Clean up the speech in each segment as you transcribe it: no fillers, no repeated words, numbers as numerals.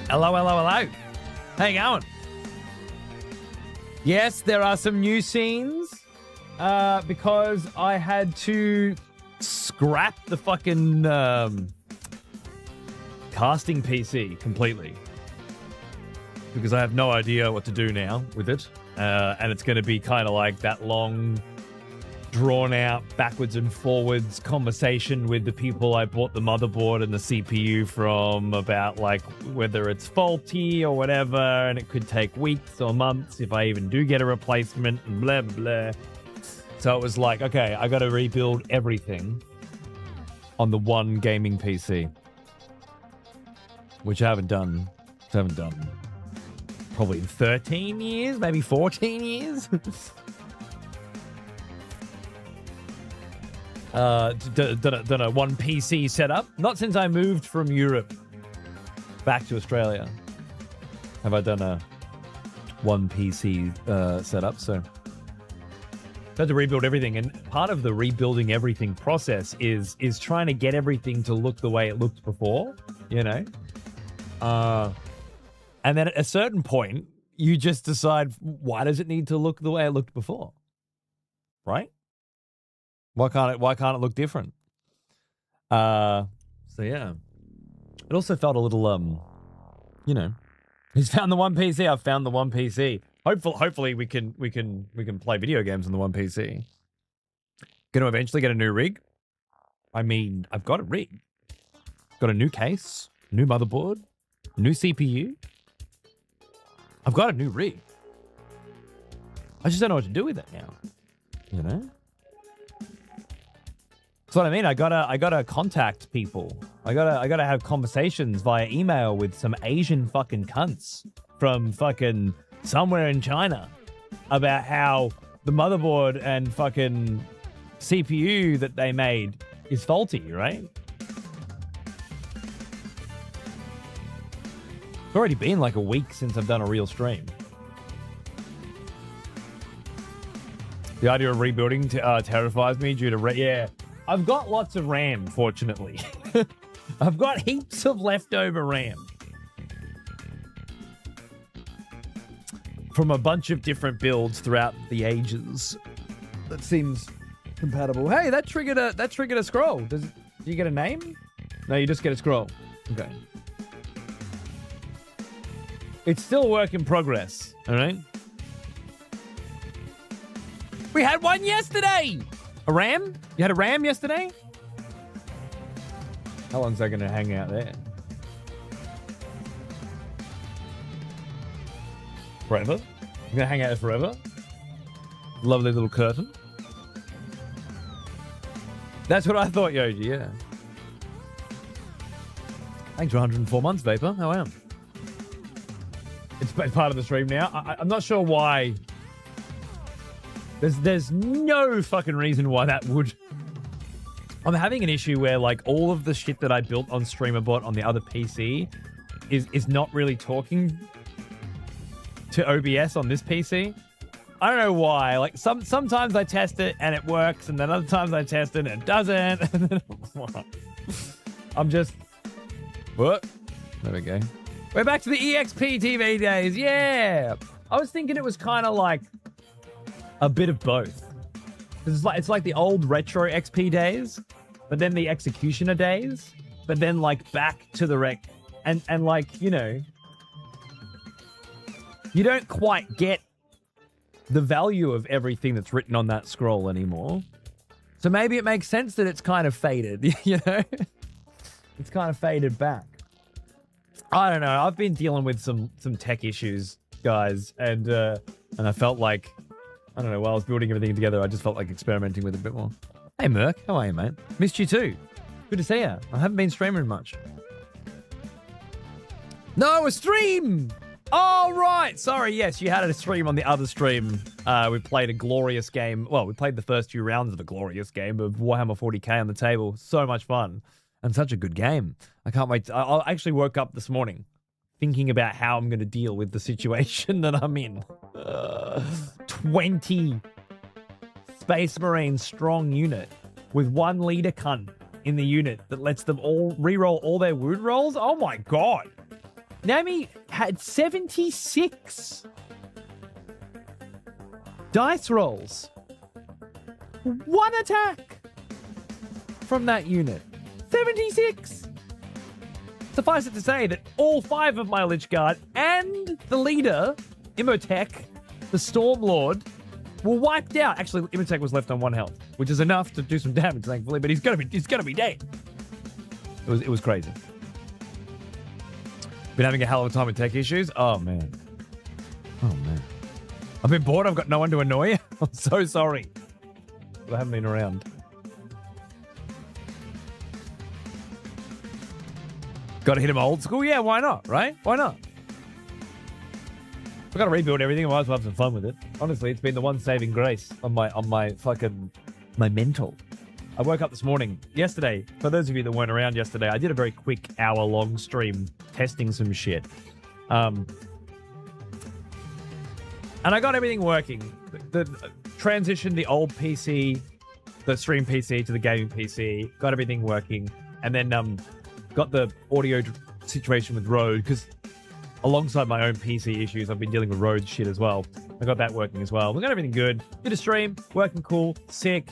Hello, hello, hello. How you going? Yes, there are some new scenes because I had to scrap the fucking casting PC completely because I have no idea what to do now with it. And it's going to be kind of like that long, drawn-out, backwards and forwards conversation with the people I bought the motherboard and the CPU from about, like, whether it's faulty or whatever, and it could take weeks or months if I even do get a replacement, and blah, blah. So it was like, okay, I got to rebuild everything on the one gaming PC, which I haven't done probably 13 years, maybe 14 years. Done a one PC setup. Not since I moved from Europe back to Australia have I done a one PC setup. So I had to rebuild everything, and part of the rebuilding everything process is trying to get everything to look the way it looked before, you know. And then at a certain point, you just decide, why does it need to look the way it looked before, right? Why can't it look different? So yeah. It also felt a little you know, he's found the one PC, I've found the one PC. Hopefully we can play video games on the one PC. Gonna eventually get a new rig. I mean, I've got a rig. Got a new case, new motherboard, new CPU. I've got a new rig. I just don't know what to do with it now. You know? That's what I mean. I gotta contact people. I gotta have conversations via email with some Asian fucking cunts from fucking somewhere in China about how the motherboard and fucking CPU that they made is faulty, right? It's already been like a week since I've done a real stream. The idea of rebuilding terrifies me due to yeah. I've got lots of RAM, fortunately. I've got heaps of leftover RAM from a bunch of different builds throughout the ages. That seems compatible. Hey, that triggered a scroll. Do you get a name? No, you just get a scroll. Okay. It's still a work in progress. All right. We had one yesterday. A RAM? You had a RAM yesterday? How long's that going to hang out there? Forever? You're going to hang out there forever? Lovely little curtain. That's what I thought, Yoji, yeah. Thanks for 104 months, Vapor. How am? It's part of the stream now. I'm not sure why. There's no fucking reason why that would. I'm having an issue where, like, all of the shit that I built on StreamerBot on the other PC is not really talking to OBS on this PC. I don't know why. Like sometimes I test it and it works, and then other times I test it and it doesn't. I'm just what? There we go. We're back to the EXP TV days. Yeah. I was thinking it was kind of like a bit of both. It's like the old retro XP days, but then the executioner days, but then like back to the rec and like, you know, you don't quite get the value of everything that's written on that scroll anymore. So maybe it makes sense that it's kind of faded, you know? It's kind of faded back. I don't know. I've been dealing with some tech issues, guys, and I felt like, I don't know, while I was building everything together, I just felt like experimenting with it a bit more. Hey, Merc. How are you, mate? Missed you too. Good to see you. I haven't been streaming much. No, a stream! Oh, right. Sorry, yes, you had a stream on the other stream. We played a glorious game. Well, we played the first few rounds of a glorious game of Warhammer 40k on the table. So much fun. And such a good game. I can't wait. I actually woke up this morning thinking about how I'm going to deal with the situation that I'm in. 20 Space Marine strong unit with one leader cunt in the unit that lets them all reroll all their wound rolls. Oh my god. Nami had 76 dice rolls. One attack from that unit. 76. Suffice it to say that all 5 of my Lich Guard and the leader, Imhotep, the Stormlord, were wiped out. Actually, Imhotep was left on 1 health, which is enough to do some damage, thankfully, but he's gonna be dead. It was crazy. Been having a hell of a time with tech issues. Oh man. I've been bored. I've got no one to annoy. I'm so sorry, but I haven't been around. Got to hit him old school? Yeah, why not, right? Why not? I've got to rebuild everything. I might as well have some fun with it. Honestly, it's been the one saving grace on my fucking mental. I woke up this morning, yesterday, for those of you that weren't around yesterday, I did a very quick hour-long stream testing some shit. And I got everything working. The transitioned the old PC, the stream PC to the gaming PC, got everything working, and then got the audio situation with Rode, because alongside my own PC issues, I've been dealing with Rode shit as well. I got that working as well. We got everything good. Did a stream, working cool, sick.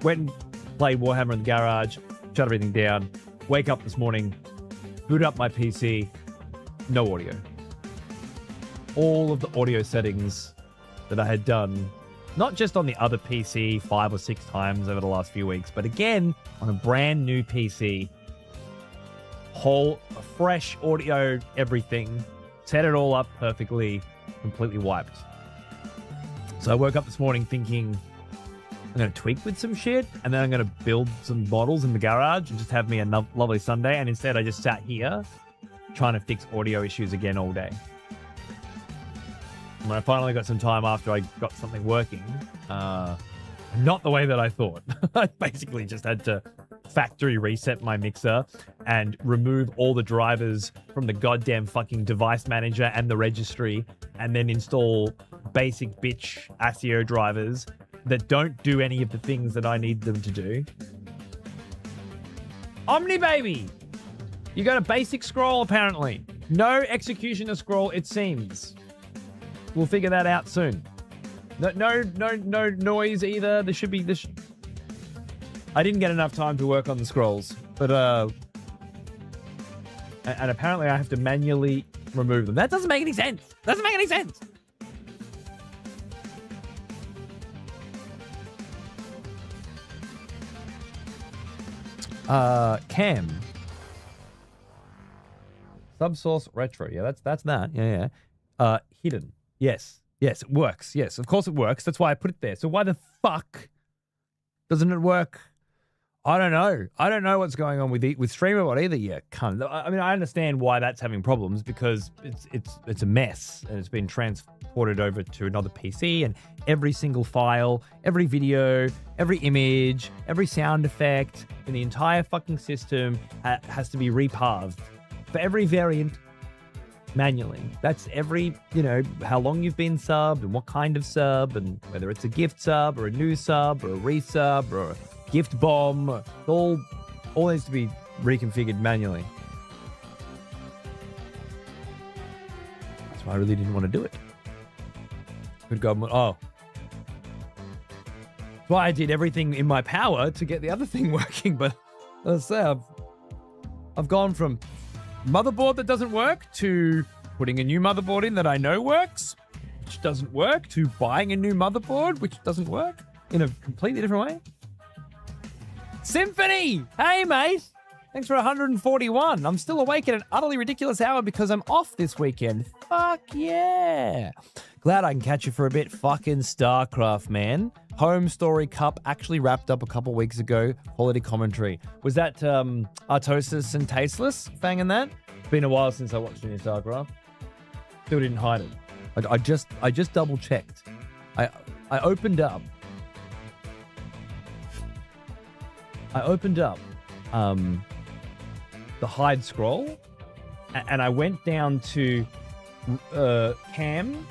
Went and played Warhammer in the garage, shut everything down. Wake up this morning, boot up my PC, no audio. All of the audio settings that I had done, not just on the other PC 5 or 6 times over the last few weeks, but again, on a brand new PC, whole fresh audio, everything, set it all up perfectly, completely wiped. So I woke up this morning thinking I'm going to tweak with some shit, and then I'm going to build some models in the garage and just have me a lovely Sunday. And instead I just sat here trying to fix audio issues again all day. When I finally got some time after I got something working, not the way that I thought. I basically just had to factory reset my mixer and remove all the drivers from the goddamn fucking device manager and the registry, and then install basic bitch ASIO drivers that don't do any of the things that I need them to do. Omni baby! You got a basic scroll apparently. No executioner scroll, it seems. We'll figure that out soon. No noise either. There should be this. I didn't get enough time to work on the scrolls, but and apparently I have to manually remove them. That doesn't make any sense. Doesn't make any sense. Cam. Subsource retro. Yeah, that's that. Yeah. Hidden. Yes, it works. Yes, of course it works. That's why I put it there. So why the fuck doesn't it work? I don't know. I don't know what's going on with StreamerBot either yet. I mean, I understand why that's having problems, because it's a mess and it's been transported over to another PC, and every single file, every video, every image, every sound effect in the entire fucking system has to be repathed for every variant manually. That's every, how long you've been subbed and what kind of sub, and whether it's a gift sub or a new sub or a resub or a gift bomb. It all needs to be reconfigured manually. That's why I really didn't want to do it. Good God. Oh. That's why I did everything in my power to get the other thing working, but let's say I've gone from motherboard that doesn't work to putting a new motherboard in that I know works, which doesn't work, to buying a new motherboard, which doesn't work in a completely different way. Symphony! Hey, mate! Thanks for 141. I'm still awake at an utterly ridiculous hour because I'm off this weekend. Fuck yeah! Glad I can catch you for a bit. Fucking Starcraft, man. Home Story Cup actually wrapped up a couple weeks ago. Quality commentary. Was that Artosis and Tasteless banging that? It's been a while since I watched any Starcraft. Still didn't hide it. I just double checked. I opened up. The hide scroll, and I went down to cam,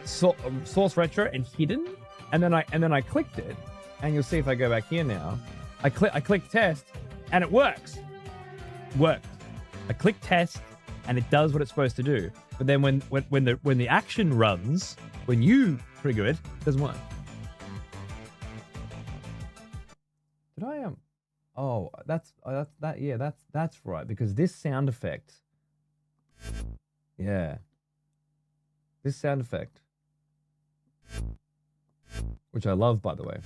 source retro, and hidden, and then I clicked it, and you'll see if I go back here now. I click test, and it works. Worked. I click test, and it does what it's supposed to do. But then when the action runs, when you trigger it, it doesn't work. Did I Oh, that's right, because this sound effect. Yeah. This sound effect, which I love, by the way,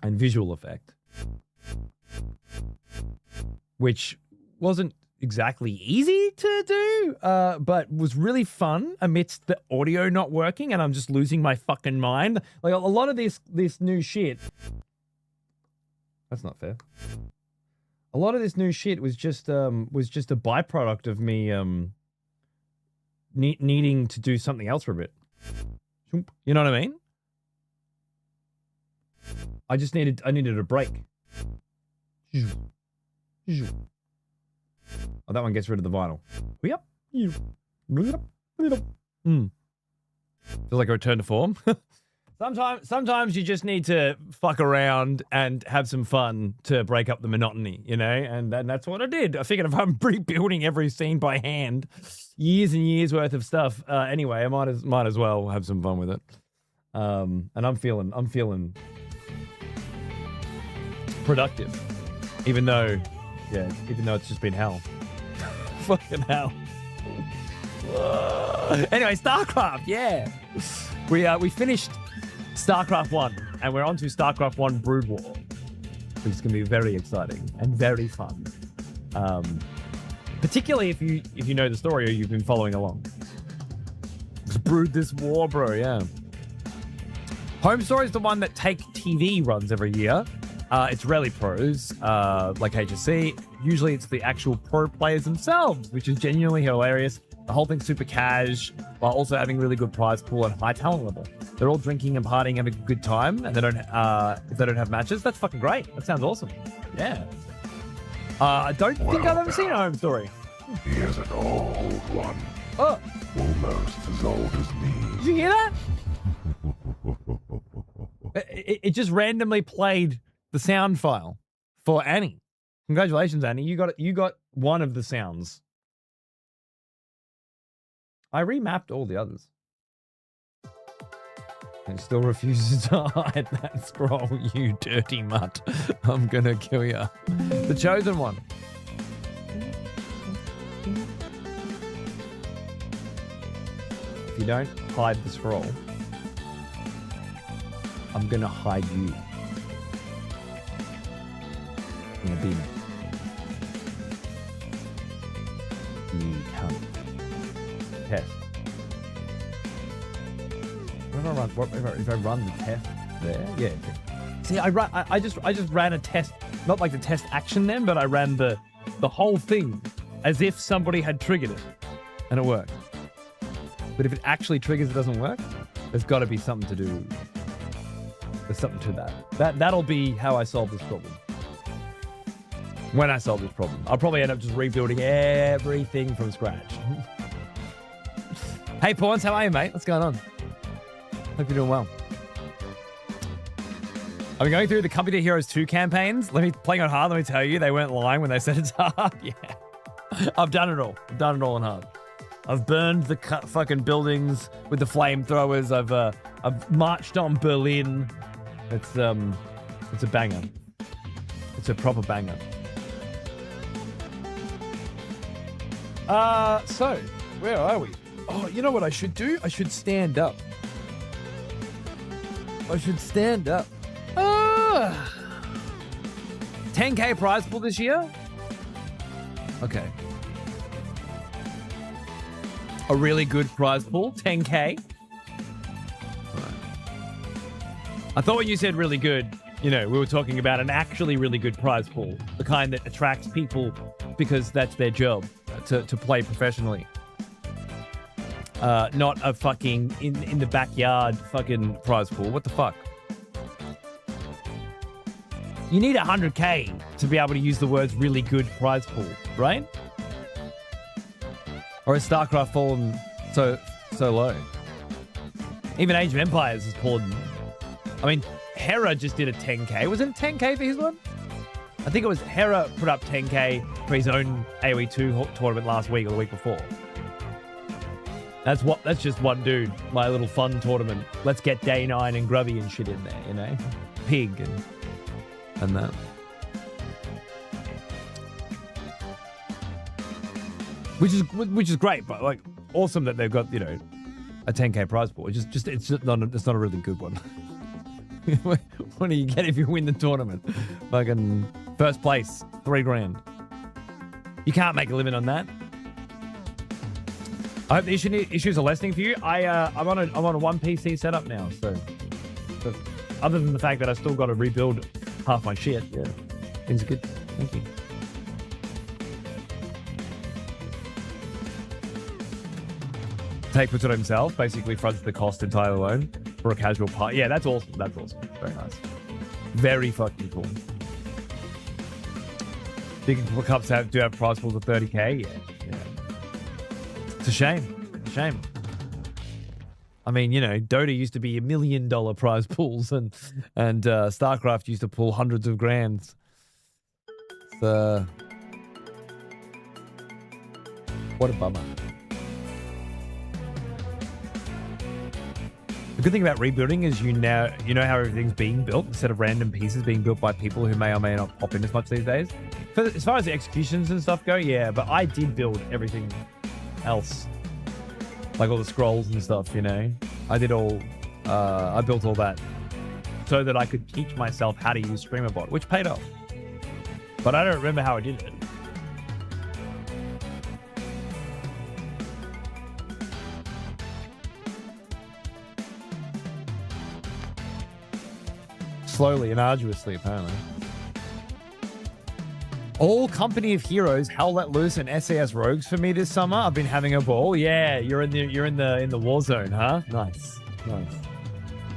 and visual effect, which wasn't exactly easy to do, but was really fun amidst the audio not working, and I'm just losing my fucking mind. Like a lot of this new shit. That's not fair. A lot of this new shit was just a byproduct of me needing to do something else for a bit. You know what I mean? I needed a break. Oh, that one gets rid of the vinyl. Yep. Feels like a return to form. Sometimes you just need to fuck around and have some fun to break up the monotony, and that's what I did. I figured if I'm rebuilding every scene by hand, years and years worth of stuff, anyway, I might as well have some fun with it. And I'm feeling productive, even though it's just been hell. Fucking hell. Anyway, Starcraft, yeah. We finished Starcraft 1, and we're on to Starcraft 1 Brood War, which is going to be very exciting and very fun. Particularly if you know the story or you've been following along. Just brewed this war, bro, yeah. Home Story is the one that Take TV runs every year. It's rarely pros, like HSC. Usually it's the actual pro players themselves, which is genuinely hilarious. The whole thing's super cash, while also having really good prize pool and high talent level. They're all drinking and partying, having a good time, and if they don't have matches, that's fucking great. That sounds awesome. Yeah. I don't think I've ever seen a Home Story. He is an old one. Oh. Almost as old as me. Did you hear that? It just randomly played the sound file for Annie. Congratulations, Annie. You got one of the sounds. I remapped all the others. And still refuses to hide that scroll, you dirty mutt. I'm gonna kill ya. The Chosen One. If you don't hide the scroll, I'm gonna hide you. In a bin. You cunt. Test. If I run the test there, yeah. See, I just ran a test, not like the test action then, but I ran the whole thing as if somebody had triggered it, and it worked. But if it actually triggers, it doesn't work. There's got to be something to do. There's something to that. That'll be how I solve this problem. When I solve this problem, I'll probably end up just rebuilding everything from scratch. Hey, Pawns, how are you, mate? What's going on? Hope you're doing well. I've been going through the Company Heroes 2 campaigns. Playing on hard, let me tell you, they weren't lying when they said it's hard. Yeah. I've done it all. I've done it all on hard. I've burned the fucking buildings with the flamethrowers. I've marched on Berlin. It's a banger. It's a proper banger. So where are we? Oh, you know what I should do? I should stand up. I should stand up. 10K prize pool this year? Okay. A really good prize pool, 10K. I thought when you said really good, you know, we were talking about an actually really good prize pool, the kind that attracts people because that's their job, to play professionally. Not a fucking in the backyard fucking prize pool. What the fuck? You need 100K to be able to use the words really good prize pool, right? Or has Starcraft fallen so low? Even Age of Empires has fallen. I mean, Hera just did a 10K. Was it a 10K for his one? I think it was Hera put up 10K for his own AoE 2 tournament last week or the week before. That's just one dude. My little fun tournament. Let's get Day 9 and Grubby and shit in there, you know? Pig and that. Which is great, but like awesome that they've got, you know, a 10K prize pool. It's not a really good one. What do you get if you win the tournament? Fucking first place, $3,000. You can't make a living on that. I hope the issues are lessening for you. I'm on a one PC setup now, so other than the fact that I still got to rebuild half my shit, yeah, things are good. Thank you. Tate puts it himself, basically fronts the cost entirely alone for a casual part. Yeah, that's awesome. That's awesome. Very nice. Very fucking cool. Big cups do have prize pools of 30K. Yeah. It's a shame. It's a shame. I mean, you know, Dota used to be $1 million prize pools, and Starcraft used to pull hundreds of grands. So, what a bummer. The good thing about rebuilding is you know how everything's being built instead of random pieces being built by people who may or may not pop in as much these days. As far as the executions and stuff go, yeah, but I did build everything else. Like all the scrolls and stuff, you know. I built all that so that I could teach myself how to use StreamerBot, which paid off. But I don't remember how I did it. Slowly and arduously, apparently. All Company of Heroes Hell Let Loose and SAS Rogues for me this summer. I've been having a ball. Yeah, you're in the war zone, huh? Nice.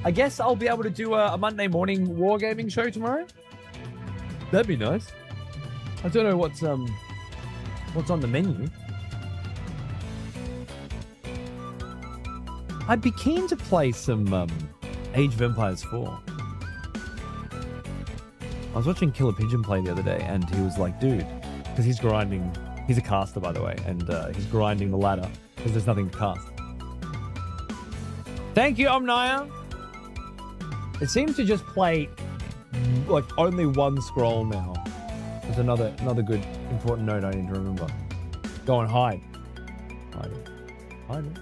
I guess I'll be able to do a Monday morning wargaming show tomorrow. That'd be nice. I don't know what's on the menu. I'd be keen to play some Age of Empires 4. I was watching Killer Pigeon play the other day, and he was like, dude, because he's grinding. He's a caster, by the way, and he's grinding the ladder because there's nothing to cast. Thank you, Omnia. It seems to just play like only one scroll now. There's another good important note I need to remember. Go and hide. Hide it.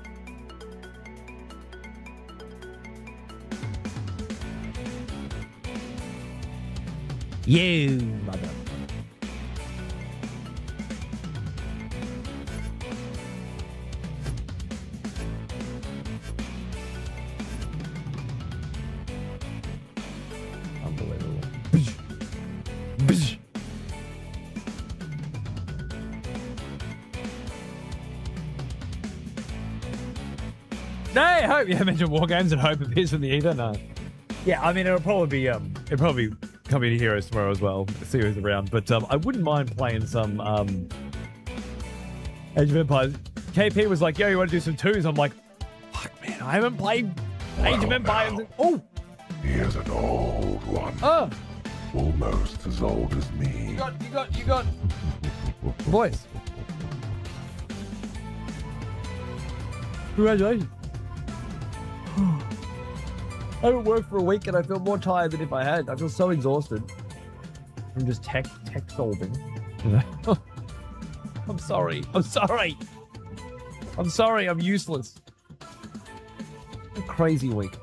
You mother. Unbelievable. No, I hope you mentioned war games and hope appears from the ether. No. Yeah, I mean it'll probably be Community Heroes tomorrow as well. See who's around. But I wouldn't mind playing some Age of Empires. KP was like, yo, you want to do some twos? I'm like, fuck, man, I haven't played Age of Empires. Oh! He is an old one. Oh! Almost as old as me. You got. Boys. Congratulations. I haven't worked for a week and I feel more tired than if I had. I feel so exhausted from just tech solving. I'm sorry. I'm useless. A crazy week.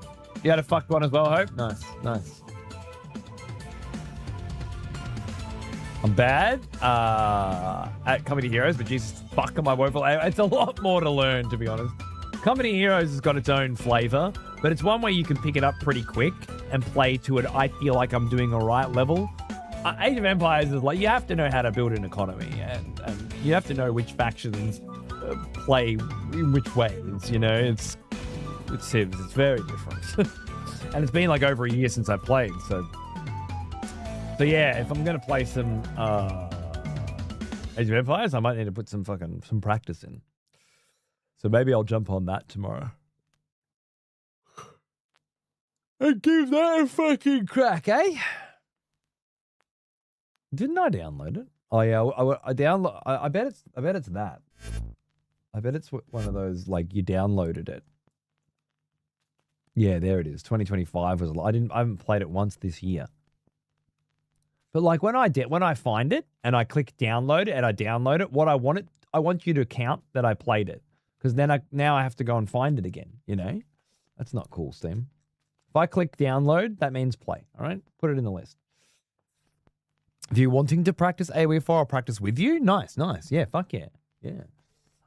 You had a fucked one as well, Hope? Nice. I'm bad at Company Heroes, but Jesus, fuck am I woeful. It's a lot more to learn, to be honest. Company Heroes has got its own flavor, but it's one where you can pick it up pretty quick and play to it. I feel like I'm doing a right level. Age of Empires is like, you have to know how to build an economy, and you have to know which factions play in which ways, you know? It's Civ, it's very different. And it's been like over a year since I played, so yeah, if I'm gonna play some Age of Empires, I might need to put some practice in. So maybe I'll jump on that tomorrow. And give that a fucking crack, eh? Didn't I download it? Oh yeah, I download. I bet it's that. I bet it's one of those like you downloaded it. Yeah, there it is. 2025 was. I haven't played it once this year. But like when I find it and I click download it and I download it, I want you to count that I played it, because then now I have to go and find it again. You know, that's not cool, Steam. If I click download, that means play. All right, put it in the list. If you're wanting to practice AOE4, I'll practice with you. Nice. Yeah, fuck yeah.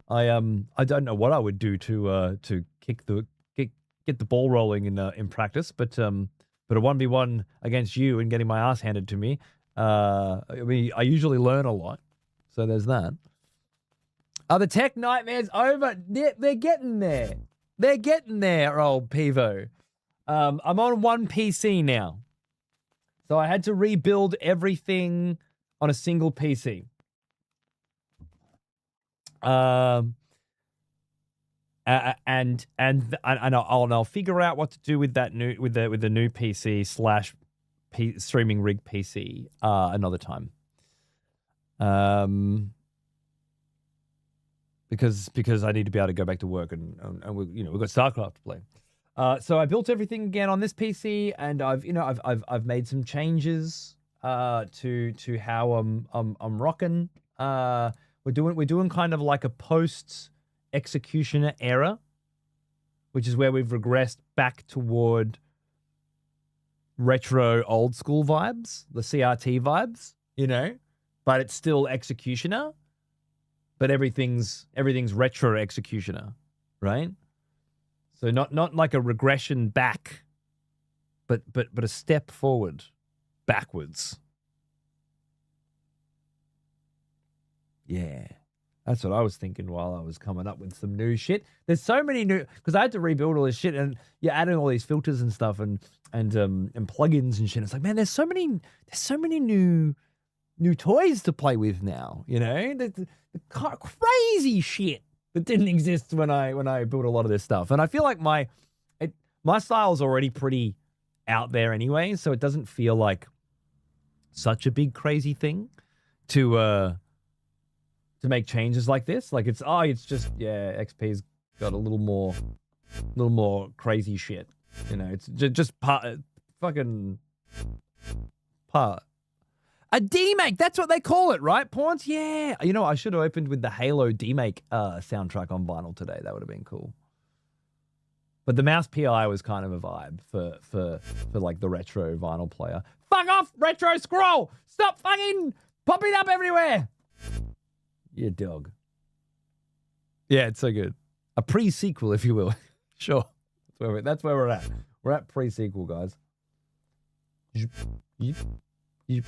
I don't know what I would do to get the ball rolling in practice, but a 1v1 against you and getting my ass handed to me, I usually learn a lot. So there's that. Are the tech nightmares over? They're getting there. They're getting there, old Pivo. I'm on one PC now. So I had to rebuild everything on a single PC. And I'll figure out what to do with that with the new PC / streaming rig PC another time. Because I need to be able to go back to work and we've got Starcraft to play. So I built everything again on this PC, and I've made some changes to how I'm rocking. We're doing kind of like a post executioner era, which is where we've regressed back toward retro old school vibes, the CRT vibes, but it's still executioner, but everything's retro executioner, right? So not like a regression back, but a step forward, backwards. Yeah. That's what I was thinking while I was coming up with some new shit. There's so many new, because I had to rebuild all this shit, and you're adding all these filters and stuff and plugins and shit. It's like, man, there's so many new toys to play with now. The crazy shit that didn't exist when I built a lot of this stuff. And I feel like my style is already pretty out there anyway, so it doesn't feel like such a big crazy thing to make changes like this. Like it's just XP's got a little more crazy shit. It's just fucking part. A demake, that's what they call it, right? Pawns? Yeah. I should have opened with the Halo demake soundtrack on vinyl today. That would have been cool. But the mouse PI was kind of a vibe for like the retro vinyl player. Fuck off, retro scroll! Stop fucking popping up everywhere! You dog. Yeah, it's so good. A pre-sequel, if you will. Sure. That's where we're at. We're at pre-sequel, guys. Yep. Yeah.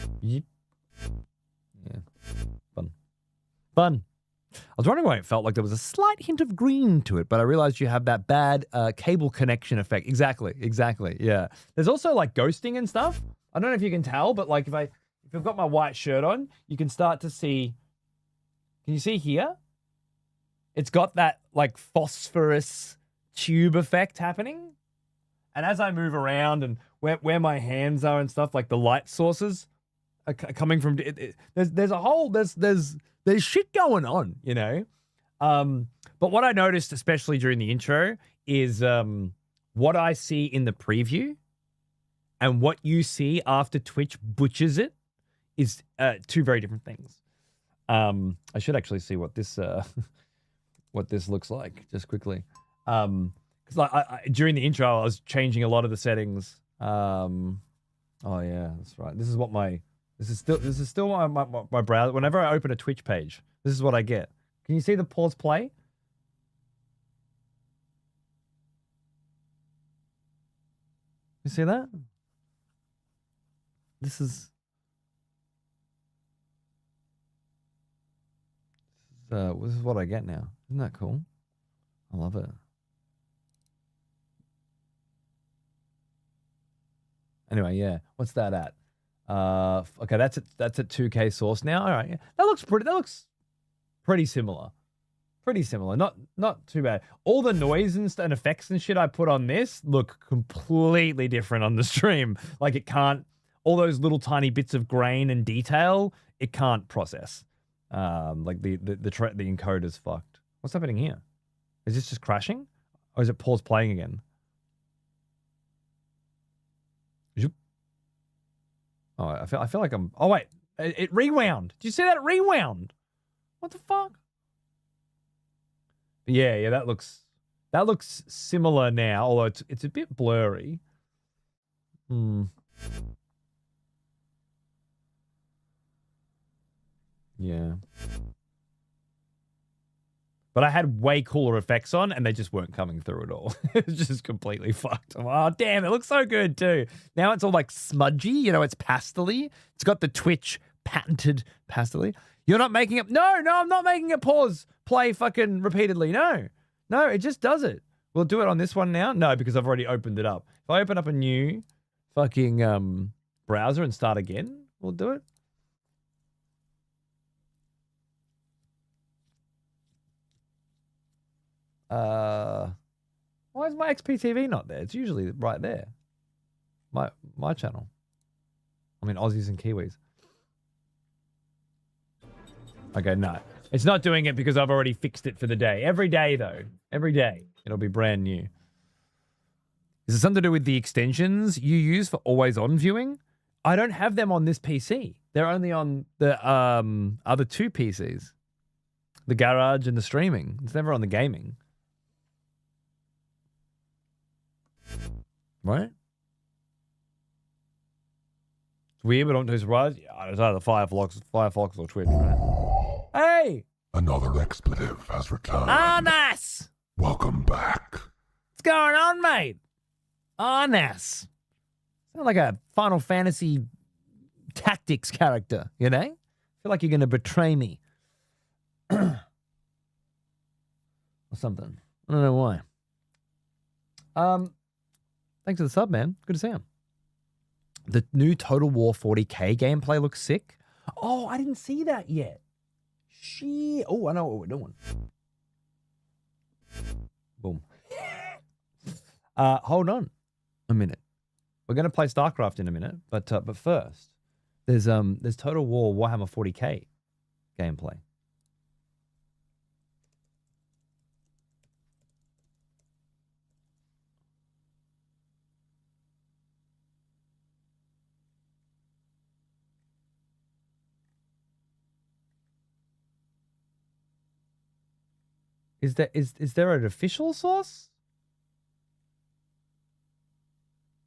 Fun. I was wondering why it felt like there was a slight hint of green to it, but I realized you have that bad cable connection effect. Exactly. Yeah. There's also like ghosting and stuff. I don't know if you can tell, but like if I've got my white shirt on, you can start to see. Can you see here? It's got that like phosphorus tube effect happening. And as I move around and where my hands are and stuff, like the light sources are coming from. There's shit going on, you know. But what I noticed, especially during the intro, is what I see in the preview and what you see after Twitch butchers it is two very different things. I should actually see what this what this looks like just quickly. Because during the intro, I was changing a lot of the settings. Oh yeah, that's right. This is still my browser. Whenever I open a Twitch page, this is what I get. Can you see the pause play? You see that? This is what I get now. Isn't that cool? I love it. Anyway, yeah. What's that at? Okay, that's at 2K source now. All right, yeah. That looks pretty similar. Pretty similar. Not too bad. All the noise and effects and shit I put on this look completely different on the stream. Like it can't. All those little tiny bits of grain and detail, it can't process. Like the encoder's fucked. What's happening here? Is this just crashing, or is it pause playing again? Oh, I feel like I'm. Oh wait, it rewound. Did you see that? It rewound. What the fuck? Yeah, that looks similar now, although it's a bit blurry. Yeah. But I had way cooler effects on, and they just weren't coming through at all. It's just completely fucked. Oh, damn, it looks so good, too. Now it's all, like, smudgy. You know, it's pastel-y. It's got the Twitch patented pastel-y. You're not making it... No, I'm not making it pause, play fucking repeatedly. No, it just does it. We'll do it on this one now? No, because I've already opened it up. If I open up a new fucking browser and start again, we'll do it. Why is my XPTV not there? It's usually right there. My channel. I mean, Aussies and Kiwis. Okay, no. It's not doing it because I've already fixed it for the day. Every day, though. Every day. It'll be brand new. Is it something to do with the extensions you use for always-on viewing? I don't have them on this PC. They're only on the other two PCs. The garage and the streaming. It's never on the gaming. Right? It's weird, but don't be surprised. Yeah, it's either Firefox or Twitch, right? Hey! Another expletive has returned. Arnas! Welcome back. What's going on, mate? Arnas. Sound like a Final Fantasy Tactics character, you know? I feel like you're going to betray me. Or something. I don't know why. Thanks for the sub, man. Good to see him. The new Total War 40K gameplay looks sick. Oh, I didn't see that yet. Oh, I know what we're doing. Boom. Hold on a minute. We're going to play Starcraft in a minute, but first, there's Total War Warhammer 40K gameplay. Is there an official source?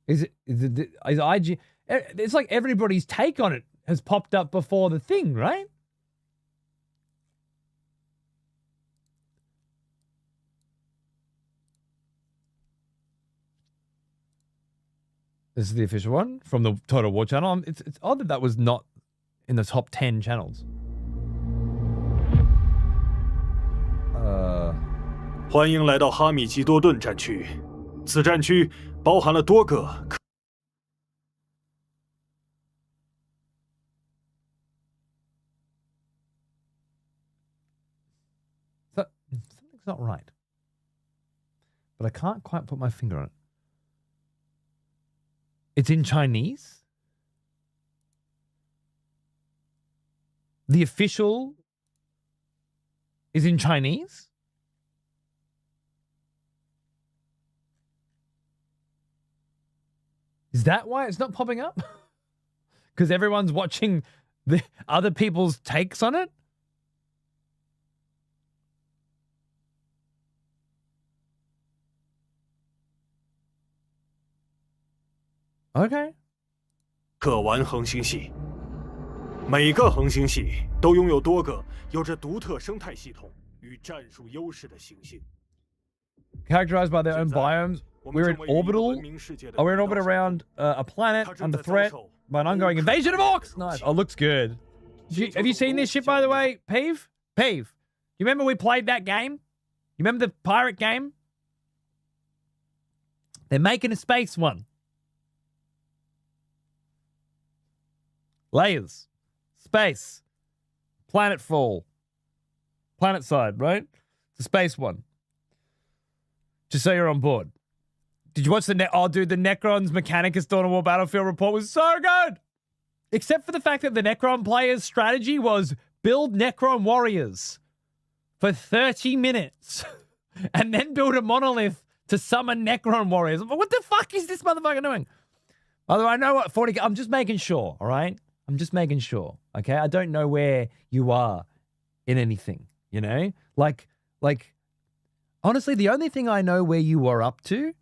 Is IG? It's like everybody's take on it has popped up before the thing, right? This is the official one from the Total War channel. It's odd that was not in the top 10 channels. 欢迎来到哈米吉多顿战区，此战区包含了多个。not right. But I can't quite put my finger on it. It's in Chinese? The official is in Chinese? Is that why it's not popping up? Because everyone's watching the other people's takes on it? Okay. 可玩恒星系，每个恒星系都拥有多个有着独特生态系统与战术优势的行星。 Characterized by their own biomes, we're in orbital. Oh, we're in orbit around a planet under threat by an ongoing invasion of orcs. Nice. Oh, looks good. Have you seen this shit, by the way, Peeve? Peeve, you remember we played that game? You remember the pirate game? They're making a space one. Layers. Space. Planetfall. Planet side, right? It's a space one. Just so you're on board. Did you watch the Oh, dude, the Necrons Mechanicus Dawn of War Battlefield report was so good! Except for the fact that the Necron players' strategy was build Necron warriors for 30 minutes and then build a monolith to summon Necron warriors. What the fuck is this motherfucker doing? Although I know what 40... I'm just making sure, all right? I'm just making sure, okay? I don't know where you are in anything, you know? Like, honestly, the only thing I know where you are up to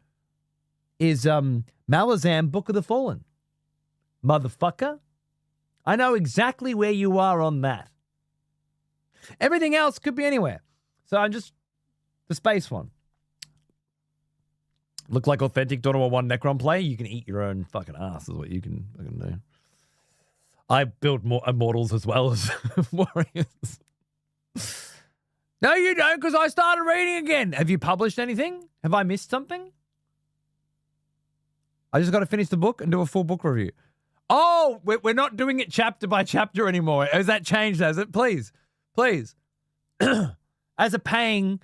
is Malazan Book of the Fallen. Motherfucker. I know exactly where you are on that. Everything else could be anywhere. So I'm just the space one. Look like authentic Dawn of War 1 Necron play. You can eat your own fucking ass is what you can fucking do. I build more immortals as well as warriors. No, you don't, because I started reading again. Have you published anything? Have I missed something? I just got to finish the book and do a full book review. Oh, we're not doing it chapter by chapter anymore. Has that changed, has it? Please. Please. As a paying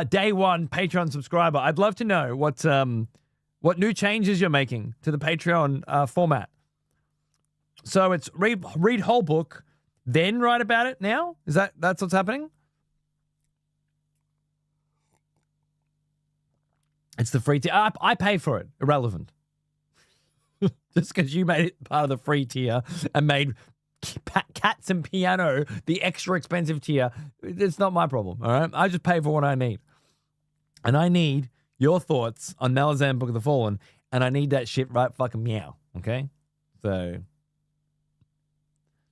day one Patreon subscriber, I'd love to know what new changes you're making to the Patreon format. So it's read whole book, then write about it now? That's what's happening? It's the free tier. I pay for it. Irrelevant. Just because you made it part of the free tier and made Cats and Piano the extra expensive tier, it's not my problem, all right? I just pay for what I need. And I need your thoughts on Malazan Book of the Fallen, and I need that shit right fucking meow, okay? So...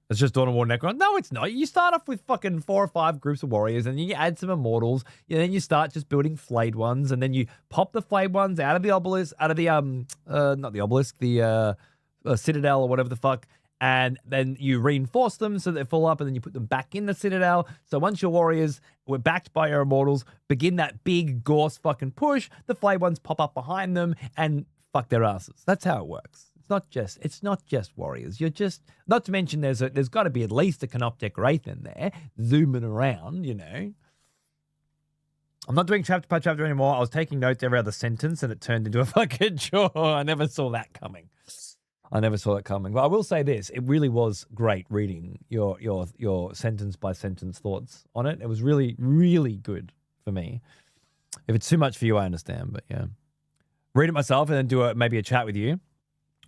it's just Dawn of War Necron. No, it's not. You start off with fucking 4 or 5 groups of warriors, and then you add some immortals, and then you start just building flayed ones, and then you pop the flayed ones out of the obelisk, out of the not the obelisk, the citadel or whatever the fuck, and then you reinforce them so they're full up, and then you put them back in the citadel. So once your warriors were backed by your immortals, begin that big Gorse fucking push, the flayed ones pop up behind them and fuck their asses. That's how it works. It's not just warriors. You're just, not to mention there's got to be at least a Canoptek Wraith in there zooming around, you know. I'm not doing chapter by chapter anymore. I was taking notes every other sentence and it turned into a fucking chore. I never saw that coming. But I will say this, it really was great reading your sentence by sentence thoughts on it. It was really, really good for me. If it's too much for you, I understand, but yeah. Read it myself and then do maybe a chat with you.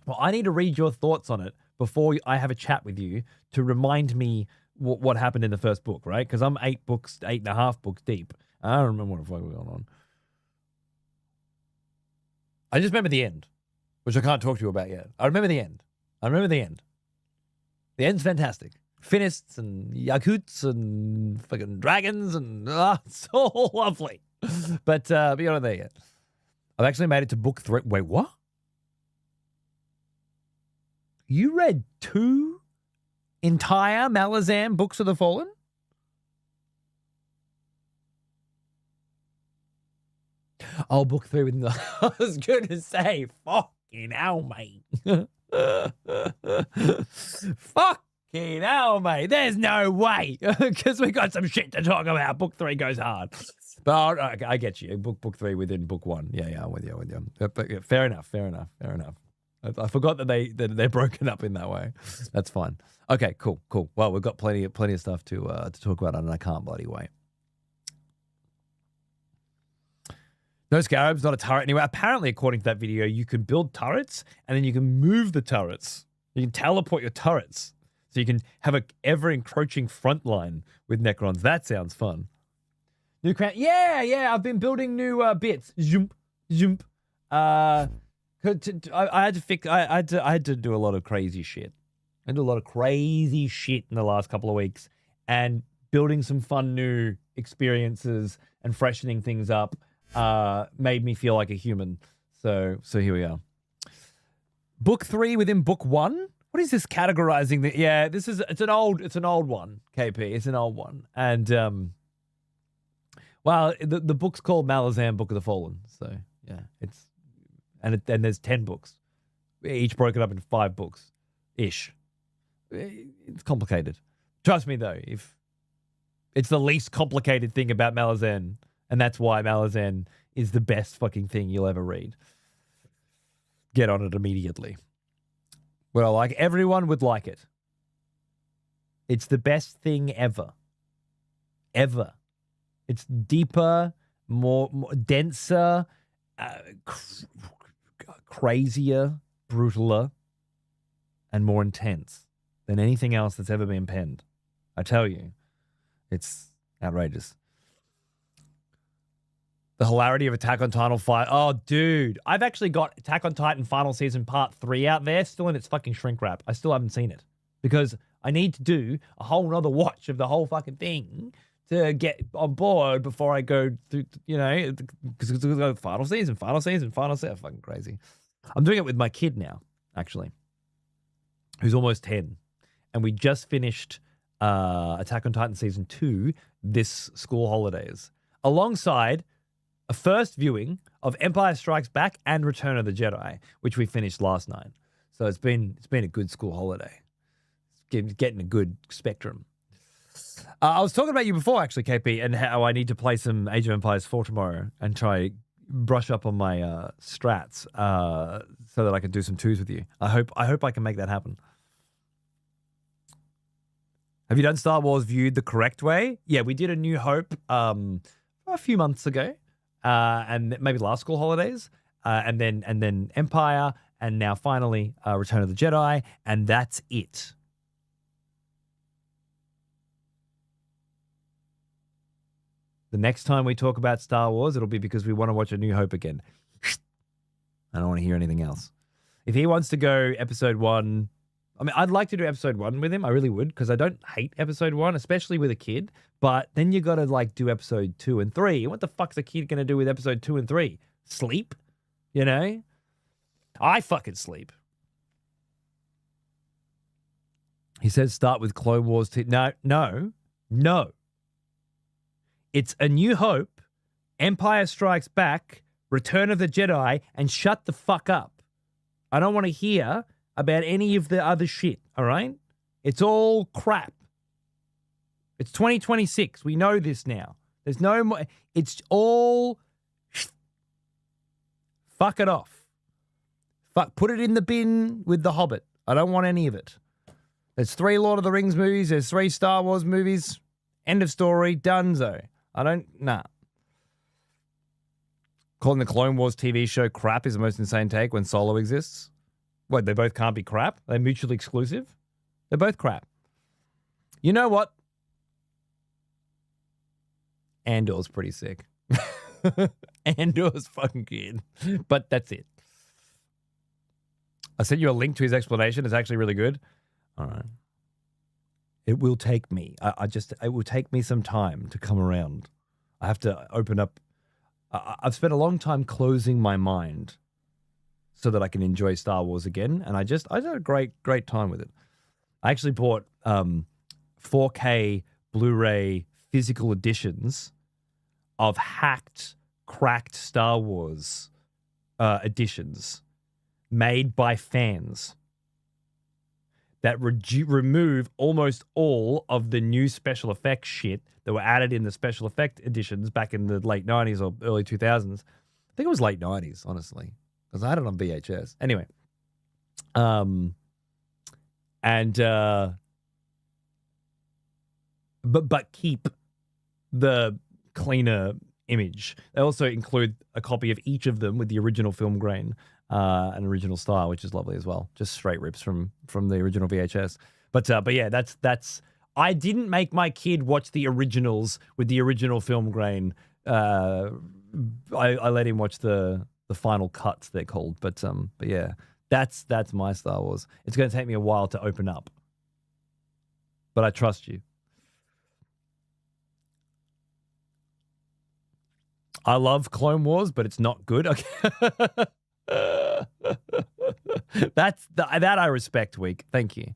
Well, I need to read your thoughts on it before I have a chat with you to remind me what happened in the first book, right? Because I'm 8.5 books deep. I don't remember what the fuck was going on. I just remember the end, which I can't talk to you about yet. I remember the end. The end's fantastic. Finists and Yakuts and fucking dragons and it's all lovely. But you're not there yet. I've actually made it to book 3. Wait, what? You read 2 entire Malazan Books of the Fallen? Oh, book 3 with the... I was going to say, fucking hell, mate. Fucking hell, mate. There's no way. Because we got some shit to talk about. Book 3 goes hard. But I get you. Book 3 within book 1. Yeah, I'm with you. But yeah, fair enough. I forgot that they're broken up in that way. That's fine. Okay, cool. Well, we've got plenty of stuff to talk about, and I can't bloody wait. No scarabs, not a turret anyway. Apparently, according to that video, you can build turrets and then you can move the turrets. You can teleport your turrets. So you can have a ever-encroaching front line with Necrons. That sounds fun. New crown. Yeah. I've been building new bits. Zoom. I had to fix. I had to do a lot of crazy shit. I did a lot of crazy shit in the last couple of weeks, and building some fun new experiences and freshening things up made me feel like a human. So here we are. Book 3 within book 1. What is this categorizing? Yeah, it's an old one. KP, it's an old one, and well, the book's called Malazan Book of the Fallen. So yeah, and there's 10 books, each broken up into 5 books, ish. It's complicated. Trust me though, if it's the least complicated thing about Malazan, and that's why Malazan is the best fucking thing you'll ever read. Get on it immediately. Well, like everyone would like it. It's the best thing ever. Ever. It's deeper, more denser, crazier, brutaler, and more intense than anything else that's ever been penned. I tell you, it's outrageous. The hilarity of Attack on Titan fight. Oh, dude. I've actually got Attack on Titan Final Season Part 3 out there, still in its fucking shrink wrap. I still haven't seen it because I need to do a whole nother watch of the whole fucking thing to get on board before I go through, because it's final season. Fucking crazy. I'm doing it with my kid now, actually, who's almost 10. And we just finished Attack on Titan Season 2 this school holidays, alongside a first viewing of Empire Strikes Back and Return of the Jedi, which we finished last night. So it's been a good school holiday. Getting a good spectrum. I was talking about you before, actually, KP, and how I need to play some Age of Empires 4 tomorrow and try brush up on my strats so that I can do some 2s with you. I hope I can make that happen. Have you done Star Wars viewed the correct way? Yeah, we did A New Hope a few months ago. And maybe last school holidays, and then Empire, and now finally Return of the Jedi, and that's it. The next time we talk about Star Wars, it'll be because we want to watch A New Hope again. I don't want to hear anything else. If he wants to go episode 1, I mean, I'd like to do episode 1 with him. I really would, because I don't hate episode 1, especially with a kid. But then you got to do episode 2 and 3. What the fuck's a kid going to do with episode 2 and 3? Sleep? I fucking sleep. He says start with Clone Wars. No. It's A New Hope, Empire Strikes Back, Return of the Jedi, and shut the fuck up. I don't want to hear about any of the other shit, all right? It's all crap. It's 2026. We know this now. There's no more. It's all fuck it off. Put it in the bin with The Hobbit. I don't want any of it. There's 3 Lord of the Rings movies. There's 3 Star Wars movies. End of story. Donezo. Nah. Calling the Clone Wars TV show crap is the most insane take when Solo exists. What, they both can't be crap? They're mutually exclusive? They're both crap. You know what? Andor's pretty sick. Andor's fucking good. But that's it. I sent you a link to his explanation. It's actually really good. All right. It will take me. It will take me some time to come around. I have to open up. I've spent a long time closing my mind so that I can enjoy Star Wars again. And I had a great time with it. I actually bought 4K Blu-ray physical editions of hacked, cracked Star Wars editions made by fans. that remove almost all of the new special effects shit that were added in the special effect editions back in the late 90s or early 2000s. I think it was late 90s, honestly, because I had it on VHS. Anyway, but keep the cleaner image. They also include a copy of each of them with the original film grain and original style, which is lovely as well. Just straight rips from the original VHS. But yeah, that's. I didn't make my kid watch the originals with the original film grain. I let him watch the final cuts, they're called. But yeah, that's my Star Wars. It's going to take me a while to open up, but I trust you. I love Clone Wars, but it's not good. Okay. that I respect, Week. Thank you.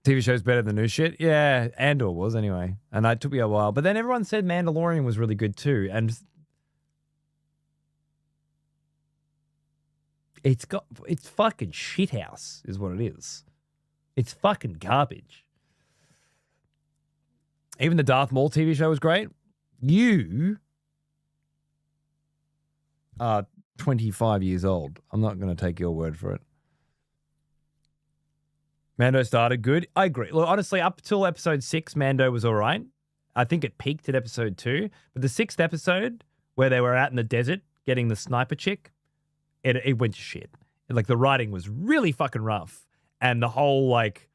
TV show's better than new shit. Yeah, Andor was anyway. And it took me a while. But then everyone said Mandalorian was really good too. And it's fucking shithouse is what it is. It's fucking garbage. Even the Darth Maul TV show was great. You are 25 years old. I'm not going to take your word for it. Mando started good. I agree. Look, honestly, up till episode 6, Mando was all right. I think it peaked at episode 2. But the 6th episode, where they were out in the desert getting the sniper chick, it went to shit. Like, the writing was really fucking rough. And the whole, like,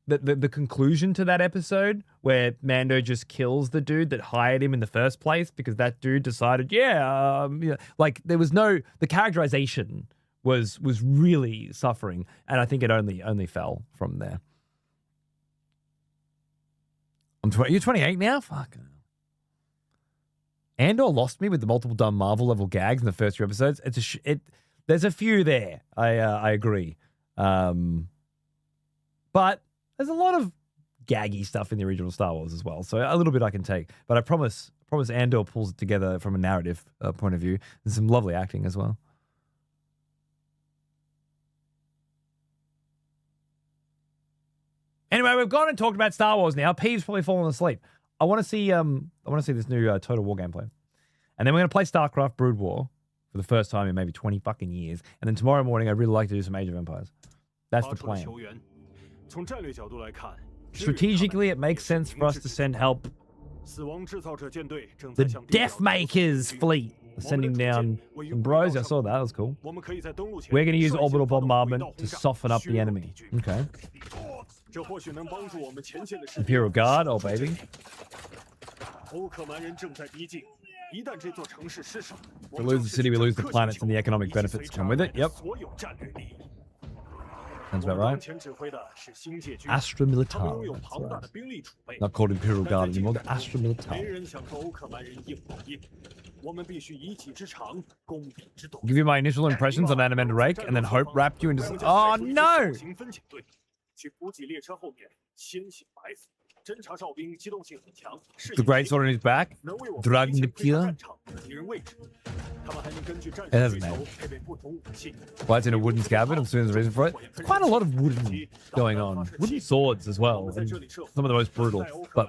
the conclusion to that episode where Mando just kills the dude that hired him in the first place because that dude decided, like there was the characterization was really suffering, and I think it only fell from there. You're 28 now? Fuck. Andor lost me with the multiple dumb Marvel level gags in the first few episodes. There's a few there. I agree. But there's a lot of gaggy stuff in the original Star Wars as well. So a little bit I can take. But I promise Andor pulls it together from a narrative point of view. There's some lovely acting as well. Anyway, we've gone and talked about Star Wars now. Peeves probably fallen asleep. I want to see this new Total War gameplay. And then we're going to play Starcraft Brood War for the first time in maybe 20 fucking years. And then tomorrow morning, I'd really like to do some Age of Empires. That's the plan. Strategically, it makes sense for us to send help. The Deathmakers fleet sending down some bros. I saw that. That was cool. We're going to use orbital bombardment to soften up the enemy. Okay. Imperial Guard. Oh, baby. We lose the city, we lose the planets, and the economic benefits come with it. Yep. Sounds about right. Astra Militar. Right. Not called Imperial Guard anymore, the Astra Militar. Give you my initial impressions on Animated Rake, and then Hope wrapped you into... Oh, no! The Great Sword on his back. Dragnipia. It has a name. Why it's in a wooden scabbard? I'm assuming there's a reason for it. There's quite a lot of wooden going on. Wooden swords as well. And some of the most brutal, but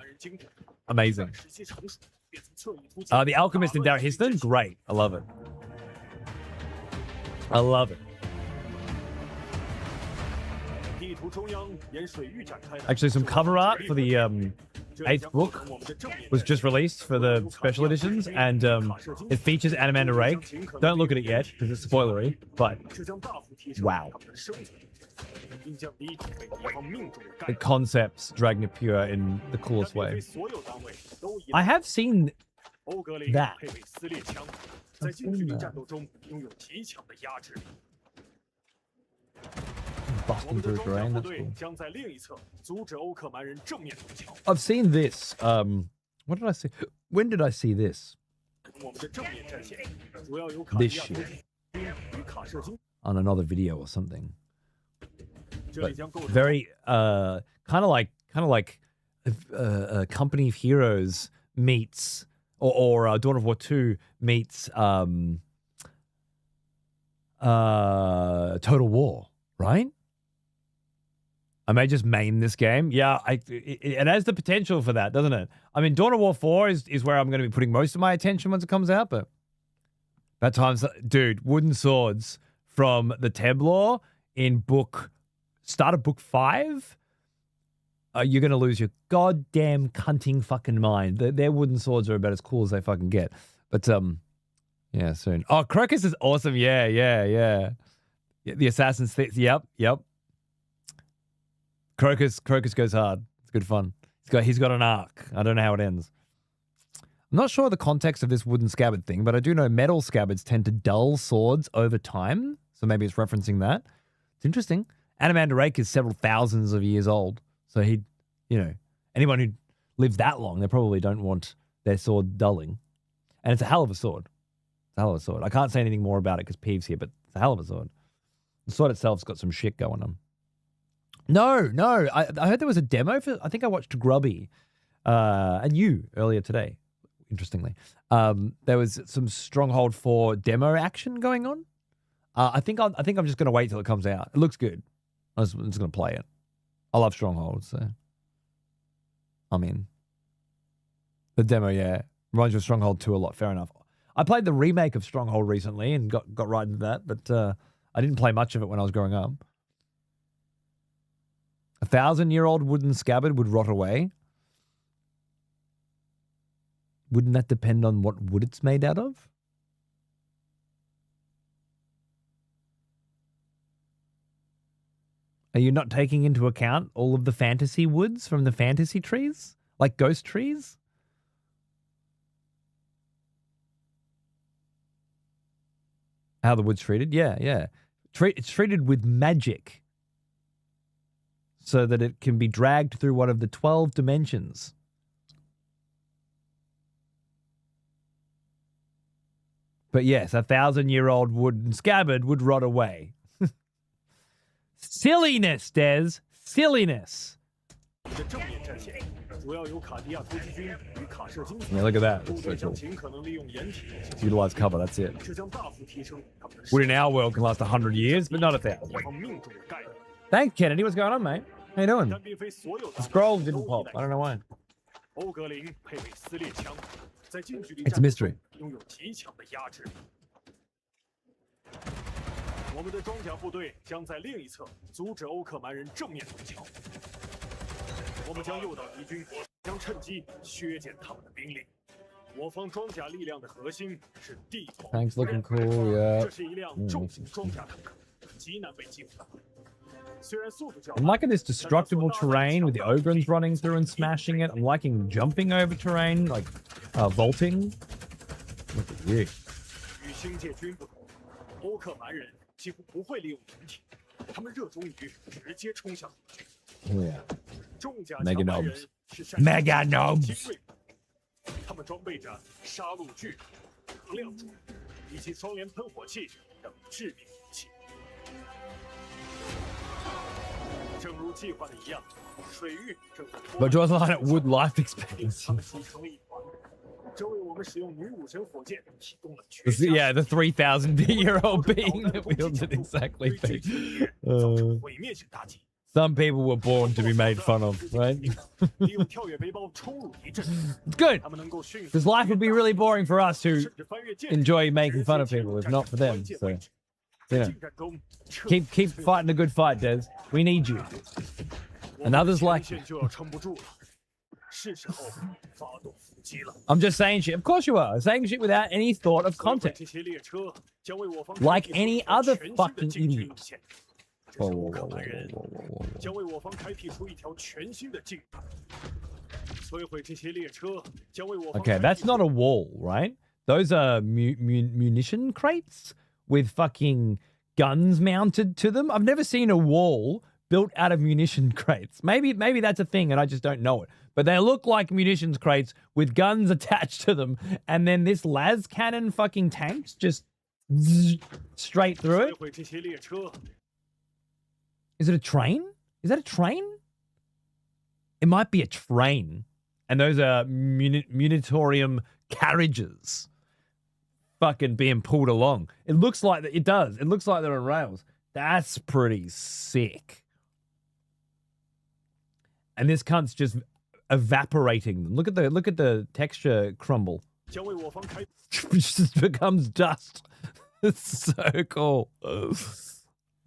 amazing. The Alchemist in Dark Histon? Great. I love it. I love it. Actually, some cover art for the 8th book was just released for the special editions, and it features Animated Rake. Don't look at it yet because it's spoilery, but wow. It concepts Dragnipure in the coolest way. I have seen that. Busting through terrain, that's cool. I've seen this. What did I see? When did I see this? This shit. On another video or something. But very kind of like Company of Heroes meets or Dawn of War 2 meets Total War, right? I may just main this game. Yeah, it has the potential for that, doesn't it? I mean, Dawn of War 4 is where I'm going to be putting most of my attention once it comes out, but that time's, dude, wooden swords from the Teblor in start of book 5, you're going to lose your goddamn cunting fucking mind. Their wooden swords are about as cool as they fucking get. But, yeah, soon. Oh, Crocus is awesome. Yeah. The Assassin's Yep. Crocus goes hard. It's good fun. He's got an arc. I don't know how it ends. I'm not sure the context of this wooden scabbard thing, but I do know metal scabbards tend to dull swords over time. So maybe it's referencing that. It's interesting. Animander Rake is several thousands of years old. So anyone who lives that long, they probably don't want their sword dulling. And it's a hell of a sword. I can't say anything more about it because Peeve's here, but it's a hell of a sword. The sword itself's got some shit going on. No. I heard there was a demo for, I think I watched Grubby and you earlier today, interestingly. There was some Stronghold 4 demo action going on. I think I'm just going to wait till it comes out. It looks good. I'm just going to play it. I love Stronghold, so I'm in. The demo, yeah. Reminds me of Stronghold 2 a lot, fair enough. I played the remake of Stronghold recently and got right into that, but I didn't play much of it when I was growing up. 1,000-year-old wooden scabbard would rot away. Wouldn't that depend on what wood it's made out of? Are you not taking into account all of the fantasy woods from the fantasy trees? Like ghost trees? How the wood's treated? Yeah. It's treated with magic so that it can be dragged through one of the 12 dimensions. But yes, 1,000-year-old wooden scabbard would rot away. Silliness, Des. Silliness. Yeah, look at that. That's so cool. Utilize cover, that's it. Wood in our world can last 100 years, but not 1,000. Thanks, Kennedy. What's going on, mate? How you doing? The scroll didn't pop. I don't know why. It's a mystery. 我们的装甲部队将在另一侧阻止欧克蛮人正面围剿。我们将诱导敌军，将趁机削减他们的兵力。我方装甲力量的核心是地头。Tanks looking cool, yeah. 这是一辆重型装甲坦克，极难被击毁。I'm liking this destructible terrain with the Ogrons running through and smashing it. I'm liking jumping over terrain, like vaulting. Look at you. 与星界军不同，欧克蛮人几乎不会利用掩体，他们热衷于直接冲向敌军。Yeah. 重甲 Mega 强蛮 Nobs. 人是擅长 Mega 精 Nobs. 锐，他们装备着杀戮锯、能量柱以及双联喷火器等致命武器。正如计划的一样，水域正在 But draws a line at wood life expectancy. 他们形成了一团。这为我们使用女武神火箭提供了绝 Yeah, the 3,000-year-old being that wielded exactly. 造成毁灭性打击。 Some people were born to be made fun of, right? 利用跳跃背包冲入敌阵， Good. 他们能够迅速 Because life would be really boring for us who 甚至翻越舰 enjoy making fun of people, if not for them. So, you know, keep fighting a good fight, Des. We need you. And others like you. 就要撑不住了，是时候发动伏击了。 I'm just saying shit. Of course you are. Saying shit without any thought of 这 context. 些列车将为我方 Like any other 全新的 fucking 进军 idiot. 路线。这是乌克兰人将为我方开辟出一条全新的进路。摧毁这些列车将为我方 Okay, that's not a wall, right? Those are munition crates with fucking guns mounted to them. I've never seen a wall built out of munition crates. Maybe that's a thing and I just don't know it. But they look like munitions crates with guns attached to them. And then this las cannon fucking tanks just straight through it. 摧毁这些列车 Is it a train? Is that a train? It might be a train. And those are munitorium carriages fucking being pulled along. It looks like it does. It looks like they're on rails. That's pretty sick. and this cunt's just evaporating them. Look at the texture crumble. 将为我方开 It just becomes dust. It's so cool.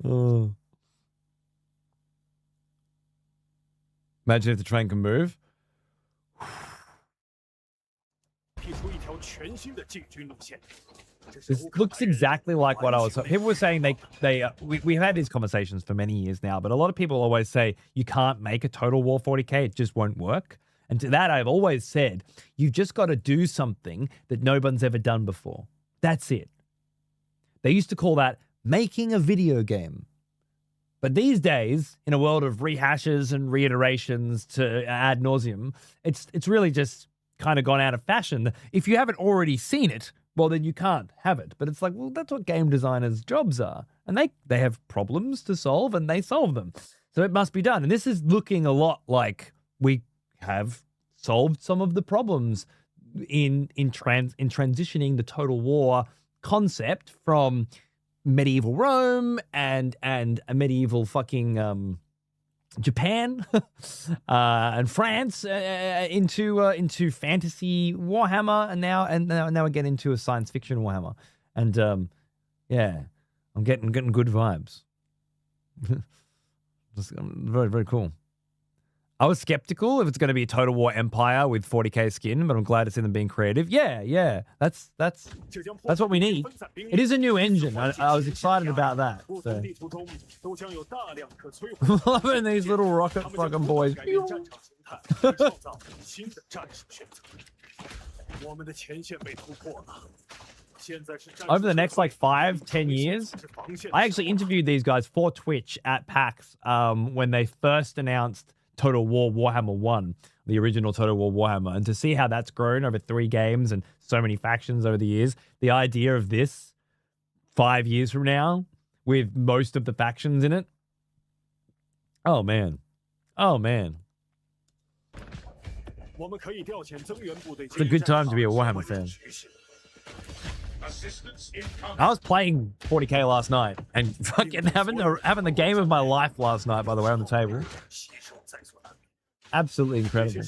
Oh. Imagine if the train can move. 辟出一条全新的进军路线。这是 This 乌克兰 looks 人 exactly like what I was. 完全 People were saying we've had these conversations for many years now, but a lot of people always say you can't make a Total War 40k, it just won't work. And to that, I've always said you've just got to do something that no one's ever done before. That's it. They used to call that making a video game. But these days, in a world of rehashes and reiterations to ad nauseum, it's really just kind of gone out of fashion. If you haven't already seen it, well, then you can't have it. But it's like, well, that's what game designers' jobs are. And they have problems to solve, and they solve them. So it must be done. And this is looking a lot like we have solved some of the problems in transitioning the Total War concept from medieval Rome and a medieval fucking Japan and France into fantasy Warhammer, and now again into a science fiction Warhammer. And yeah, I'm getting good vibes. Just very, very cool. I was skeptical if it's going to be a Total War Empire with 40k skin, but I'm glad it's in them being creative. Yeah, that's what we need. It is a new engine. I was excited about that. So. 地图中都将有大量可摧毁 Loving these little rocket 他们 fucking 将 boys. 改变战场形态，并创造新的战术选择。我们的前线被突破了。 Over the next like 5-10 years, I actually interviewed these guys for Twitch at PAX when they first announced Total War Warhammer 1, the original Total War Warhammer. And to see how that's grown over 3 games and so many factions over the years, the idea of this 5 years from now with most of the factions in it. Oh, man. Oh, man. It's a good time to be a Warhammer fan. I was playing 40k last night and fucking having the game of my life last night, by the way, on the table. Absolutely incredible.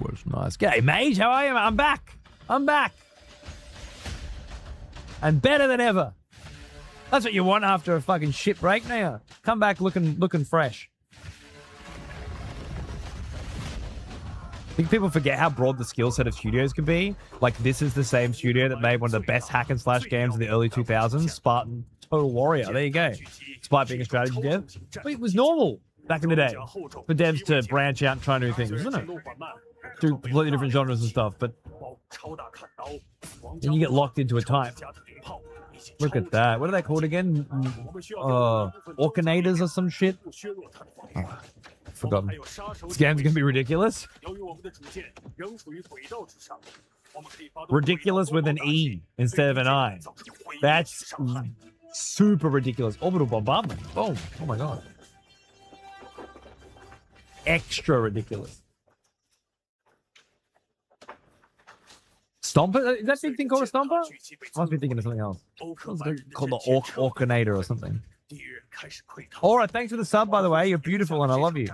Was nice. G'day, mate. How are you? I'm back. And better than ever. That's what you want after a fucking shit break now. Come back looking fresh. I think people forget how broad the skill set of studios can be. Like, this is the same studio that made one of the best hack and slash games in the early 2000s, Spartan Total Warrior. There you go. Despite being a strategy dev. But it was normal back in the day for devs to branch out and try new things, wasn't it? Do completely different genres and stuff, but then you get locked into a type. Look at that. What are they called again? Orcanators or some shit? Oh, forgotten. This game's gonna be ridiculous. Ridiculous with an E instead of an I. That's super ridiculous. Orbital bombardment. Boom. Oh my god. Extra ridiculous. Stomper? Is that big thing called a stomper? I must be thinking of something else. It's called the Orcanator or something. Alright, thanks for the sub, by the way. You're beautiful and I love you.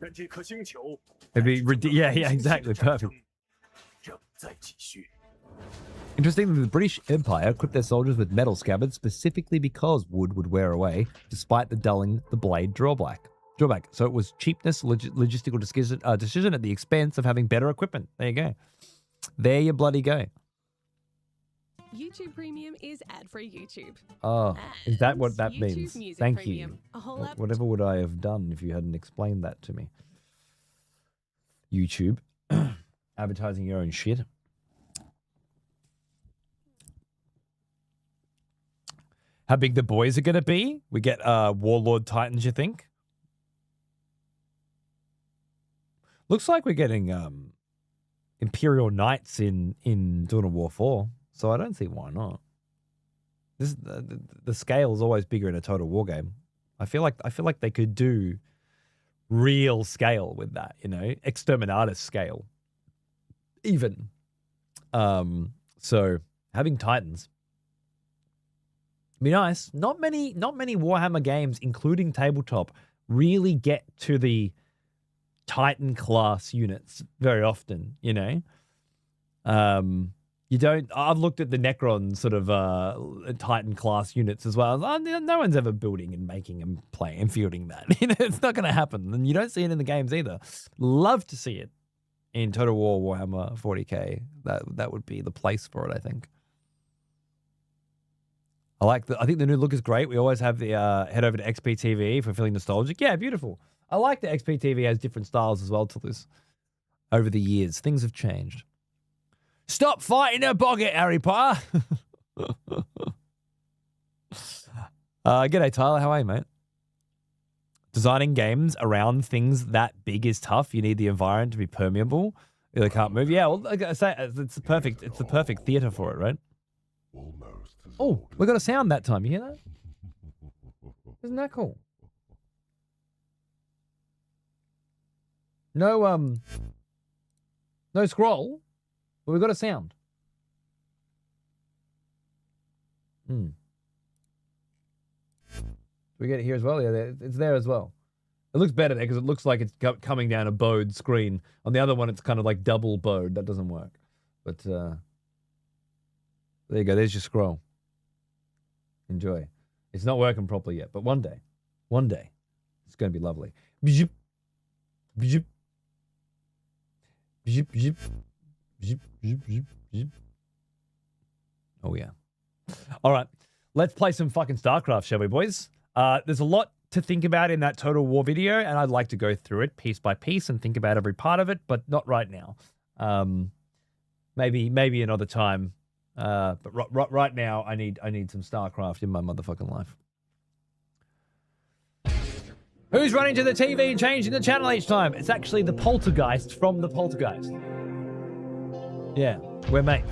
It'd be yeah, exactly. Perfect. Interesting that the British Empire equipped their soldiers with metal scabbards specifically because wood would wear away, despite the dulling the blade drawback. So it was cheapness, logistical decision at the expense of having better equipment. There you go. There you bloody go. YouTube Premium is ad-free YouTube. Oh, is that what that YouTube means? Music Thank Premium, you. a whole app- Whatever would I have done if you hadn't explained that to me? YouTube. Advertising your own shit. How big the boys are going to be? We get Warlord Titans, you think? Looks like we're getting Imperial Knights in Dawn of War 4, so I don't see why not. This the scale is always bigger in a Total War game. I feel like they could do real scale with that, you know, Exterminatus scale. Even. So having Titans Be nice. Not many Warhammer games, including tabletop, really get to the Titan class units very often, you know. You don't. I've looked at the Necron sort of Titan class units as well. No one's ever building and making and playing and fielding that. You know, it's not going to happen, and you don't see it in the games either. Love to see it in Total War Warhammer 40k. That would be the place for it, I think. I think the new look is great. We always have the head over to XPTV for feeling nostalgic. Yeah, beautiful. I like that XPTV has different styles as well to this. Over the years, things have changed. Stop fighting a boggart, Harry Potter. G'day, Tyler. How are you, mate? Designing games around things that big is tough. You need the environment to be permeable. They can't move. Yeah, well, like I say, it's the perfect theater for it, right? Oh, we got a sound that time. You hear that? Isn't that cool? No scroll, but we got a sound. We get it here as well. Yeah, it's there as well. It looks better there because it looks like it's coming down a bowed screen. On the other one, it's kind of like double bowed. That doesn't work. But there you go. There's your scroll. Enjoy. It's not working properly yet, but one day, it's going to be lovely. Bzip, bzip, bzip, bzip, bzip, bzip, bzip. Oh, yeah. All right. Let's play some fucking Starcraft, shall we, boys? There's a lot to think about in that Total War video, and I'd like to go through it piece by piece and think about every part of it, but not right now. Maybe another time. But right now, I need some Starcraft in my motherfucking life. Who's running to the TV and changing the channel each time? It's actually the Poltergeist from the Poltergeist. Yeah, we're mates.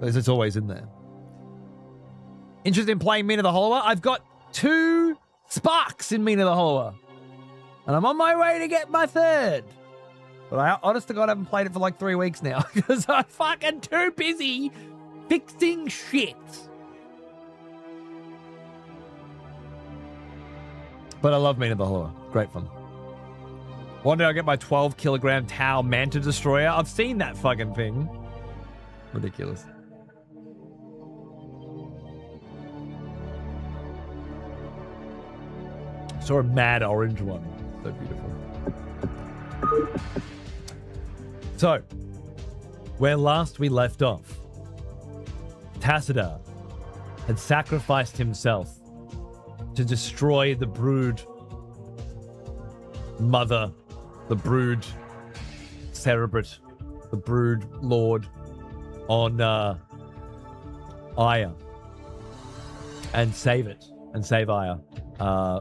It's always in there. Interested in playing Mina the Hollower? I've got 2 sparks in Mina the Hollower. And I'm on my way to get my 3rd. But I honest to God haven't played it for like 3 weeks now because I'm fucking too busy fixing shit. But I love Mina the Hollower. Great fun. One day I'll get my 12 kilogram Tau Manta Destroyer. I've seen that fucking thing. Ridiculous. Saw a mad orange one. So beautiful. So, where last we left off, Tassadar had sacrificed himself to destroy the brood mother, the brood cerebrate, the brood lord on Aya, and save it, and save Aya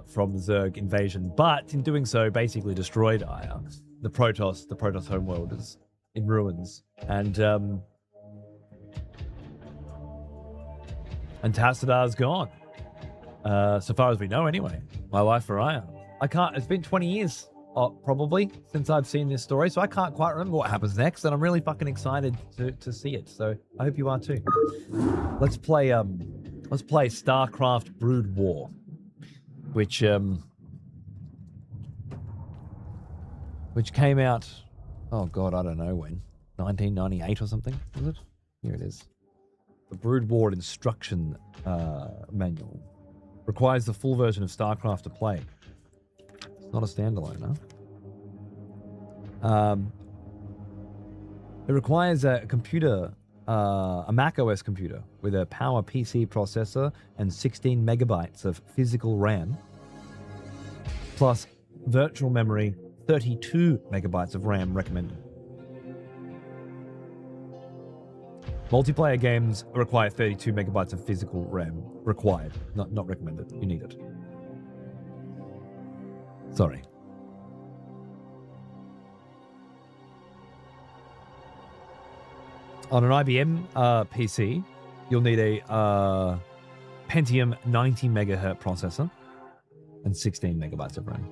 from the Zerg invasion. But in doing so, basically destroyed Aya. The Protoss homeworld is in ruins, and Tassadar's gone. So far as we know, anyway. My life for Aya. It's been 20 years, probably, since I've seen this story, so I can't quite remember what happens next, and I'm really fucking excited to see it. So I hope you are too. Let's play Starcraft Brood War, which came out, oh god, I don't know when, 1998 or something, was it? Here it is. The Brood War Instruction Manual. Requires the full version of Starcraft to play. It's not a standalone, huh? It requires a computer, a Mac OS computer with a Power PC processor and 16 megabytes of physical RAM, plus virtual memory, 32 megabytes of RAM recommended. Multiplayer games require 32 megabytes of physical RAM. Required, not recommended. You need it. Sorry. On an IBM PC, you'll need a Pentium 90 megahertz processor and 16 megabytes of RAM.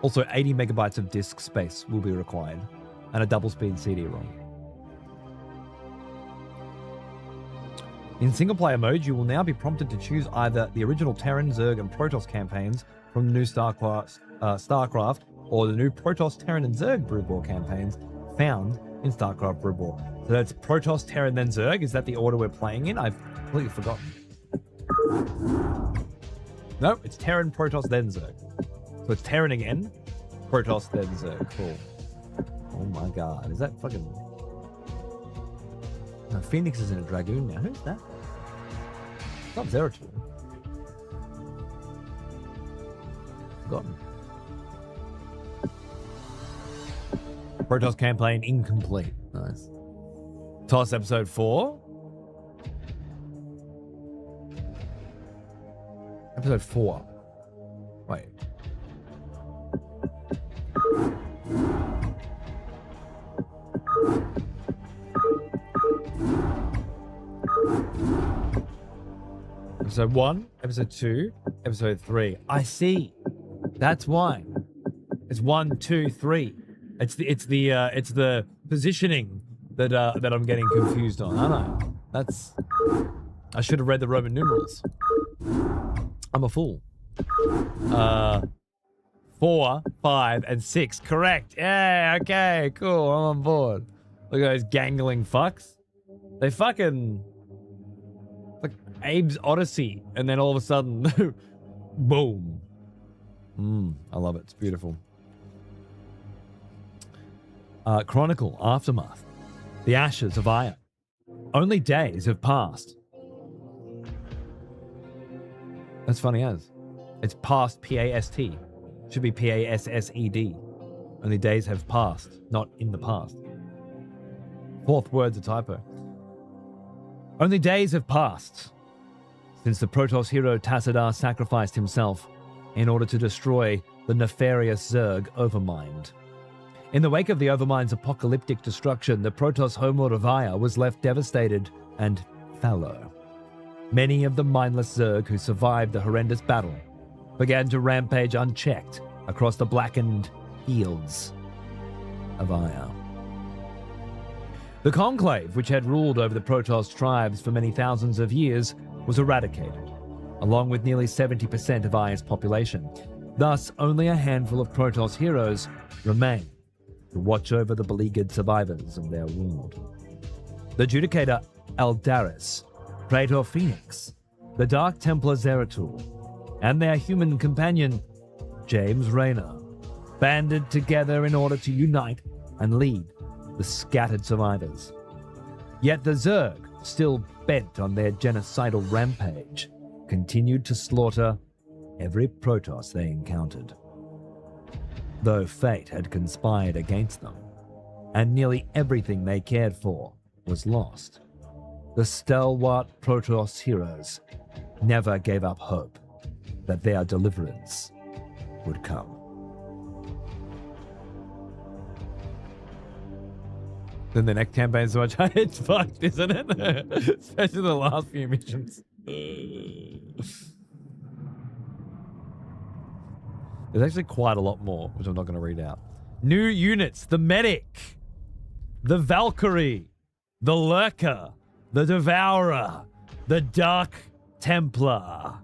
Also, 80 megabytes of disk space will be required. and a double-speed CD-ROM. In single-player mode, you will now be prompted to choose either the original Terran, Zerg, and Protoss campaigns from the new Starcraft, or the new Protoss, Terran, and Zerg Brood War campaigns found in Starcraft Brood War. So that's Protoss, Terran, then Zerg. Is that the order we're playing in? I've completely forgotten. No, it's Terran, Protoss, then Zerg. So it's Terran again, Protoss, then Zerg. Cool. Oh my god, is that fucking... No, Phoenix is in a Dragoon now. Who's that? It's not Zeratul. Forgotten. Protoss campaign incomplete. Nice. TOS episode 4. Episode 4. Wait. Episode 1, episode 2, episode 3. I see. That's why. It's 1, 2, 3. It's the positioning that I'm getting confused on. I know. I should have read the Roman numerals. I'm a fool. 4, 5, and 6. Correct. Yeah, okay, cool. I'm on board. Look at those gangling fucks. They fucking... like Abe's Odyssey. And then all of a sudden, boom. I love it. It's beautiful. Chronicle, Aftermath. The Ashes of Aya. Only days have passed. That's funny as. It's past P-A-S-T. Should be P-A-S-S-E-D. Only days have passed, not in the past. Fourth word's a typo. Only days have passed since the Protoss hero Tassadar sacrificed himself in order to destroy the nefarious Zerg Overmind. In the wake of the Overmind's apocalyptic destruction, the Protoss homeworld of Aya was left devastated and fallow. Many of the mindless Zerg who survived the horrendous battle began to rampage unchecked across the blackened fields of Aya. The Conclave, which had ruled over the Protoss tribes for many thousands of years, was eradicated, along with nearly 70% of Aya's population. Thus, only a handful of Protoss heroes remain to watch over the beleaguered survivors of their world. The Judicator Eldaris, Praetor Phoenix, the Dark Templar Zeratul, and their human companion, James Raynor, banded together in order to unite and lead the scattered survivors. Yet the Zerg, still bent on their genocidal rampage, continued to slaughter every Protoss they encountered. Though fate had conspired against them, and nearly everything they cared for was lost, the stalwart Protoss heroes never gave up hope that their deliverance would come. Then the next campaign's so much it's fucked, isn't it? Especially the last few missions. There's actually quite a lot more, which I'm not going to read out. New units: the Medic, the Valkyrie, the Lurker, the Devourer, the Dark Templar,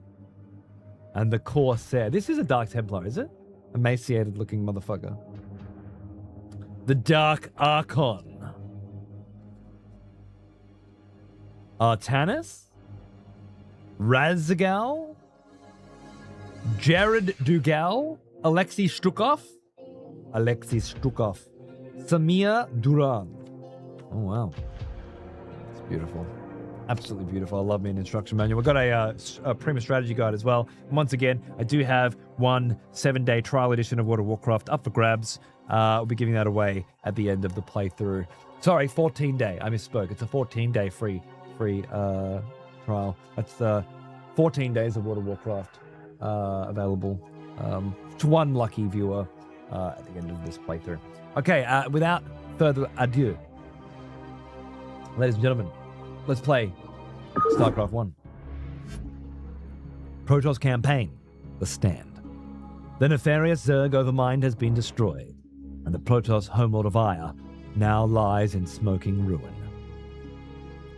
and the Corsair. This is a Dark Templar, is it? Emaciated looking motherfucker. The Dark Archon. Artanis, Razgal, Jared Dugal, Alexei Stukov, Samir Duran. Oh, wow. It's beautiful. Absolutely beautiful. I love me an instruction manual. We've got a Prima strategy guide as well. And once again, I do have one 7-day trial edition of World of Warcraft up for grabs. I'll be giving that away at the end of the playthrough. Sorry, 14-day. I misspoke. It's a 14-day free trial. That's 14 days of World of Warcraft available to one lucky viewer at the end of this playthrough. Okay, without further ado, ladies and gentlemen, let's play StarCraft 1. Protoss Campaign, The Stand. The nefarious Zerg Overmind has been destroyed, and the Protoss homeworld of Aya now lies in smoking ruin.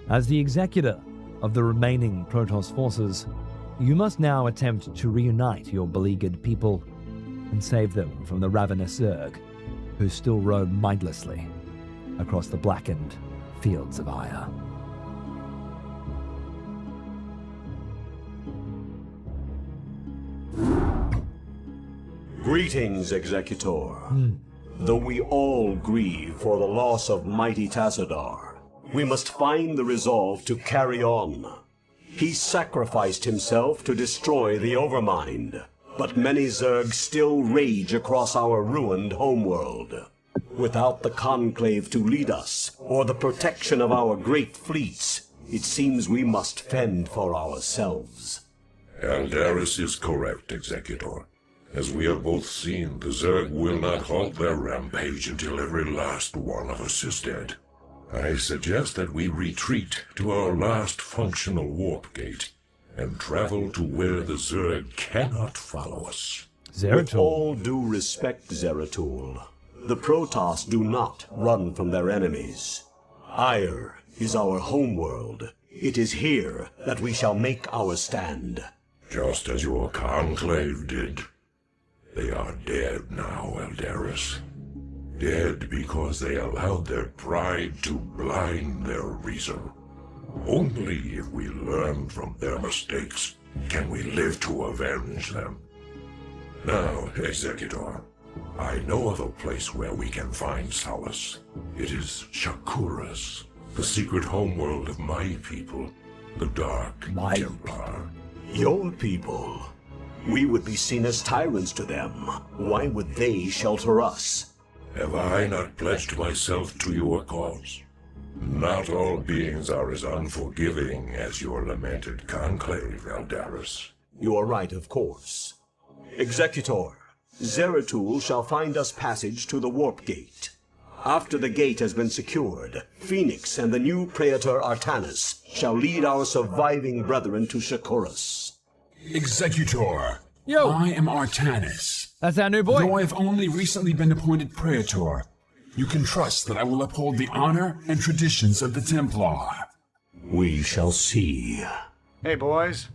As the executor of the remaining Protoss forces, you must now attempt to reunite your beleaguered people and save them from the ravenous Zerg, who still roam mindlessly across the blackened fields of Ire. Greetings, Executor. Though we all grieve for the loss of mighty Tassadar, we must find the resolve to carry on. He sacrificed himself to destroy the Overmind, but many Zerg still rage across our ruined homeworld. Without the Conclave to lead us, or the protection of our great fleets, it seems we must fend for ourselves. Eldaris is correct, Executor. As we have both seen, the Zerg will not halt their rampage until every last one of us is dead. I suggest that we retreat to our last functional warp gate and travel to where the Zerg cannot follow us. With all due respect, Zeratul, the Protoss do not run from their enemies. Ire is our homeworld. It is here that we shall make our stand. Just as your Conclave did. They are dead now, Eldaris. Dead because they allowed their pride to blind their reason. Only if we learn from their mistakes can we live to avenge them. Now, Executor, I know of a place where we can find solace. It is Shakuras, the secret homeworld of my people, the Dark Templar. Your people? We would be seen as tyrants to them. Why would they shelter us? Have I not pledged myself to your cause? Not all beings are as unforgiving as your lamented Conclave, Eldaris. You are right, of course. Executor, Zeratul shall find us passage to the Warp Gate. After the gate has been secured, Phoenix and the new Praetor Artanis shall lead our surviving brethren to Shakuras. Executor, Yo. I am Artanis. That's our new boy. Though I have only recently been appointed Praetor, you can trust that I will uphold the honor and traditions of the Templar. We shall see. Hey, boys.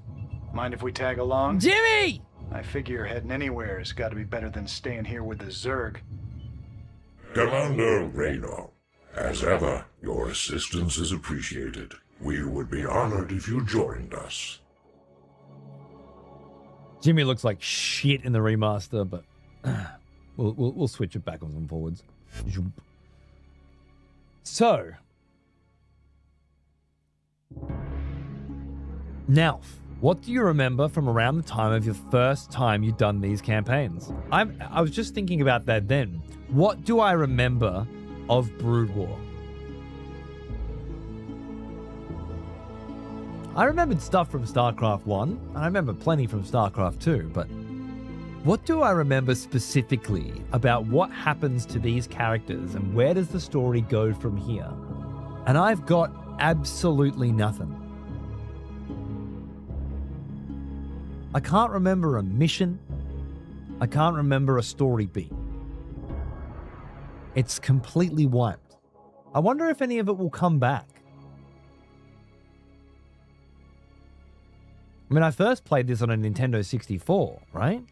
Mind if we tag along? Jimmy! I figure heading anywhere has got to be better than staying here with the Zerg. Commander Reyno, as ever, your assistance is appreciated. We would be honored if you joined us. Jimmy looks like shit in the remaster, but we'll switch it backwards and forwards. So, now, what do you remember from around the time of your first time you'd done these campaigns? I was just thinking about that then. What do I remember of Brood War? I remembered stuff from StarCraft 1, and I remember plenty from StarCraft 2, but what do I remember specifically about what happens to these characters and where does the story go from here? And I've got absolutely nothing. I can't remember a mission. I can't remember a story beat. It's completely wiped. I wonder if any of it will come back. I mean, I first played this on a Nintendo 64, right?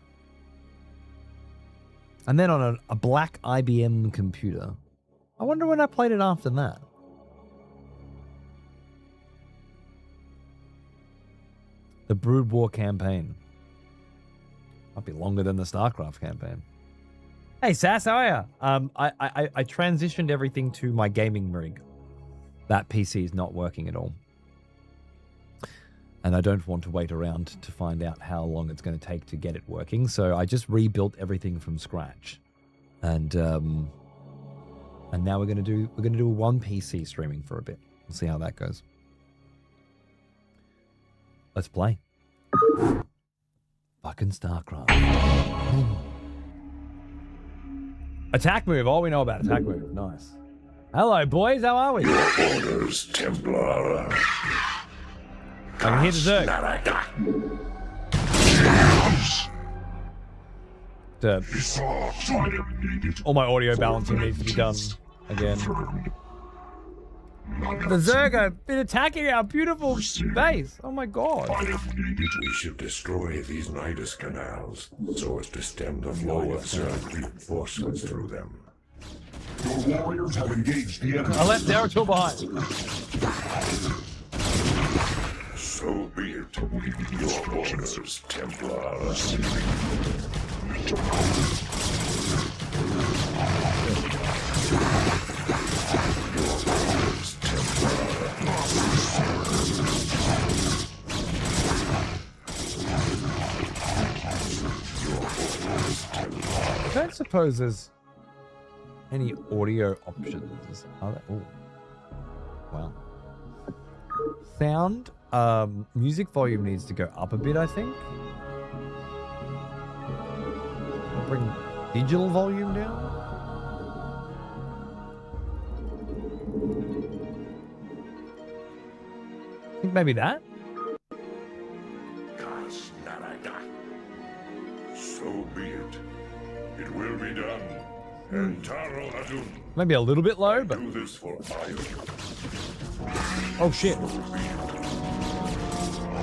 And then on a black IBM computer. I wonder when I played it after that. The Brood War campaign. Might be longer than the StarCraft campaign. Hey, Sass, how are ya? I transitioned everything to my gaming rig. That PC is not working at all. And I don't want to wait around to find out how long it's going to take to get it working. So I just rebuilt everything from scratch. And now we're going to do a one PC streaming for a bit. We'll see how that goes. Let's play. Fucking StarCraft. Attack move. All we know about attack move. Nice. Hello, boys. How are we? Your orders, Templar. I can hear the Zerg. All my audio balancing needs to be done. again. The Zerg have been attacking our beautiful base. Oh my god. We should destroy these Nidus canals so as to stem the flow of Zerg reinforcements through them. Your warriors have engaged the enemy. I left Zeratul behind. So be it. Your orders, Templar. I don't suppose there's any audio options. Are there? Oh, wow. Sound, music volume needs to go up a bit, I think. I'll bring digital volume down. I think maybe that. So be it. It will be done. And Taro Adun. Maybe a little bit low, but Do this for Iron. oh shit!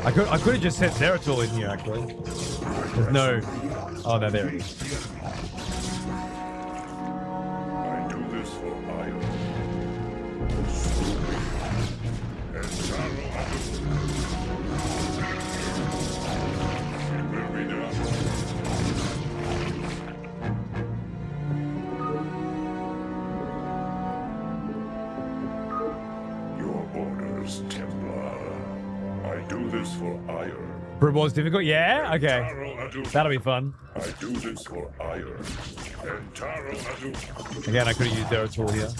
I could have just set Zeratul in here actually. There's no. Oh no, there it is. I do this for Iron. So be it. And Taro Adun. It will be done. Your orders, Templar. I do this for Iron. Brewball's difficult? Yeah? Okay. Taro Adun. That'll be fun. I do this for Iron. And Taro Adun. Again, I could have used Zeratul here.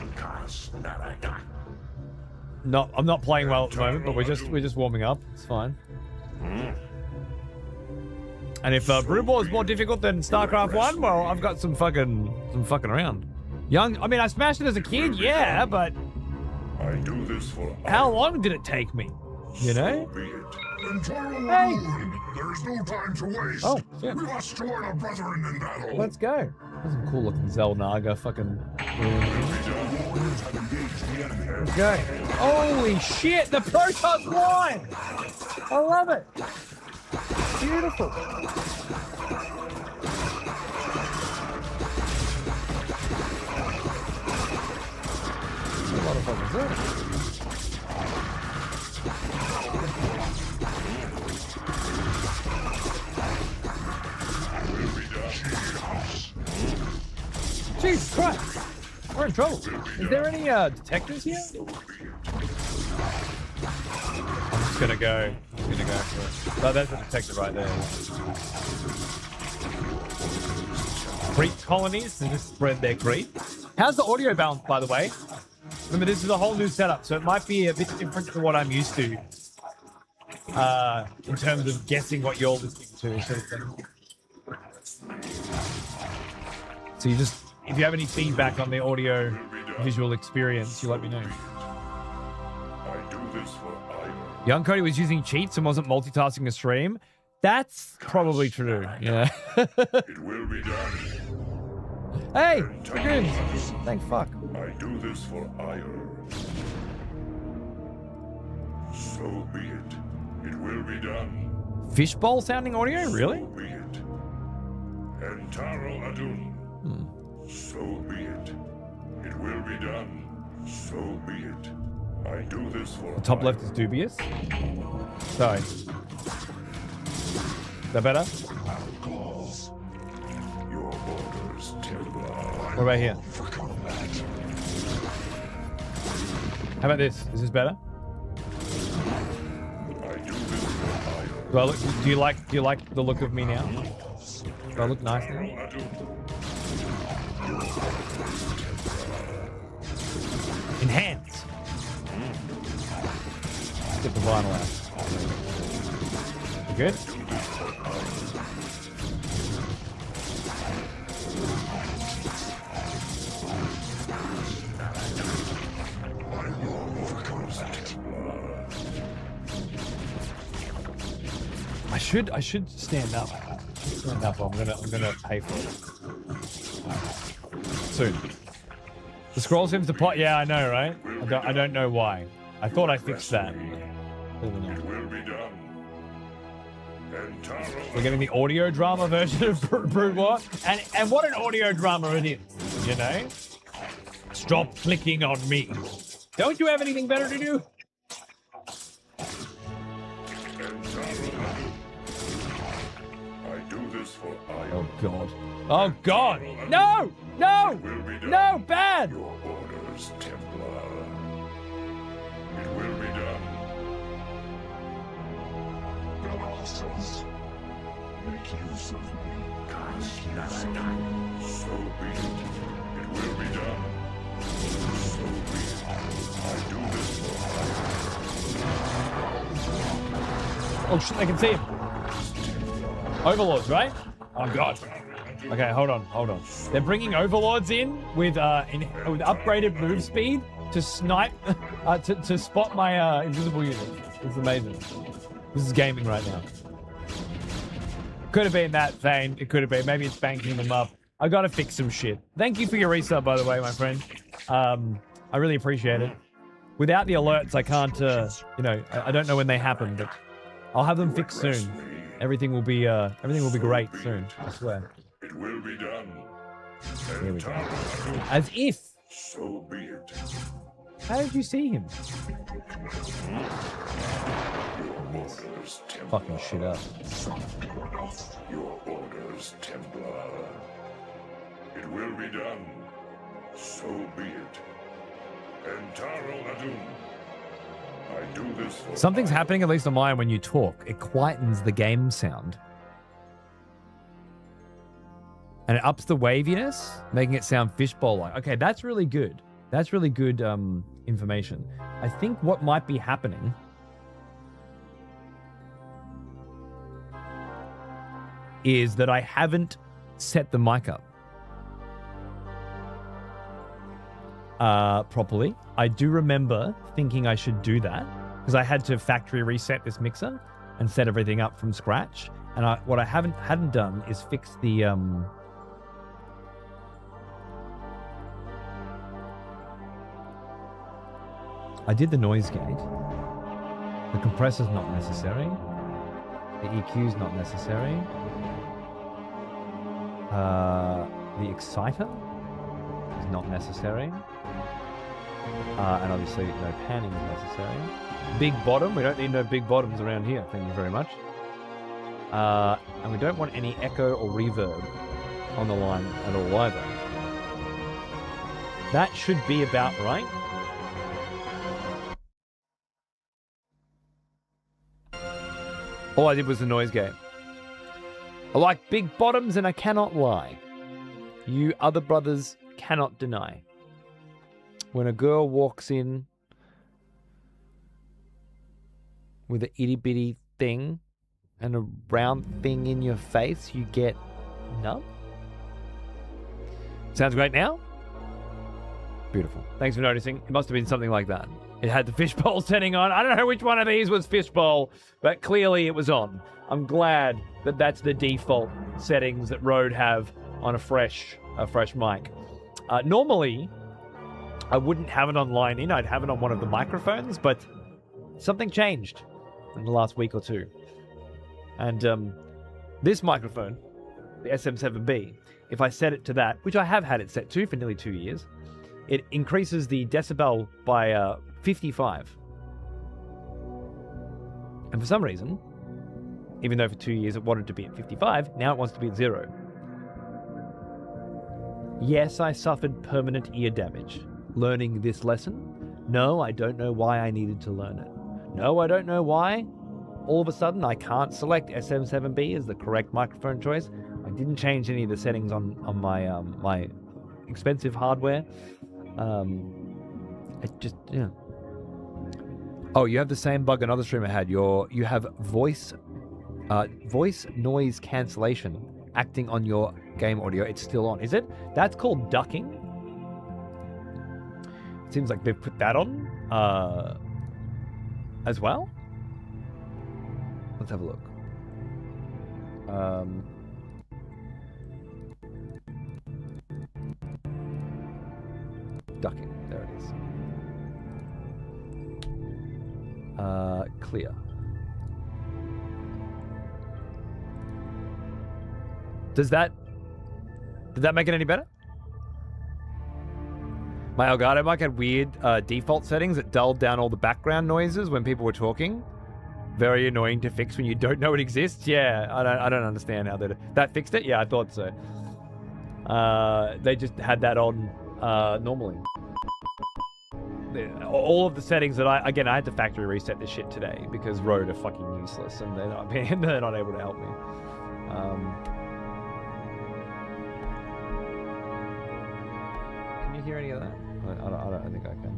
And Taro Adun. No, I'm not playing well at the moment, but we're just warming up. It's fine. And if Brewball is more difficult than StarCraft 1, well, I've got some fucking around. I mean, I smashed it as a kid, yeah, but I do this for how long did it take me? You know? Be it. Hey! There's no time to waste. Oh, shit. We must join our brethren in battle. Let's go. That's some cool looking Zelnaga fucking. Let's go. Holy shit, the Protoss won! I love it. Beautiful. A lot of fucking Zerg. Jesus Christ! We're in trouble. Is there any detectors here? I'm just gonna go. For it. Oh, that's a detector right there. Creep colonies to just spread their creep. How's the audio balance, by the way? Remember, this is a whole new setup, so it might be a bit different to what I'm used to. In terms of guessing what you're listening to, sort of thing. So you just, if you have any feedback on the audio visual experience, you let me know. I do this for Iron. Young Cody was using cheats and wasn't multitasking a stream. That's probably true. Yeah. It will be done. Hey, Dragoons. Thank fuck. I do this for Iron. So be it. It will be done. Fishbowl sounding audio? Really? So be it. And Taro Adun. So be it. It will be done. So be it. I do this for The top left is dubious. Sorry. Is that better? Your orders, Templar. What about here? How about this? Is this better? I do this for Iron. Do I look? Do you like the look of me now? Do I look nice now? Enhance. Get the vinyl out. You good? should stand up. Stand up. I'm gonna pay for it soon. The scroll seems to pop. Yeah, I know, right? I don't know why. I thought I fixed that. It will be done. And Taro We're getting the audio drama version of Brood War, and what an audio drama it is, you know? Stop clicking on me. Don't you have anything better to do? and Taro, I do this for Oh Iron. God. Oh God. No! No! Will be done. No! Bad! Your orders, Templar. It will be done. Make use of me. So be it. It will be done. So be it. I do this for Oh shit, I can see him. Overlords, right? Oh God. Okay, hold on. They're bringing overlords in with upgraded move speed to snipe, to spot my invisible units. It's amazing. This is gaming right now. Could have been that, Thane. It could have been. Maybe it's banking them up. I gotta fix some shit. Thank you for your resub, by the way, my friend. I really appreciate it. Without the alerts, I can't, I don't know when they happen, but I'll have them fixed soon. Everything will be great soon. I swear. It will be done. Here we go. Taro, As if. so be it. How did you see him? Your orders, Templar. Fucking shit up. Your orders, Templar. It will be done. So be it. And Taro Adun. I do this for Something's happening, at least on mine, when you talk. It quietens the game sound. And it ups the waviness, making it sound fishbowl-like. Okay, that's really good. That's really good information. I think what might be happening is that I haven't set the mic up properly. I do remember thinking I should do that because I had to factory reset this mixer and set everything up from scratch. And what I hadn't done is fix the I did the noise gate. The compressor's not necessary. The EQ's not necessary. The exciter is not necessary. And obviously no panning is necessary. Big bottom, we don't need no big bottoms around here, thank you very much. And we don't want any echo or reverb on the line at all either. That should be about right. All I did was the noise gate. I like big bottoms and I cannot lie. You other brothers cannot deny. When a girl walks in with an itty bitty thing and a round thing in your face, you get numb. Sounds great now? Beautiful. Thanks for noticing. It must have been something like that. It had the fishbowl setting on. I don't know which one of these was fishbowl, but clearly it was on. I'm glad that that's the default settings that Rode have on a fresh mic. Normally, I wouldn't have it on line in. I'd have it on one of the microphones, but something changed in the last week or two. And this microphone, the SM7B, if I set it to that, which I have had it set to for nearly 2 years, it increases the decibel by 55. And for some reason, even though for 2 years it wanted to be at 55, now it wants to be at 0. Yes, I suffered permanent ear damage learning this lesson. No, I don't know why I needed to learn it. No, I don't know why all of a sudden I can't select SM7B as the correct microphone choice. I didn't change any of the settings on my my expensive hardware. It just, yeah. Oh, you have the same bug another streamer had. You have voice noise cancellation acting on your game audio. It's still on. Is it? That's called ducking. It seems like they've put that on as well. Let's have a look. Ducking. There it is. Clear. Did that make it any better? My Elgato mic had weird default settings that dulled down all the background noises when people were talking. Very annoying to fix when you don't know it exists. Yeah, I don't understand how that fixed it. Yeah, I thought so. They just had that on normally. All of the settings that I had to factory reset this shit today because Rode are fucking useless and they're not able to help me. Can you hear any of that? I don't think I can.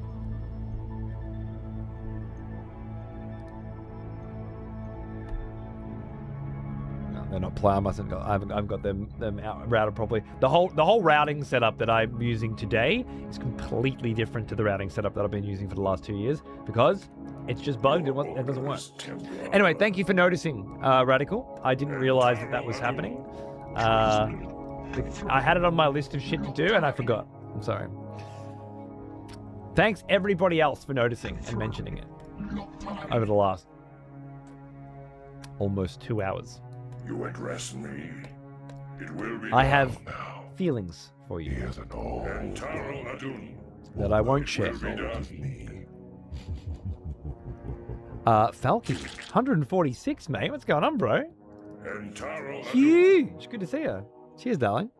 No, they're not playing. I haven't got them out routed properly. The whole routing setup that I'm using today is completely different to the routing setup that I've been using for the last 2 years because it's just bugged. It doesn't work. Anyway, thank you for noticing, Radical. I didn't realize that was happening. I had it on my list of shit to do and I forgot. I'm sorry. Thanks everybody else for noticing and mentioning it over the last almost 2 hours. You address me. It will be I have now. feelings for you Hear the noise that I won't share. me. Falcon, 146, mate. What's going on, bro? Entaro Huge. Good to see you. Cheers, darling.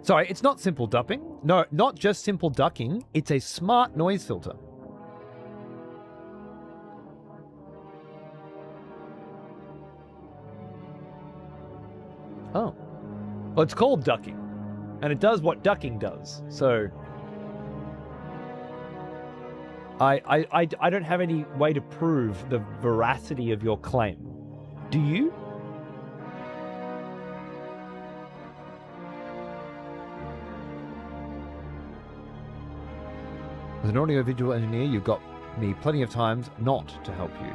Sorry, it's not simple ducking. No, not just simple ducking. It's a smart noise filter. Oh. Well, it's called ducking. And it does what ducking does. So I don't have any way to prove the veracity of your claim. Do you? As an audiovisual engineer, you've got me plenty of times not to help you.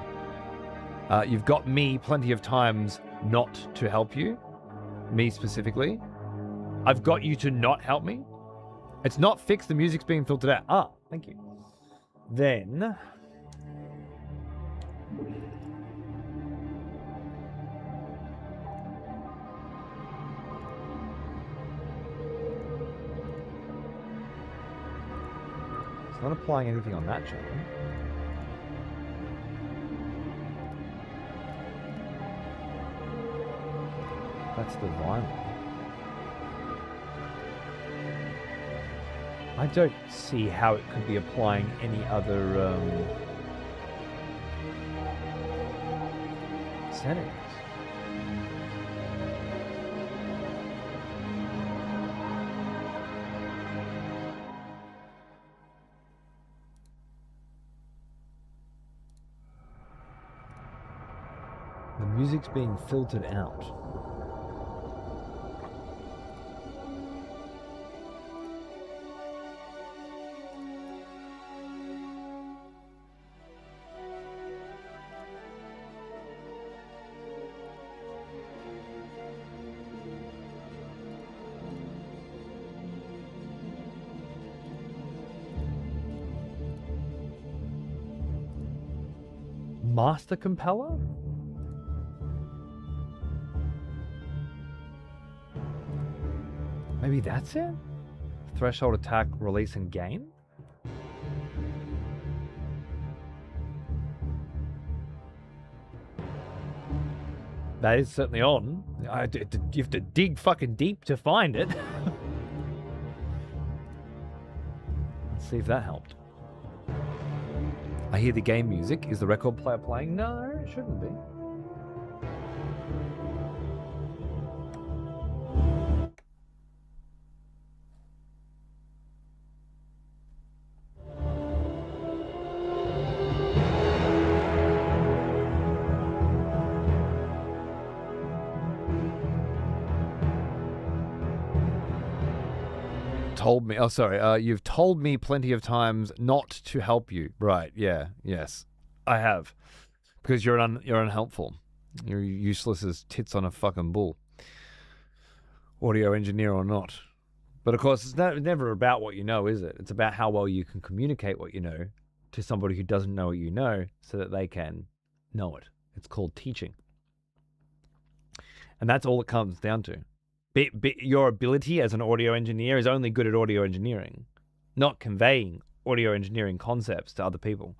You've got me plenty of times not to help you. Me specifically. I've got you to not help me. It's not fixed, the music's being filtered out. Ah, thank you. Then... it's not applying anything on that channel. That's the vinyl. I don't see how it could be applying any other settings. The music's being filtered out. Master compeller? Maybe that's it? Threshold attack, release, and gain? That is certainly on. You have to dig fucking deep to find it. Let's see if that helped. I hear the game music. Is the record player playing? No, it shouldn't be. Told me, oh sorry, you've told me plenty of times not to help you. Right, yeah, yes, I have. Because you're unhelpful. You're useless as tits on a fucking bull. audio engineer or not. But of course, it's never about what you know, is it? It's about how well you can communicate what you know to somebody who doesn't know what you know so that they can know it. It's called teaching. And that's all it comes down to. Your ability as an audio engineer is only good at audio engineering, not conveying audio engineering concepts to other people.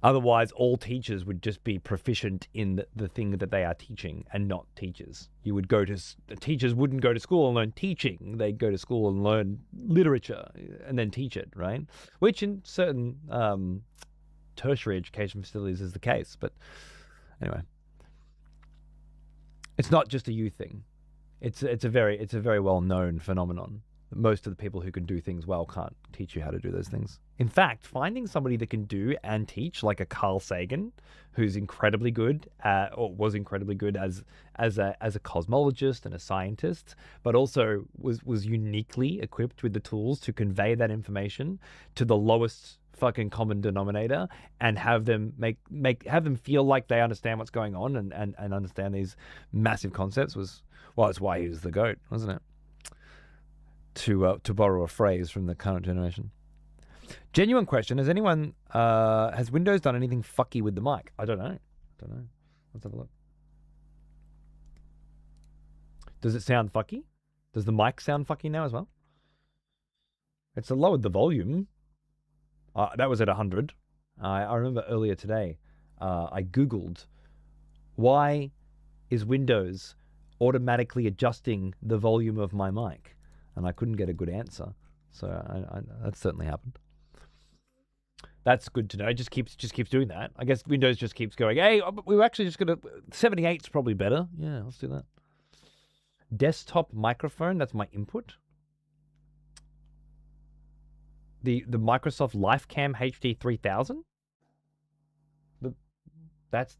Otherwise, all teachers would just be proficient in the thing that they are teaching and not teachers. Teachers wouldn't go to school and learn teaching. They'd go to school and learn literature and then teach it, right? Which in certain tertiary education facilities is the case. But anyway, it's not just a you thing. It's a very well-known phenomenon. Most of the people who can do things well can't teach you how to do those things. In fact, finding somebody that can do and teach, like a Carl Sagan, who's incredibly good, or was incredibly good as a cosmologist and a scientist, but also was uniquely equipped with the tools to convey that information to the lowest fucking common denominator and have them have them feel like they understand what's going on and understand these massive concepts that's why he was the GOAT, wasn't it? To borrow a phrase from the current generation. Genuine question: has Windows done anything fucky with the mic? I don't know. Let's have a look. Does it sound fucky? Does the mic sound fucky now as well? It's lowered the volume. That was at 100. I remember earlier today, I Googled why is Windows automatically adjusting the volume of my mic. And I couldn't get a good answer, so that certainly happened. That's good to know. It just keeps doing that. I guess Windows just keeps going, hey, we were actually just going to... 78's probably better. Yeah, let's do that. Desktop microphone, that's my input. The Microsoft LifeCam HD 3000? That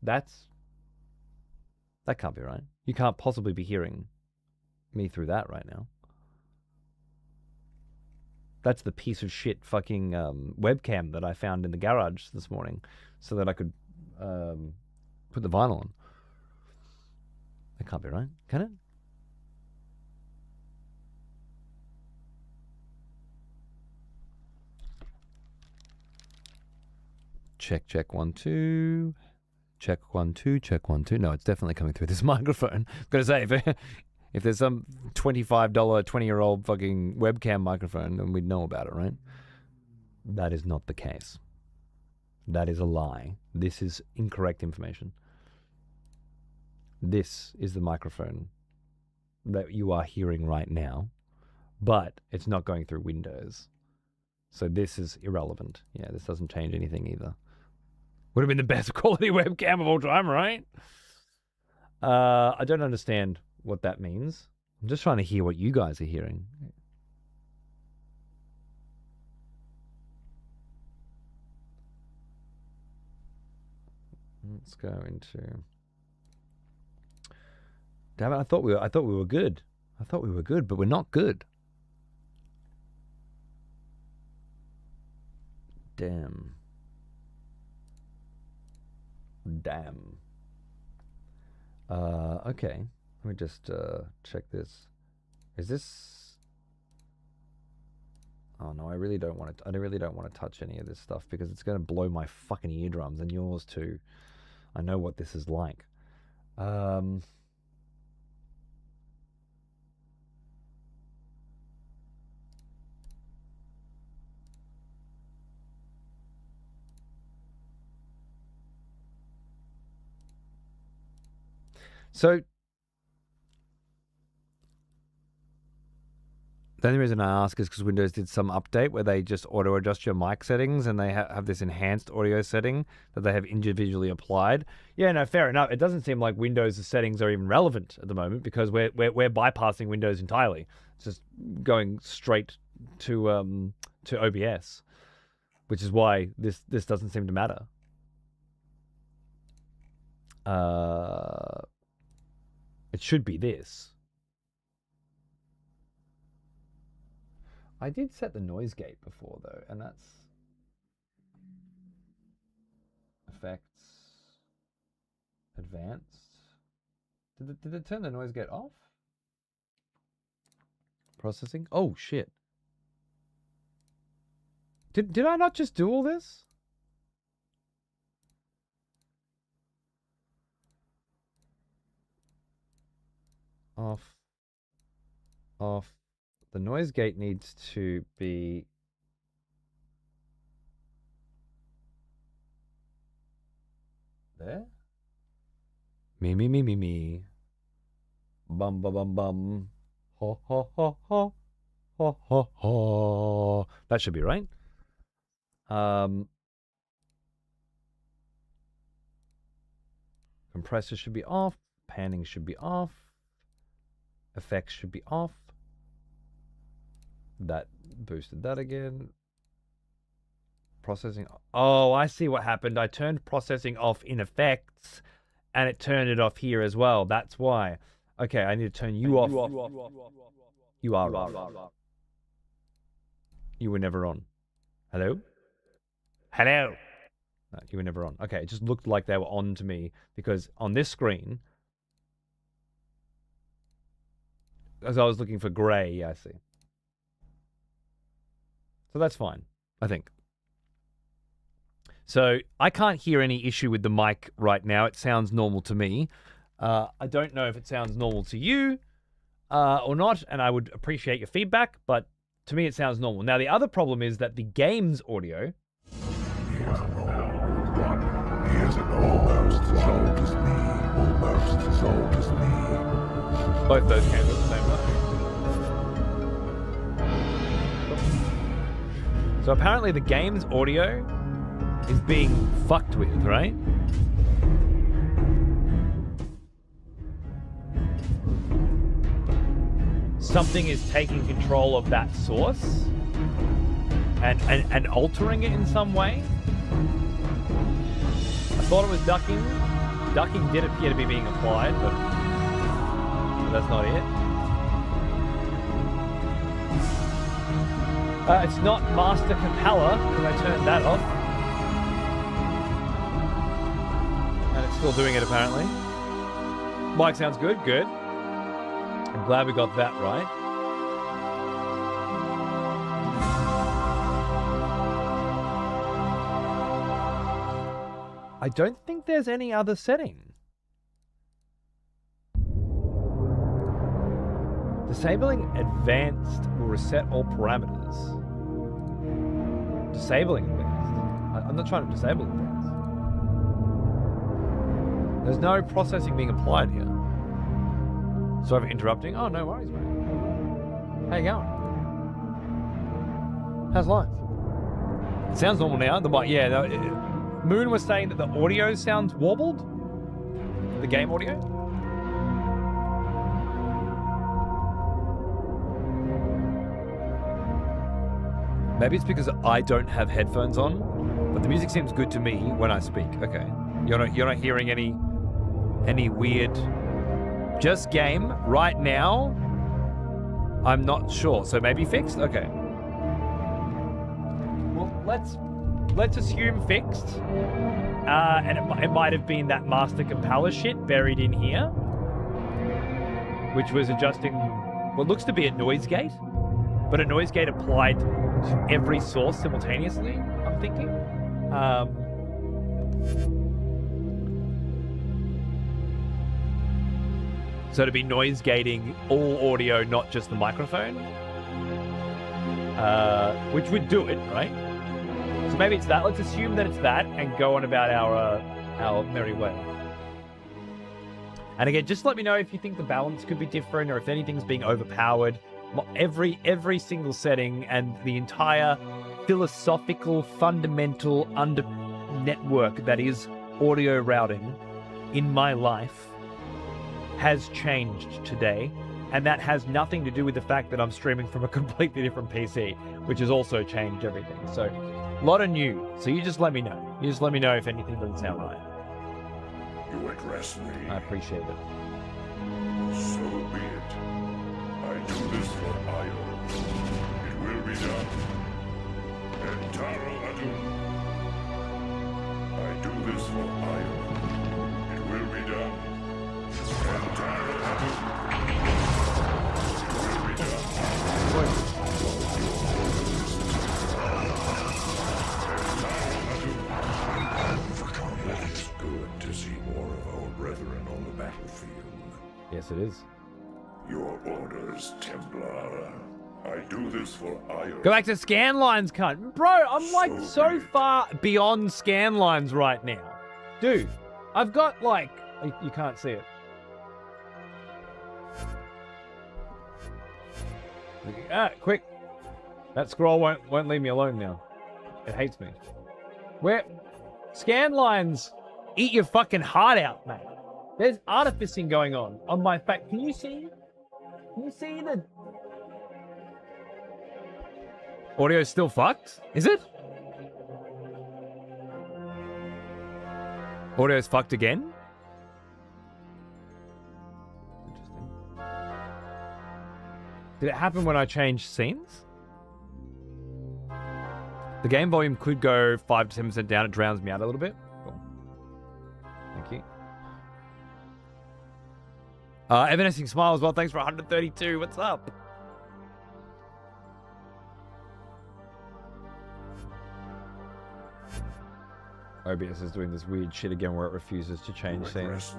can't be right. You can't possibly be hearing me through that right now. That's the piece of shit fucking webcam that I found in the garage this morning so that I could put the vinyl on. That can't be right, can it? Check 1 2. Check 1 2. Check 1 2. No, it's definitely coming through this microphone. I've got to say, if there's some $25 20-year-old fucking webcam microphone, then we'd know about it, right? That is not the case. That is a lie. This is incorrect information. This is the microphone that you are hearing right now, but it's not going through Windows. So this is irrelevant. Yeah, this doesn't change anything either. Would have been the best quality webcam of all time, right? I don't understand what that means. I'm just trying to hear what you guys are hearing. Let's go into... Damn it, I thought we were good. I thought we were good, but we're not good. Damn. Okay. Let me just check this. Is this... Oh no, I really don't want to touch any of this stuff because it's going to blow my fucking eardrums and yours too. I know what this is like. So the only reason I ask is because Windows did some update where they just auto-adjust your mic settings and they have this enhanced audio setting that they have individually applied. Yeah, no, fair enough. It doesn't seem like Windows' settings are even relevant at the moment because we're bypassing Windows entirely. It's just going straight to OBS, which is why this doesn't seem to matter. It should be this. I did set the noise gate before though, and that's effects, advanced. Did it turn the noise gate off? Processing. Oh, shit. Did I not just do all this? Off. Off. The noise gate needs to be... there? Me. Bum, bum, bum, bum. Ho, ho, ho, ho. Ho, ho, ho. That should be right. Compressor should be off. Panning should be off. Effects should be off. That boosted that again. Processing. Oh, I see what happened. I turned processing off in effects, and it turned it off here as well. That's why. Okay, I need to turn you off. You are off. You were never on. Hello? Hello? No, you were never on. Okay, it just looked like they were on to me because on this screen, as I was looking for grey, yeah, I see. So that's fine, I think. So I can't hear any issue with the mic right now. It sounds normal to me. I don't know if it sounds normal to you or not, and I would appreciate your feedback, but to me it sounds normal. Now, the other problem is that the game's audio... He is an almost as old as me, almost as old as me. Both those games at the same time. So apparently the game's audio is being fucked with, right? Something is taking control of that source and altering it in some way. I thought it was ducking. Ducking did appear to be being applied, but that's not it. It's not Master Compeller, because I turned that off. And it's still doing it, apparently. Mic sounds good. Good. I'm glad we got that right. I don't think there's any other setting. Disabling advanced will reset all parameters. Disabling advanced. I'm not trying to disable advanced. There's no processing being applied here. Sorry for interrupting. Oh, no worries, mate. How you going? How's life? It sounds normal now. Yeah, Moon was saying that the audio sounds warbled. The game audio. Maybe it's because I don't have headphones on, but the music seems good to me when I speak. Okay, you're not hearing any weird. Just game right now. I'm not sure, so maybe fixed. Okay. Well, let's assume fixed. And it might have been that Master Compeller shit buried in here, which was adjusting what looks to be a noise gate, but a noise gate applied to every source simultaneously, I'm thinking. So to be noise gating all audio, not just the microphone, which would do it, right? So maybe it's that. Let's assume that it's that and go on about our merry way. And again, just let me know if you think the balance could be different or if anything's being overpowered. Every single setting and the entire philosophical, fundamental under network that is audio routing in my life has changed today. And that has nothing to do with the fact that I'm streaming from a completely different PC, which has also changed everything. So a lot of new. So you just let me know. You just let me know if anything doesn't sound right. You address me. I appreciate it. So be it. I do this for Io. It will be done. And Taro Adum. I do this for Io. It will be done. And Taro Adum. It will be done. orders, Templar. I do this for Iron. Go back to scan lines, cunt. Bro, I'm like so far beyond scan lines right now. Dude, I've got like... You can't see it. Ah, quick. That scroll won't leave me alone now. It hates me. Where? Scan lines eat your fucking heart out, mate. There's artificing going on my face. Can you see? Can you see the... Audio's still fucked? Is it? Audio's fucked again? Interesting. Did it happen when I changed scenes? The game volume could go 5 to 10% down. It drowns me out a little bit. Cool. Thank you. Evanescing Smile as well. Thanks for 132. What's up? OBS is doing this weird shit again where it refuses to change scenes.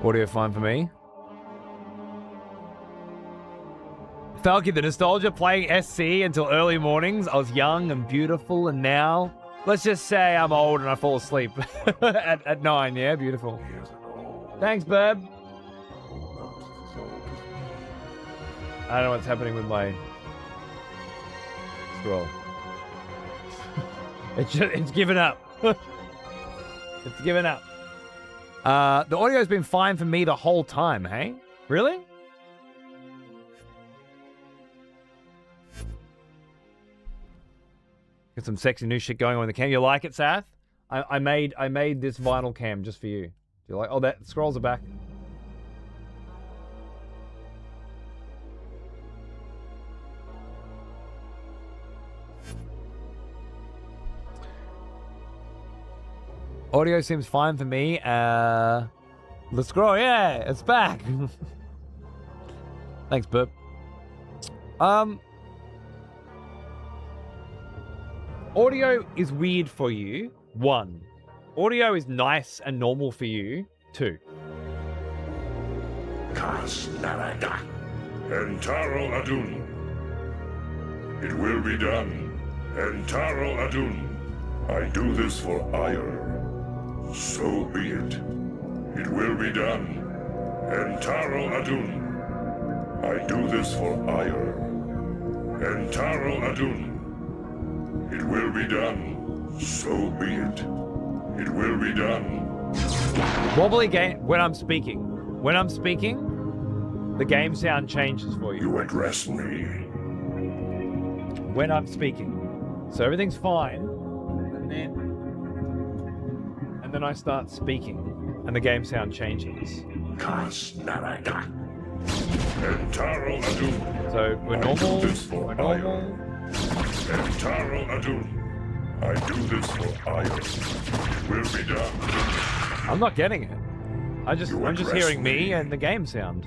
Audio fine for me. Falky, the nostalgia playing SC until early mornings. I was young and beautiful, and now, let's just say I'm old and I fall asleep at 9. Yeah, beautiful. Thanks, Burb. I don't know what's happening with my scroll. It's given up. It's given up. The audio's been fine for me the whole time, hey? Really? Got some sexy new shit going on in the cam. You like it, Sath? I made this vinyl cam just for you. Do you like? Oh, that scrolls are back. Audio seems fine for me. The scroll, yeah, it's back. Thanks, Burp. Audio is weird for you. 1. Audio is nice and normal for you. 2. Entaro Adun. It will be done. Entaro Adun. I do this for ire. So be it. It will be done. Entaro Adun. I do this for ire. Entaro Adun. It will be done. So be it. It will be done. Wobbly game when I'm speaking. When I'm speaking, the game sound changes for you. You address me. When I'm speaking. So everything's fine. And then I start speaking. And the game sound changes. So we're normal. We're normal. Entaro Adun. I do this for ire. It will be done. I'm not getting it. I'm just hearing me and the game sound.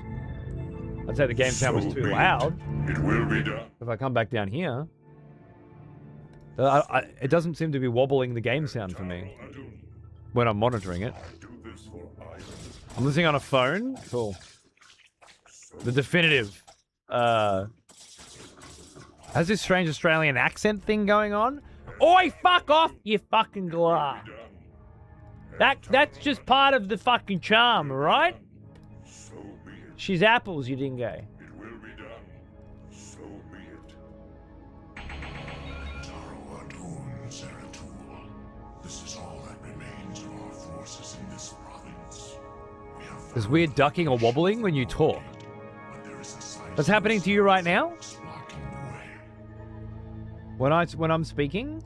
I'd say the game sound was too loud. It will be done. If I come back down here, it doesn't seem to be wobbling the game sound for me when I'm monitoring it. I'm listening on a phone. Cool. The definitive. Has this strange Australian accent thing going on? Oi, fuck off, you fucking glar. That's just part of the fucking charm, alright? She's apples, you dingo. It will be done. So be it. Entaro Adun, Zeratul. This is all that remains of our forces in this province. There's weird ducking or wobbling when you talk. That's happening to you right now? When I'm speaking?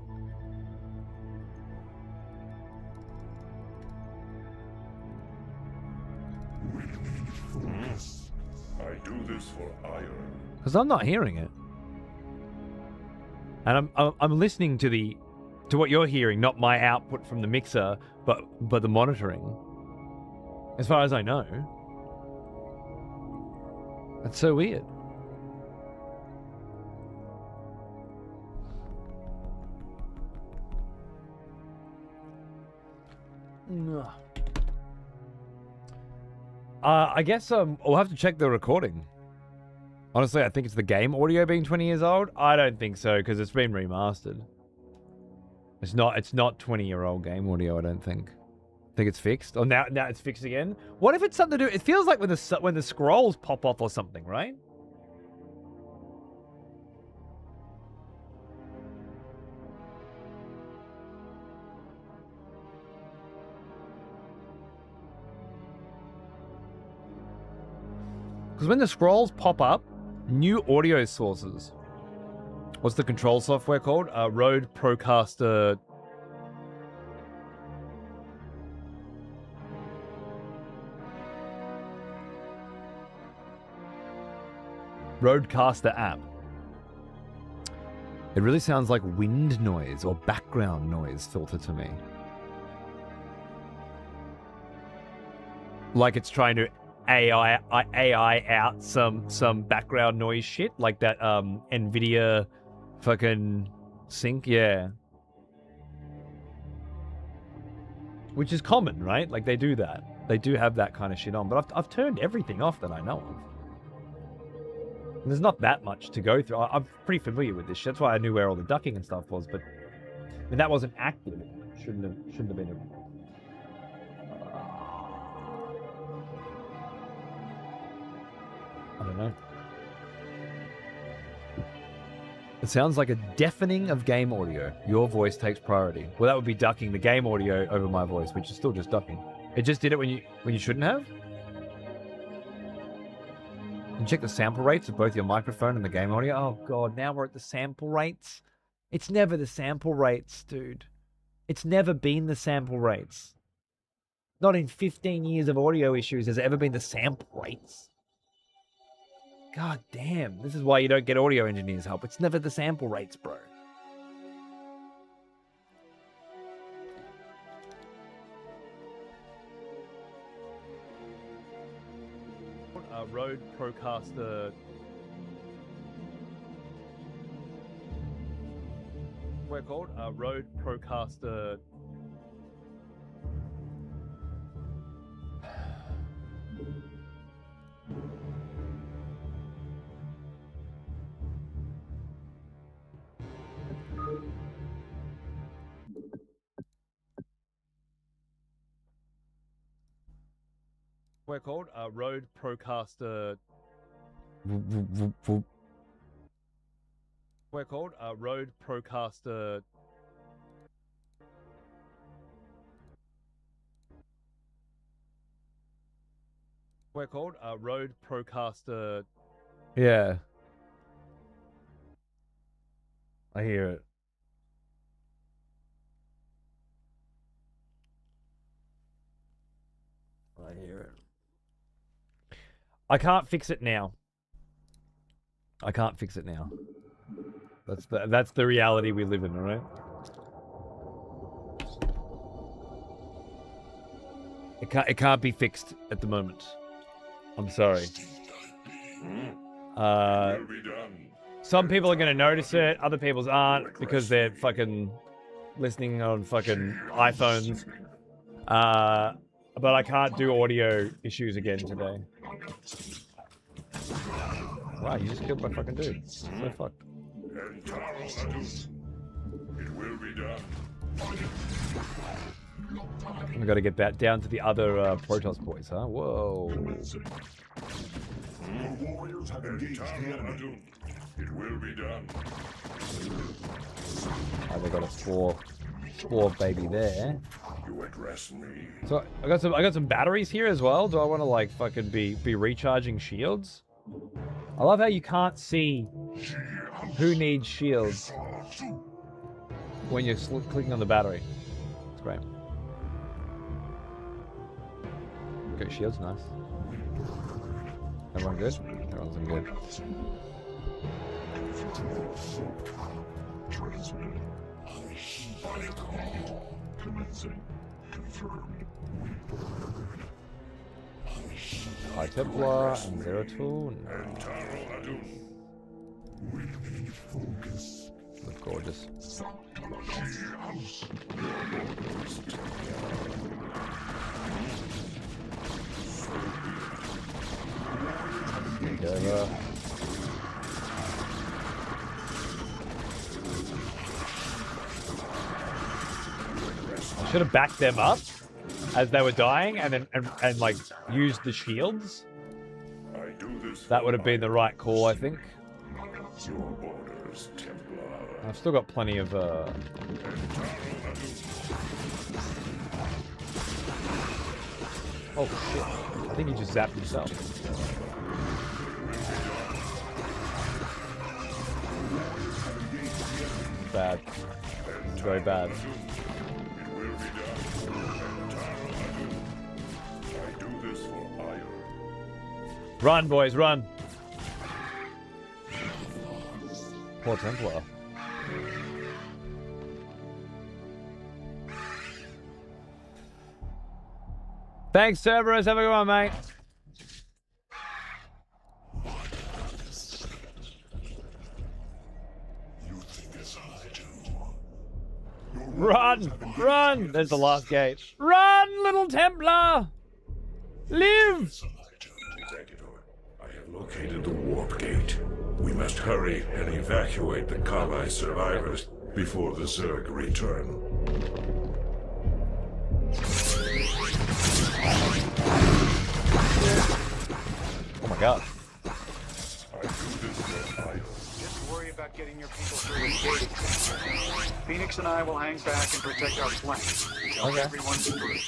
I do this for ire. Because I'm not hearing it. And I'm listening to what you're hearing, not my output from the mixer, but the monitoring. As far as I know. That's so weird. I guess we'll have to check the recording. Honestly, I think it's the game audio being 20 years old. I don't think so because it's been remastered. It's not 20-year-old game audio. I don't think. I think it's fixed. Oh, now it's fixed again. What if it's something to do? It feels like when the scrolls pop off or something, right? Because when the scrolls pop up, new audio sources. What's the control software called? Rode Procaster. Rodecaster app. It really sounds like wind noise or background noise filter to me. Like it's trying to AI out some background noise shit, like that NVIDIA fucking sync, yeah. Which is common, right? Like they do that. They do have that kind of shit on, but I've turned everything off that I know of. And there's not that much to go through. I'm pretty familiar with this shit. That's why I knew where all the ducking and stuff was, but I mean, that wasn't active. Shouldn't have been I don't know. It sounds like a deafening of game audio. Your voice takes priority. Well, that would be ducking the game audio over my voice, which is still just ducking. It just did it when you shouldn't have? And check the sample rates of both your microphone and the game audio. Oh god, now we're at the sample rates. It's never the sample rates, dude. It's never been the sample rates. Not in 15 years of audio issues has it ever been the sample rates. God damn, this is why you don't get audio engineers help. It's never the sample rates, bro. Rode Procaster. We're called Rode Procaster. We're called Rode Procaster. We're called Rode Procaster. We're called Rode Procaster. Yeah. I hear it. I hear it. I can't fix it now. I can't fix it now. That's the reality we live in, all right? It can't be fixed at the moment. I'm sorry. Some people are going to notice it, other people's aren't because they're fucking listening on fucking iPhones. But I can't do audio issues again today. Wow, you just killed my fucking dude. So fucked. It will be done. We gotta get back down to the other Protoss boys, huh? Whoa. The warriors have engaged the enemy. It will be done. Oh, they got a spore baby there. You address me. So I got some batteries here as well. Do I want to like fucking be recharging shields? I love how you can't see who needs shields when you're clicking on the battery. It's great. Okay, shields, nice. Everyone good? Everyone's in good. Commencing. Confirmed. High Templar and Zero Tool. Look gorgeous. Whatever. I should have backed them up as they were dying and then and like used the shields. That would have been the right call, I think. I've still got plenty of oh shit. I think he just zapped himself. Bad. This is very bad. Run, boys, run! Poor Templar. Thanks, Cerberus. Have a good one, mate. Run! Run! There's the last gate. Run, little Templar! Live! I have located the warp gate. We must hurry and evacuate the Kali survivors before the Zerg return. Oh my god. Just worry about getting your people through the gate. Phoenix and I will hang back and protect our flank until everyone's through.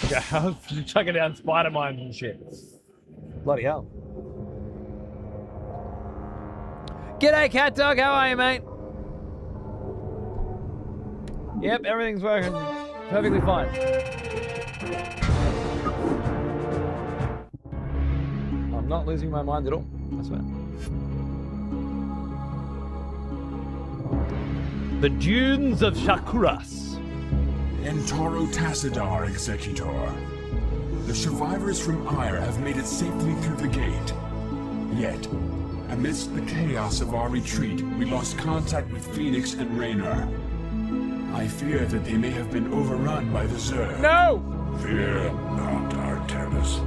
Yeah, I was chucking down spider mines and shit. Bloody hell. G'day, Cat Dog. How are you, mate? Yep, everything's working perfectly fine. I'm not losing my mind at all, I swear. The Dunes of Shakuras. Entaro Tassadar, Executor. The survivors from Ire have made it safely through the gate. Yet, amidst the chaos of our retreat, we lost contact with Phoenix and Raynor. I fear that they may have been overrun by the Zerg. No! Fear not, Artemis.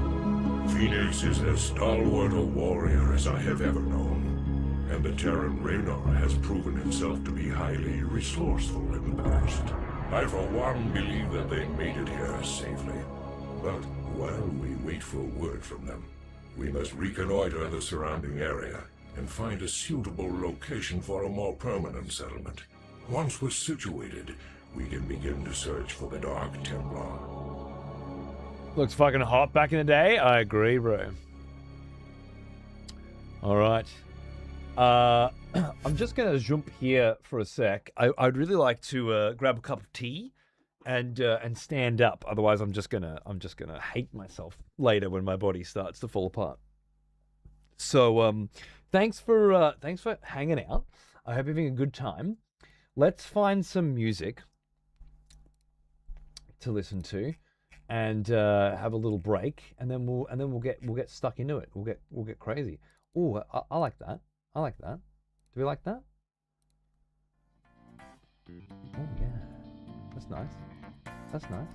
Phoenix is as stalwart a warrior as I have ever known, and the Terran Raynor has proven himself to be highly resourceful in the past. I for one believe that they made it here safely. But while we wait for word from them, we must reconnoiter the surrounding area and find a suitable location for a more permanent settlement. Once we're situated, we can begin to search for the Dark Templar. Looks fucking hot back in the day. I agree, bro. All right. I'm just gonna jump here for a sec. I'd really like to grab a cup of tea and stand up. Otherwise, I'm just gonna hate myself later when my body starts to fall apart. So thanks for hanging out. I hope you're having a good time. Let's find some music to listen to, and have a little break, and then we'll get stuck into it. We'll get crazy. Oh, I like that. I like that. Do we like that? Oh yeah, that's nice. That's nice.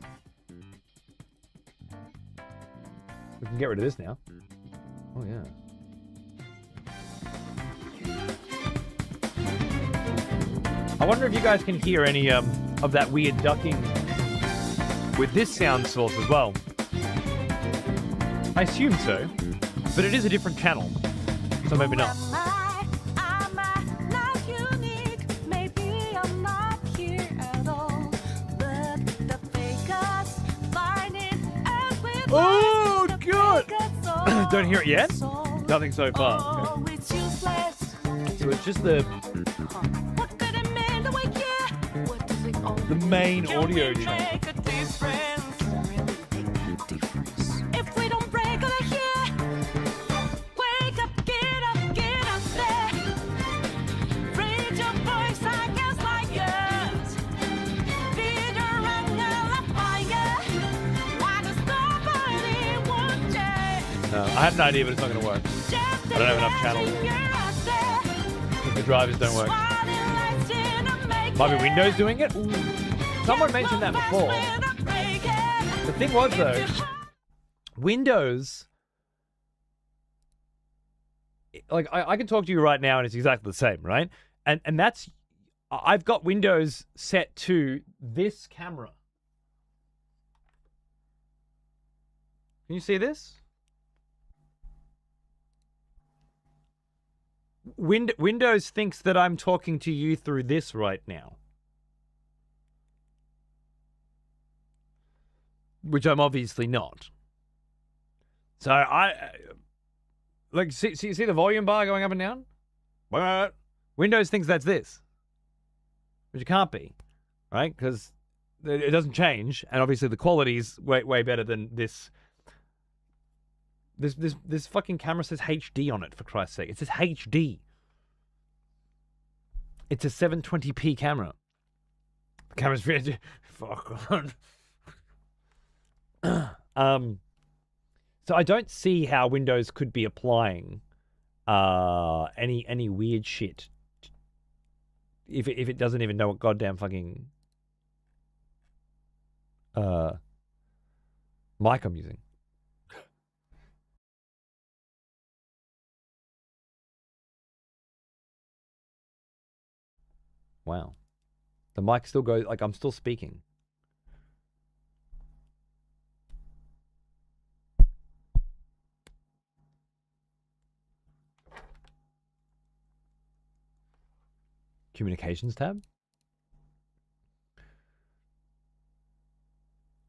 We can get rid of this now. Oh yeah. I wonder if you guys can hear any of that weird ducking with this sound source as well. I assume so, but it is a different channel, so maybe not. Oh god! Don't hear it yet? Nothing so far. Okay. So it's just the main audio channel. I have an idea, but it's not going to work. I don't have enough channels. The drivers don't work. Might be Windows doing it? Ooh. Someone mentioned that before. The thing was, though, Windows... Like, I can talk to you right now and it's exactly the same, right? And that's... I've got Windows set to this camera. Can you see this? Windows thinks that I'm talking to you through this right now. Which I'm obviously not. So like, see the volume bar going up and down? Windows thinks that's this. Which it can't be, right? Because it doesn't change, and obviously the quality is way better than this. This fucking camera says HD on it, for Christ's sake. It says HD. It's a 720p camera. The camera's really... Fuck on. So I don't see how Windows could be applying any weird shit if it doesn't even know what goddamn fucking mic I'm using. Wow. The mic still goes, like, I'm still speaking. Communications tab.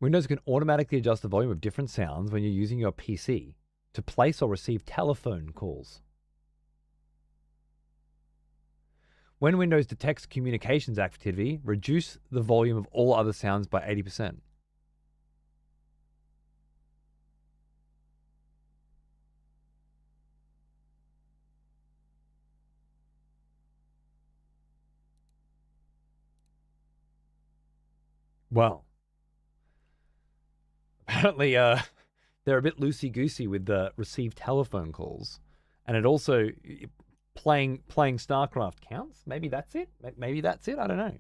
Windows can automatically adjust the volume of different sounds when you're using your PC to place or receive telephone calls. When Windows detects communications activity, reduce the volume of all other sounds by 80%. Well, apparently they're a bit loosey-goosey with the received telephone calls. And it also... Playing Starcraft counts? Maybe that's it? Maybe that's it? I don't know.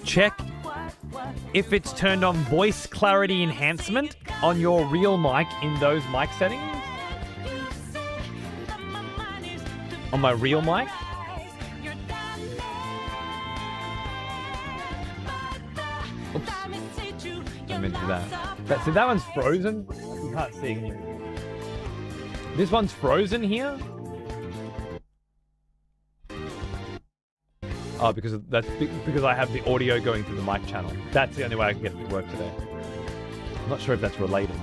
Check if it's turned on voice clarity enhancement on your real mic in those mic settings. On my real mic. Oops. I meant to do that. See, that one's frozen. You can't see it. This one's frozen here. Oh, because I have the audio going through the mic channel. That's the only way I can get it to work today. I'm not sure if that's related.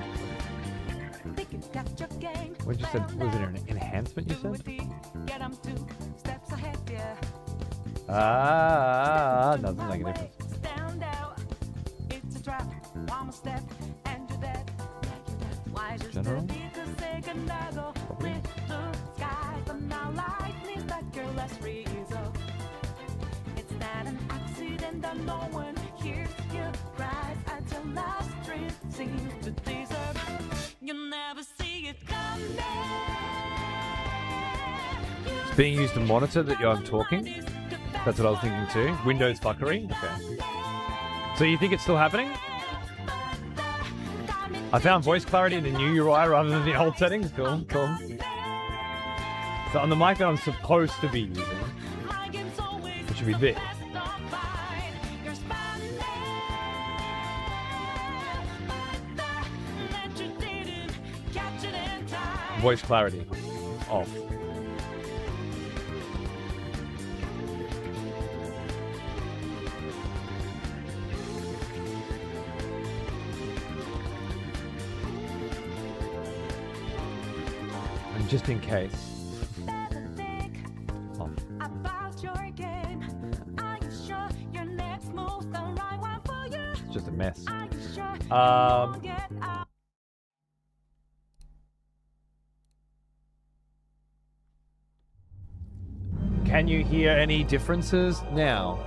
What you said? Was it an enhancement you said? Doesn't make a difference. General? Probably. No one hears your cries until last dream seems to deserve. You'll never see it coming. It's being used to monitor that I'm talking. That's what I was thinking too. Windows fuckery. Okay. So you think it's still happening? I found voice clarity in the new UI rather than the old settings. Cool. So on the mic that I'm supposed to be using, it should be this. Voice clarity off. And just in case. just a mess. Can you hear any differences now?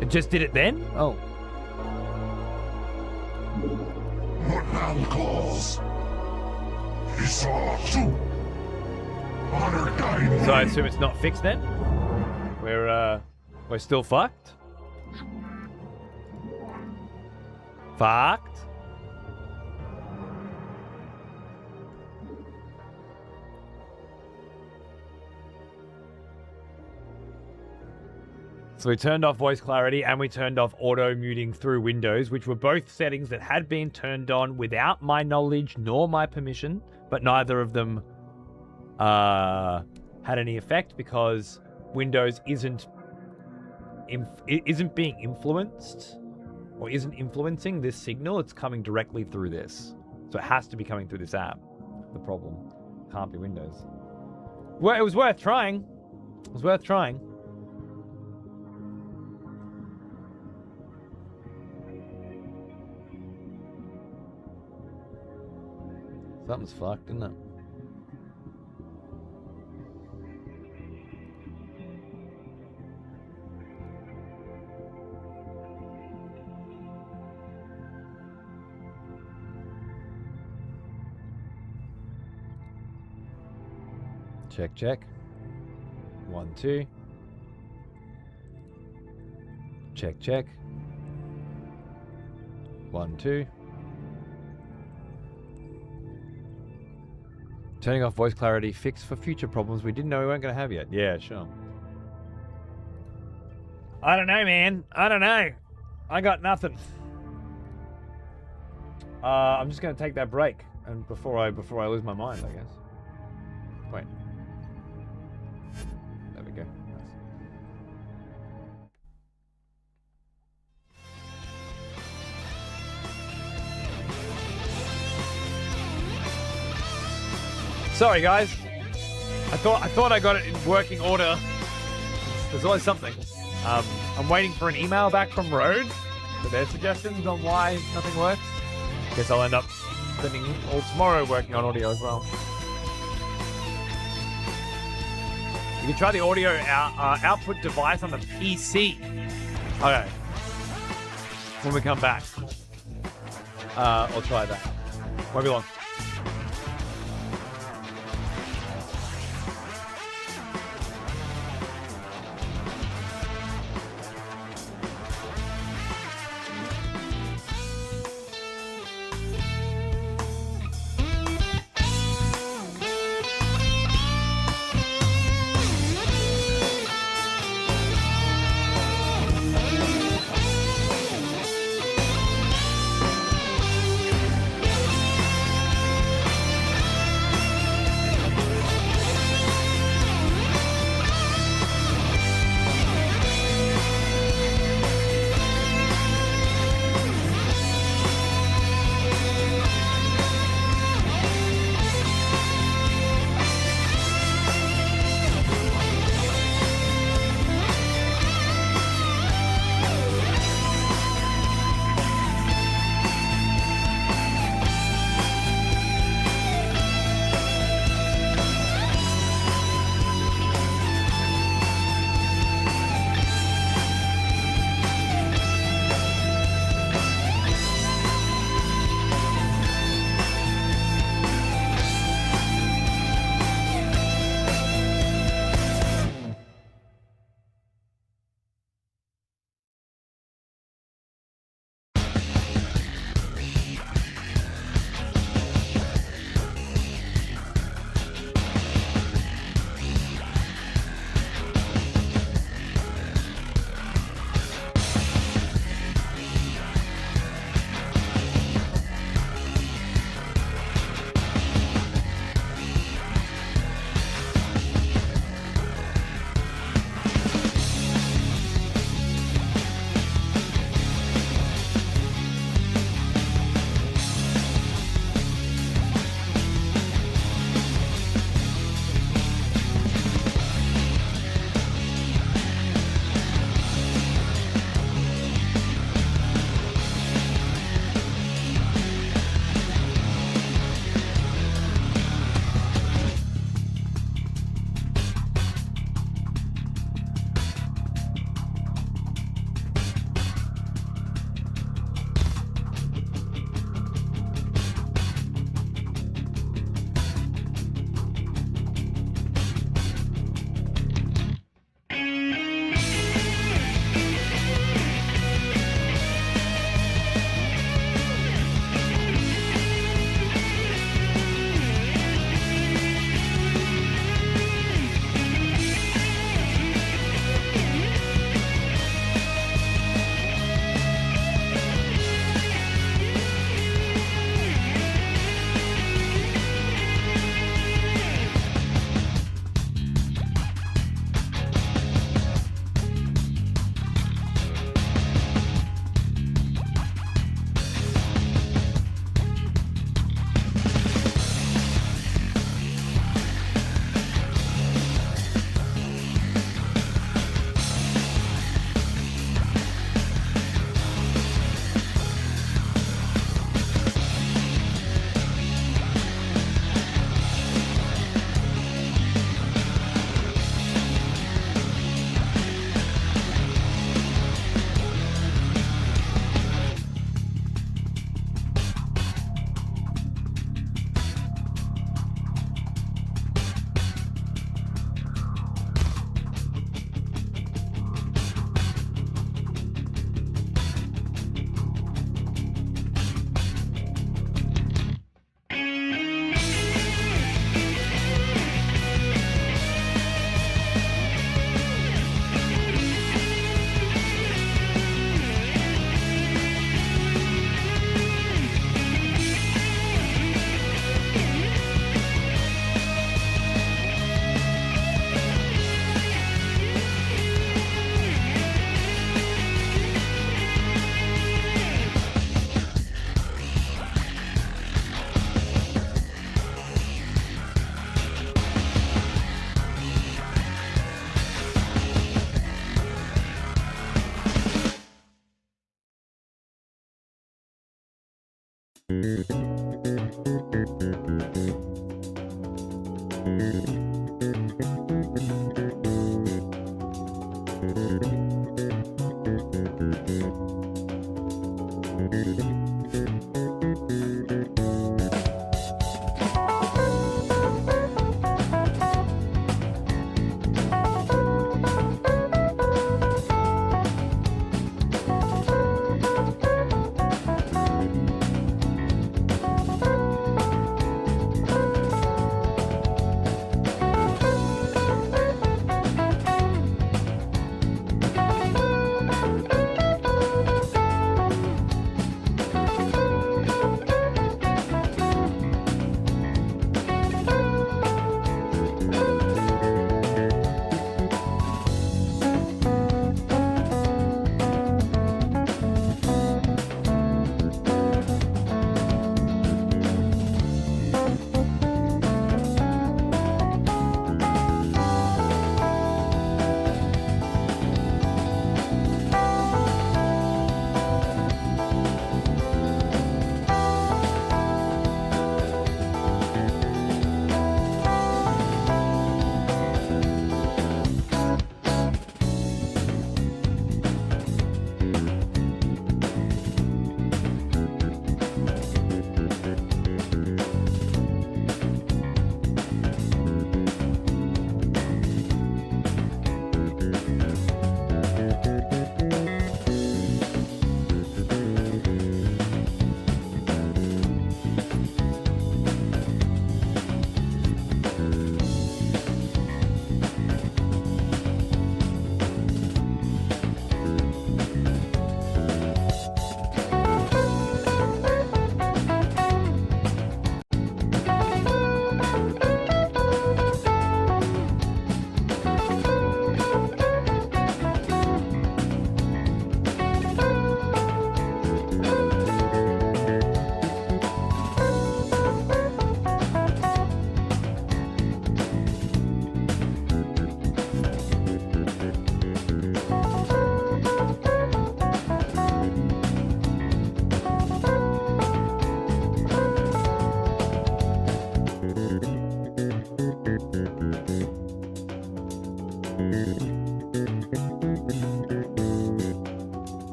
It just did it then? Oh. What man calls? He saw too. Honor died. So I assume it's not fixed then? We're still fucked? Fucked? So we turned off voice clarity and we turned off auto muting through Windows, which were both settings that had been turned on without my knowledge nor my permission, but neither of them had any effect because Windows isn't being influenced or isn't influencing this signal. It's coming directly through this. So it has to be coming through this app. The problem can't be Windows. Well, it was worth trying. It was worth trying. Something's fucked, isn't it? Check, check. 1, 2. Check, check. 1, 2. Turning off voice clarity, fix for future problems we didn't know we weren't going to have yet. Yeah, sure. I don't know, man. I don't know. I got nothing. I'm just going to take that break, and before I lose my mind, I guess. Wait. There we go. Nice. Sorry, guys. I thought I got it in working order. There's always something. I'm waiting for an email back from Rode for their suggestions on why nothing works. Guess I'll end up spending all tomorrow working on audio as well. You can try the audio output device on the PC. Okay. When we come back, I'll try that. Won't be long.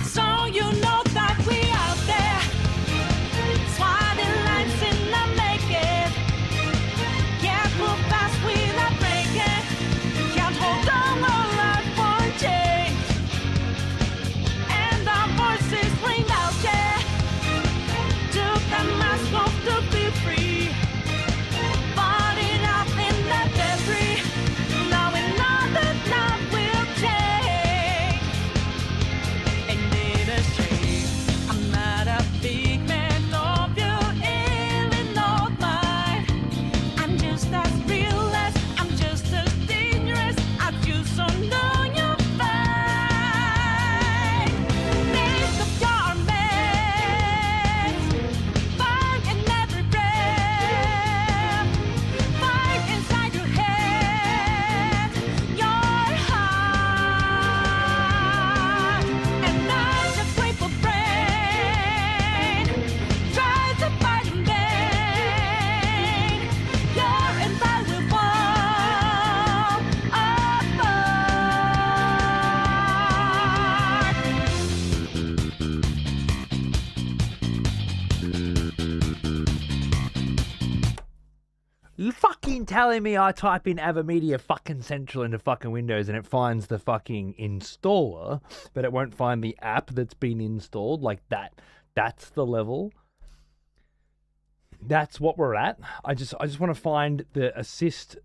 So you know that we out there, swatting lines in the making. Can't move fast without breaking. Can't hold on our life for change. And our voices ring out, yeah. Took the mask off to be free. Falling out in the debris. Now we know that love will change. Ain't it a shame? I'm not a big man of your Illinois mind. I'm just as real as, I'm just as dangerous as you, so know you're fine. Make up your minds, fight in every breath, fight inside your head, your heart, and not your grateful brain. Try to fight in vain. You're invaluable You fucking telling me I type in AvaMedia fucking Central into fucking Windows and it finds the fucking installer, but it won't find the app that's been installed? Like that. That's the level. That's what we're at. I just want to find the assist.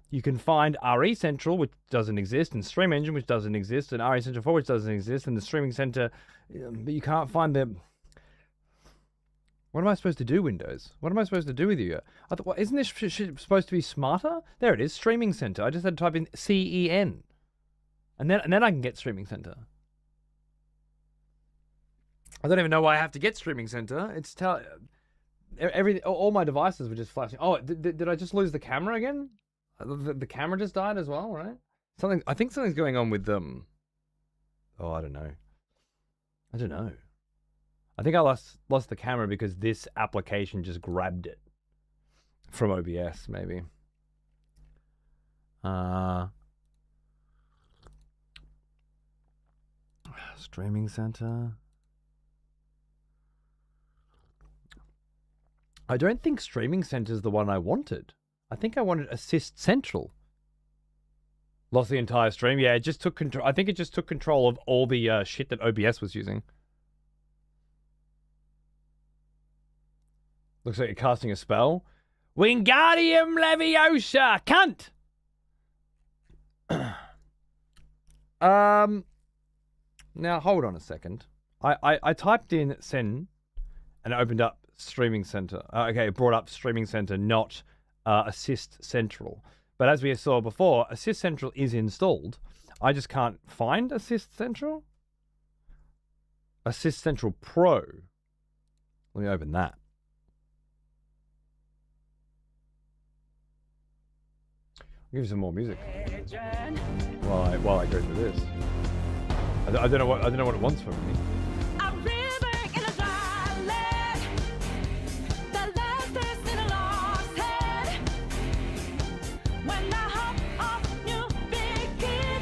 You can find RE Central, which doesn't exist, and Stream Engine, which doesn't exist, and RE Central 4, which doesn't exist, and the Streaming Center, but you can't find the... What am I supposed to do, Windows? What am I supposed to do with you? I thought, isn't this shit supposed to be smarter? There it is, Streaming Center. I just had to type in CEN, and then I can get Streaming Center. I don't even know why I have to get Streaming Center. It's all my devices were just flashing. Oh, did I just lose the camera again? The camera just died as well, right? I think something's going on with them. Oh, I don't know. I think I lost the camera because this application just grabbed it from OBS, maybe. Streaming Center. I don't think Streaming Center is the one I wanted. I think I wanted Assist Central. Lost the entire stream. Yeah, it just took control. I think it just took control of all the shit that OBS was using. Looks like you're casting a spell. Wingardium Leviosa, cunt! Now, hold on a second. I typed in Sen and it opened up Streaming Center. Okay, it brought up Streaming Center, not Assist Central. But as we saw before, Assist Central is installed. I just can't find Assist Central. Assist Central Pro. Let me open that. I'll give you some more music while I go through this. I don't know what it wants from me.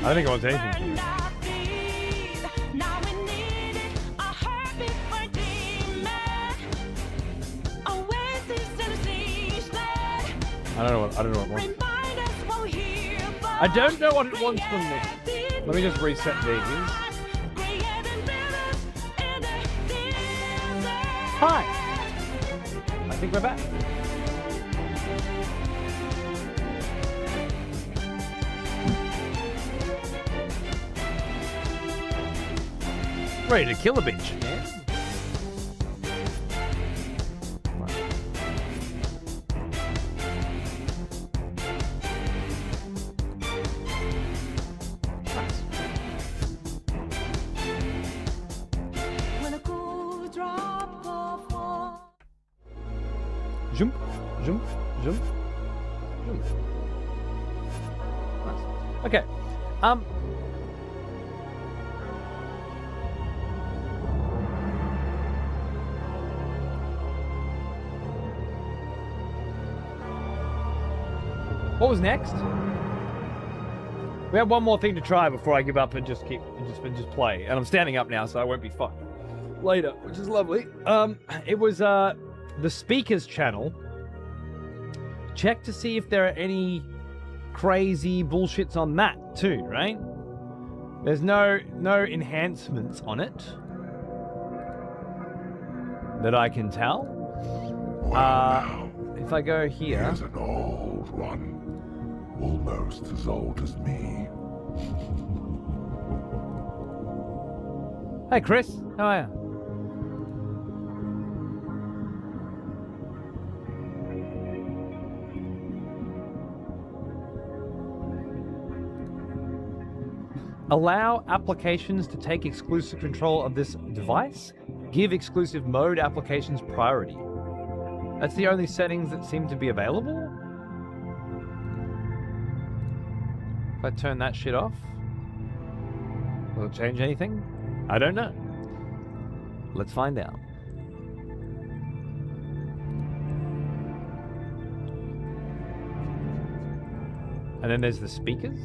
I don't think it wants anything from me. I don't know what it wants. I don't know what it wants from me. Let me just reset these. Hi! I think we're back. Ready to kill a bitch, man. Jump, jump, jump, jump. Nice. Okay. What was next? We have one more thing to try before I give up and just play. And I'm standing up now, so I won't be fucked later, which is lovely. It was the speakers channel. Check to see if there are any crazy bullshits on that too, right? There's no enhancements on it that I can tell. If I go here, Here's an old one, almost as old as me. Hey Chris, how are you? Allow applications to take exclusive control of this device. Give exclusive mode applications priority. That's the only settings that seem to be available. If I turn that shit off, will it change anything? I don't know. Let's find out. And then there's the speakers.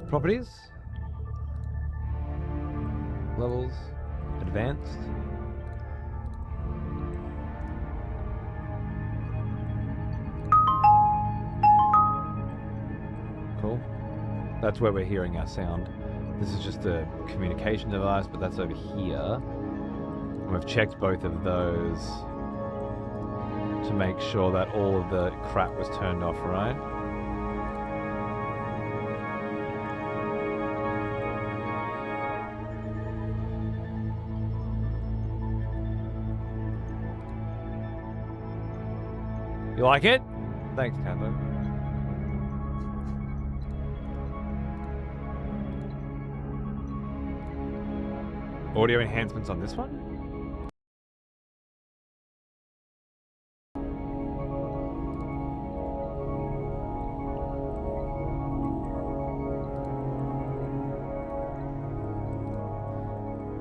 Properties. Levels. Advanced. Cool. That's where we're hearing our sound. This is just a communication device, but that's over here. And we've checked both of those to make sure that all of the crap was turned off, right? You like it? Thanks, Kando. Audio enhancements on this one?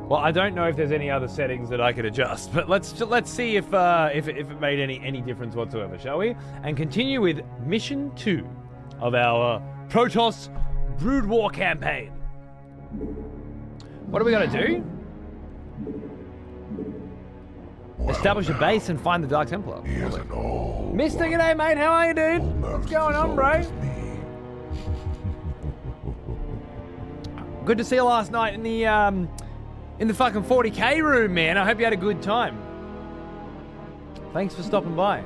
Well, I don't know if there's any other settings that I could adjust, but let's see if it made any difference whatsoever, shall we? And continue with mission 2 of our Protoss Brood War campaign. What are we gonna do? Establish a base and find the Dark Templar. Here's an old Mister, g'day, mate. How are you, dude? What's going on, bro? Good to see you last night in the fucking 40k room, man. I hope you had a good time. Thanks for stopping by.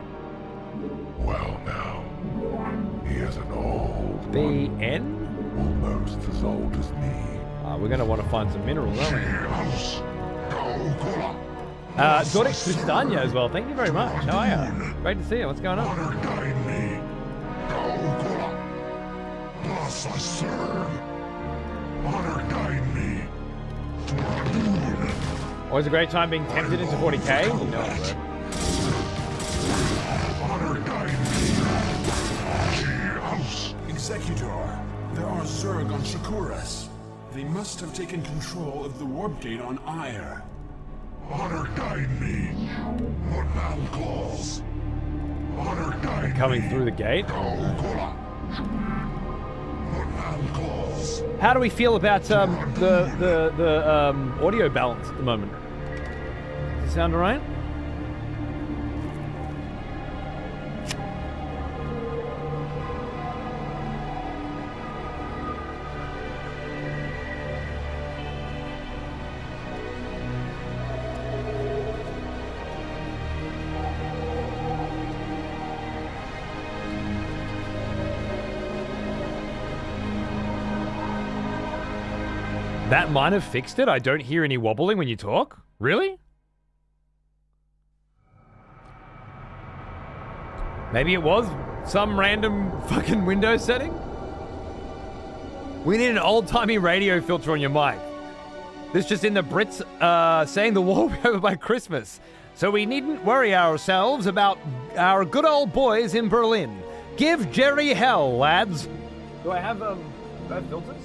Well now, here's an old BN? almost as old as me. We're going to want to find some minerals, aren't we? Doric Kristania as well. Thank you very much. How are you? Great to see you. What's going on? Always a great time being tempted into 40k. You know it, bro. Executor, there are Zerg on Shakuras. They must have taken control of the warp gate on Ire. Honor guide me. What now calls? Honor guide Coming through the gate. calls. How do we feel about the audio balance at the moment? Does it sound alright? That might have fixed it. I don't hear any wobbling when you talk. Really? Maybe it was some random fucking Windows setting? We need an old-timey radio filter on your mic. This just in the Brits saying the war will be over by Christmas. So we needn't worry ourselves about our good old boys in Berlin. Give Jerry hell, lads. Do I have filters?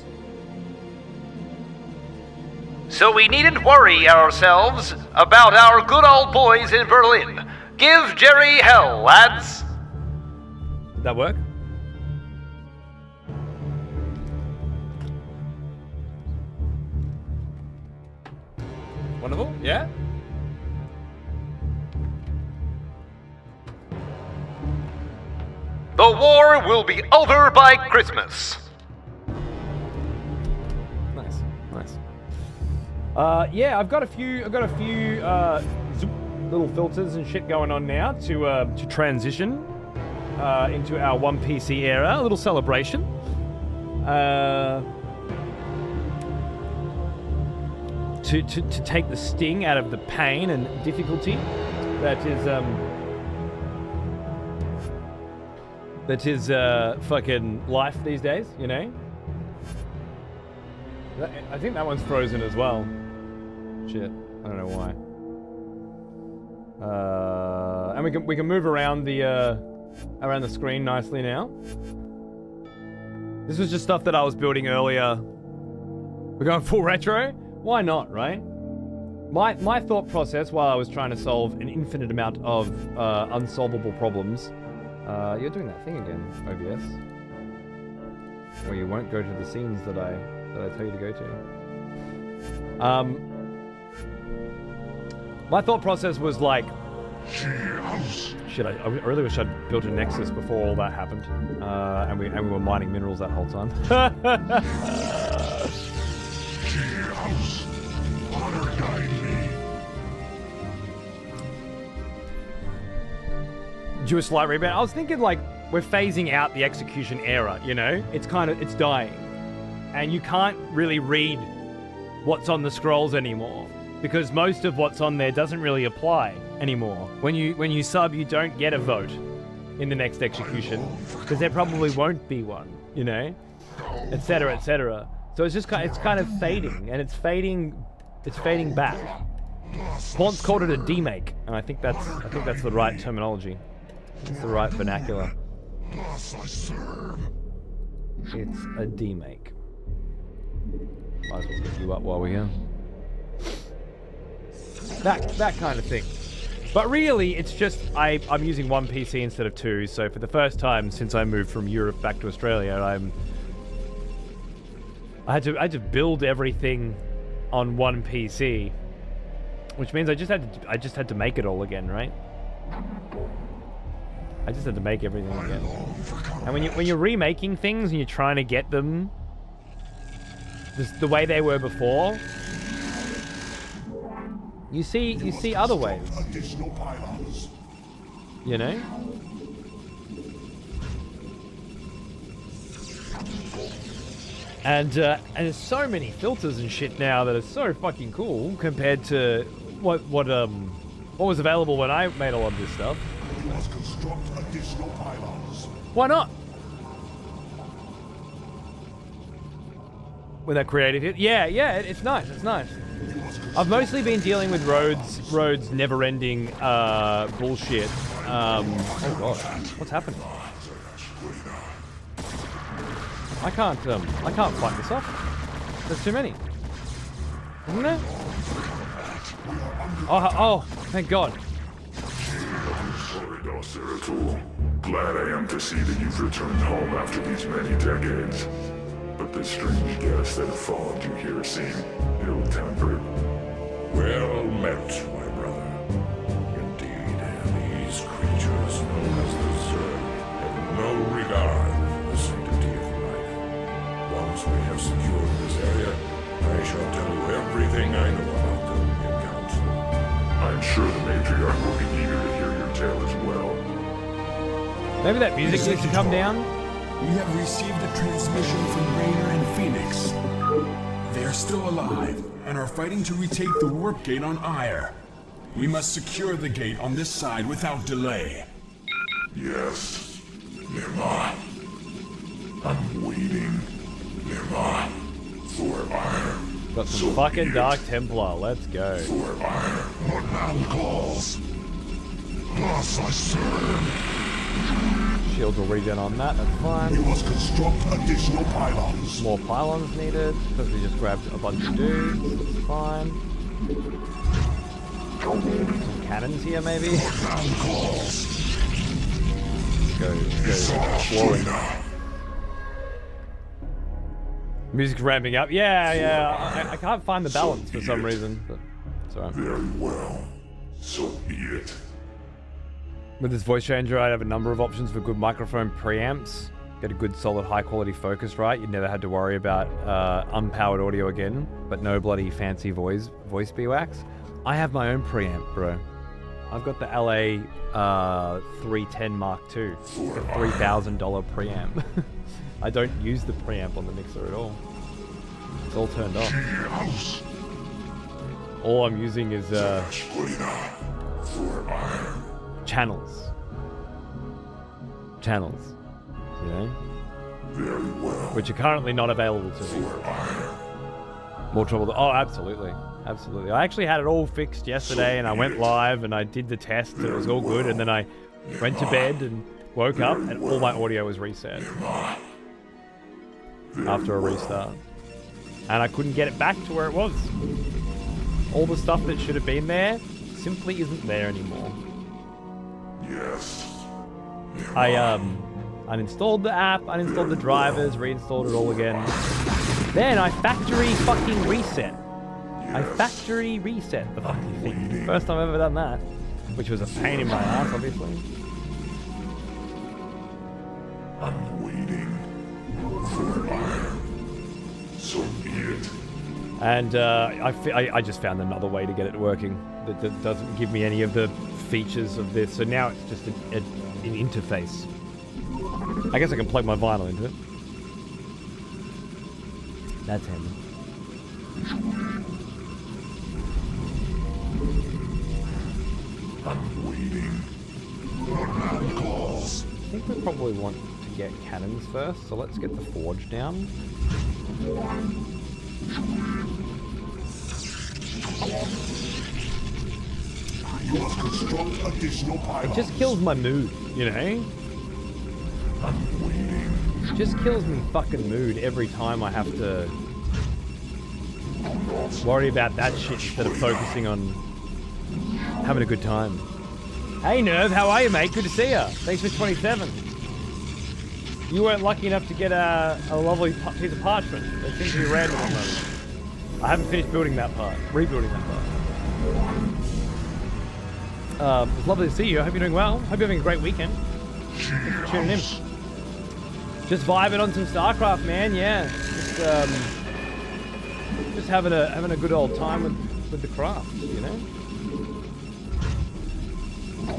so we needn't worry ourselves about our good old boys in Berlin. Give Jerry hell, lads. Did that work? Wonderful, yeah? The war will be over by Christmas. Nice, nice. Yeah, I've got a few little filters and shit going on now to transition into our 1PC era. A little celebration. To take the sting out of the pain and difficulty that is fucking life these days, you know? I think that one's frozen as well. Shit, I don't know why. And we can move around the screen nicely now. This was just stuff that I was building earlier. We're going full retro? Why not, right? My thought process while I was trying to solve an infinite amount of unsolvable problems. You're doing that thing again, OBS. Where you won't go to the scenes that I tell you to go to. My thought process was like, shit, I really wish I'd built a Nexus before all that happened. And we were mining minerals that whole time. Do a slight rebound. I was thinking like we're phasing out the execution era, you know? It's dying. And you can't really read what's on the scrolls anymore because most of what's on there doesn't really apply anymore. When you sub, you don't get a vote in the next execution because there probably won't be one, you know? Etc., etc. So it's kind of fading, and it's fading back. Quant's called it a demake, and I think that's the right terminology. It's the right vernacular. It's a demake. Might as well pick you up while we're here. That kind of thing. But really, it's just I'm using one PC instead of two. So for the first time since I moved from Europe back to Australia, I had to build everything on one PC, which means I just had to make it all again, right? I just had to make everything again. And when you're remaking things and you're trying to get them just the way they were before, you see other ways. You know? And there's so many filters and shit now that are so fucking cool compared to what was available when I made a lot of this stuff. Why not? With that creative, yeah, it's nice. It's nice. I've mostly been dealing with Rhodes never-ending bullshit. Oh god, what's happening? I can't fight this off. There's too many. Isn't there? Oh, thank God. Glad I am to see that you've returned home after these many decades. But the strange guests that have followed you here seem ill-tempered. Well met, my brother. Indeed, these creatures known as the Zerg have no regard for the sanctity of life. Once we have secured this area, I shall tell you everything I know about them in council. I'm sure the matriarch will be eager to hear your tale as well. Maybe that music needs to come down. We have received a transmission from Raynor and Phoenix. They are still alive and are fighting to retake the warp gate on Ire. We must secure the gate on this side without delay. Yes, Nirma. I'm waiting, Nirma, for Ire. Got some fucking Dark Templar. Let's go. For Ire, what man calls. Thus I serve. Shields will regen on that, that's We fine. must construct additional pylons. More pylons needed, because we just grabbed a bunch of dudes, that's fine. Some cannons here, maybe? Let's go exploring. Music's ramping up. Yeah. I can't find the balance for some reason, but it's alright. Very well. So be it. With this voice changer, I have a number of options for good microphone preamps. Get a good, solid, high-quality focus right. You never had to worry about unpowered audio again, but no bloody fancy voice bewax. I have my own preamp, bro. I've got the LA 310 Mark II, the $3,000 preamp. I don't use the preamp on the mixer at all. It's all turned off. All I'm using is channels, you know, Very well. which are currently not available to me. More trouble. Oh, absolutely. I actually had it all fixed yesterday, and I went live and I did the test, and it was all good. And then I went to bed and woke up, and all my audio was reset after a restart, and I couldn't get it back to where it was. All the stuff that should have been there simply isn't there anymore. Yes. I uninstalled the app, uninstalled the drivers, reinstalled it all again. Then I factory fucking reset. I factory reset the fucking thing. First time I've ever done that, which was a pain in my ass, obviously. I'm waiting for iron. So be it. And I just found another way to get it working that doesn't give me any of the features of this. So now it's just an interface. I guess I can plug my vinyl into it. That's handy. I'm waiting. Your man calls. I think we probably want to get cannons first, so let's get the forge down. You must construct additional pylons. It just kills my mood, you know? I'm waiting. It just kills me fucking mood every time I have to worry about that shit instead of focusing on having a good time. Hey Nerve, how are you, mate? Good to see ya. Thanks for 27. You weren't lucky enough to get a lovely piece of parchment. They seem to be random at the moment. I haven't finished building that part, rebuilding that part. It's lovely to see you. I hope you're doing well. Hope you're having a great weekend. Thanks for tuning in. Just vibing on some Starcraft, man. Yeah, just having a good old time with the craft, you know.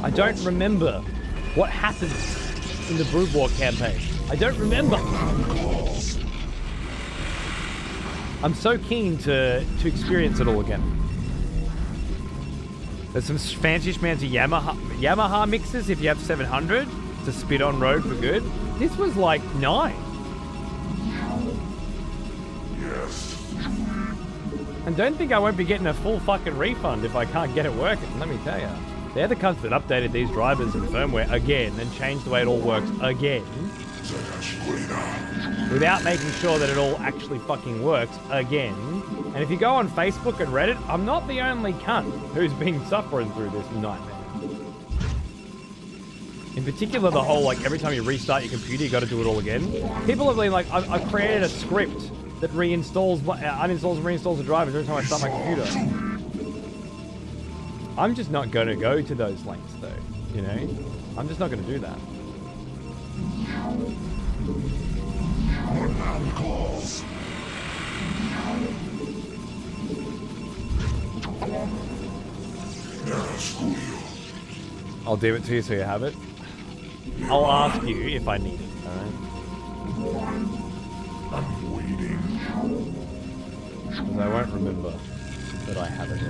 I don't remember what happened in the Brood War campaign. I don't remember. I'm so keen to experience it all again. There's some fancy schmancy Yamaha mixes if you have 700 to spit on road for good. This was like 9. Yes. And don't think I won't be getting a full fucking refund if I can't get it working, let me tell you. They're the cunts that updated these drivers and firmware again and changed the way it all works again. Without making sure that it all actually fucking works again. And if you go on Facebook and Reddit, I'm not the only cunt who's been suffering through this nightmare. In particular, the whole, like, every time you restart your computer, you gotta do it all again. People have been like, I've created a script that uninstalls and reinstalls the drivers every time I start my computer. I'm just not gonna go to those lengths, though, you know? I'm just not gonna do that. Your man calls. I'll do it to you so you have it. I'll ask you if I need it, alright? I'm waiting. Because I won't remember that I have it.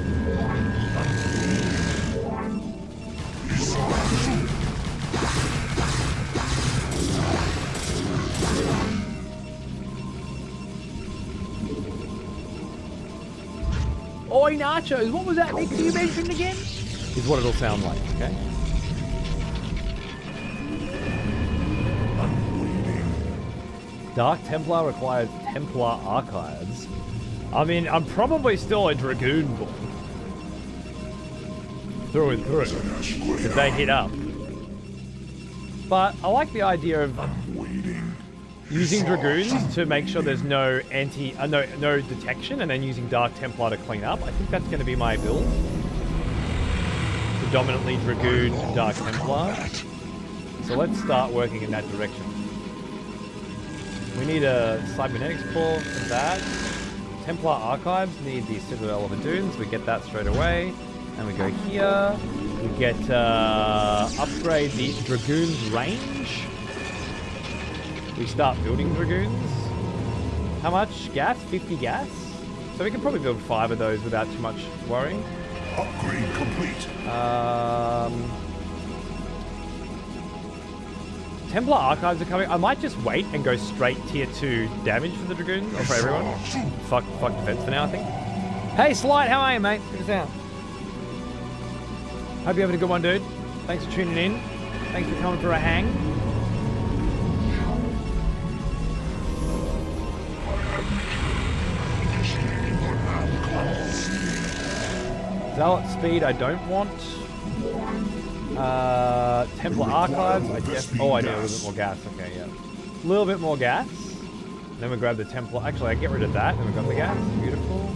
Oi, nachos! What was that mix you mentioned again? Is what it'll sound like, okay? Dark Templar requires Templar archives. I mean, I'm probably still a Dragoon boy. Through and through. If they hit up. But I like the idea of using Dragoons to make sure there's no no detection, and then using Dark Templar to clean up. I think that's going to be my build. Predominantly Dragoon and Dark Templar. So let's start working in that direction. We need a cybernetics core for that. Templar archives need the Citadel of Aduns. We get that straight away. And we go here. We get upgrade the Dragoon's range. We start building Dragoons. How much gas? 50 gas? So we can probably build 5 of those without too much worry. Upgrade complete. Templar archives are coming. I might just wait and go straight tier 2 damage for the Dragoons, or for everyone. Fuck defense for now, I think. Hey, Slight, how are you, mate? Check us out. Hope you're having a good one, dude. Thanks for tuning in. Thanks for coming for a hang. Zealot speed I don't want. Templar archives, I guess. Oh, I need a little bit more gas. Okay, yeah. A little bit more gas. Then we grab the Templar. Actually, I get rid of that. Then we grab the gas. Beautiful.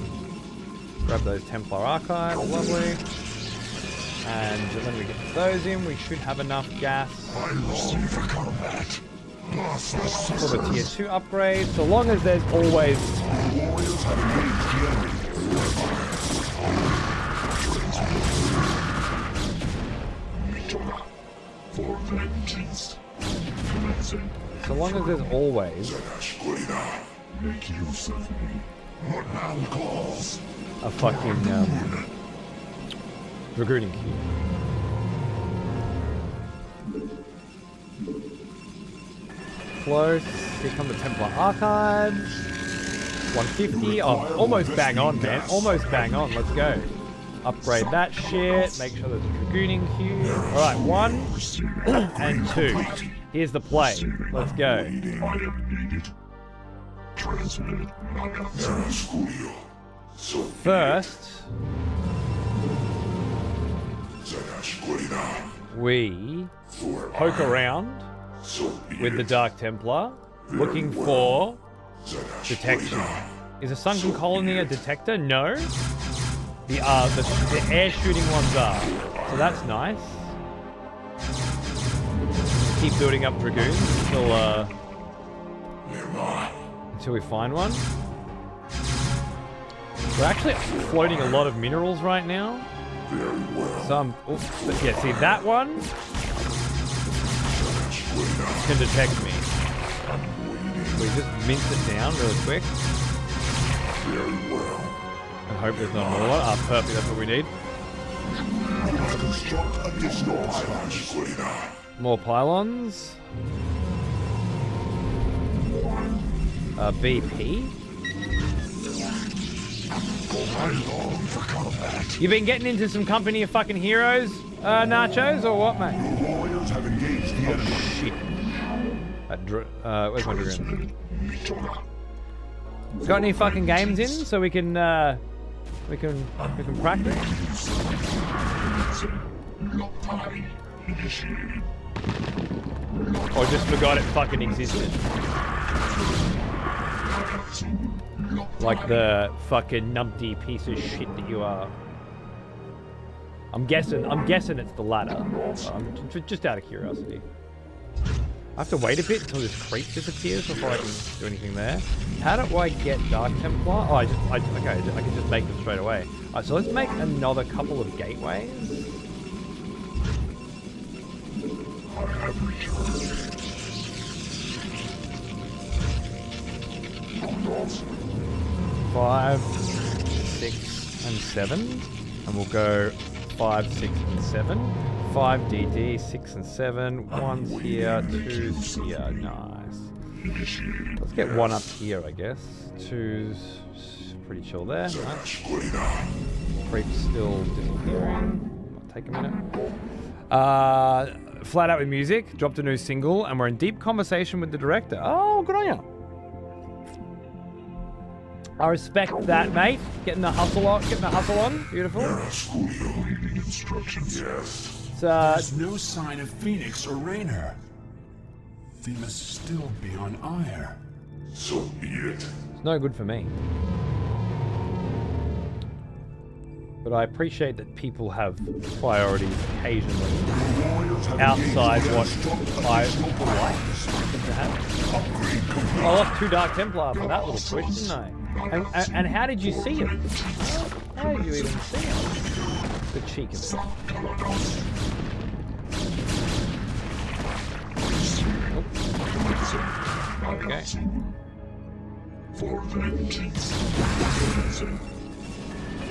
Grab those Templar archives. Lovely. And when we get those in, we should have enough gas for the tier 2 upgrade. So long as there's always... So long as there's always a fucking Dragooning queue. Close. Here come the Templar archives. 150. Oh, almost bang on, man. Almost bang on. Let's go. Upgrade that shit. Make sure there's a Dragooning queue. Alright, 1 and 2. Here's the play. Let's go. First, we poke around with the Dark Templar, looking for detection. Is a sunken colony a detector? No. The air shooting ones are. So that's nice. Keep building up Dragoons until we find one. We're actually floating a lot of minerals right now. Some, yeah, see that one can detect me. We just mince it down really quick. And hope there's not more. Ah, perfect, that's what we need. More pylons. BP. You been getting into some company of fucking heroes, Nachos, or what, mate? Oh, shit. Where's my dragoon? Got any fucking games in so we can practice? Or just forgot it fucking existed? Like the fucking numpty piece of shit that you are. I'm guessing it's the latter. Just out of curiosity. I have to wait a bit until this creep disappears before I can do anything there. How do I get Dark Templar? Oh, okay, I can just make them straight away. Alright, so let's make another couple of gateways. Five, 6, and 7, and we'll go 5, 6, and 7. 5 DD, 6 and 7. 1's here, 2's here. Nice. Let's get 1 up here, I guess. 2's pretty chill there. Nice. Creep's still disappearing. Might take a minute. Flat Out with Music dropped a new single, and we're in deep conversation with the director. Oh, good on you. I respect that, mate. Getting the hustle on. Beautiful. Instructions. Yes. There's no sign of Phoenix or Raynor. They must still be on Ire. So be it. It's no good for me. But I appreciate that people have priorities occasionally outside what I would like them to have. I lost 2 Dark Templar for that little twitch, didn't I? And how did you see him? How did you even see him? The cheek of it. Oh. Okay. For vengeance.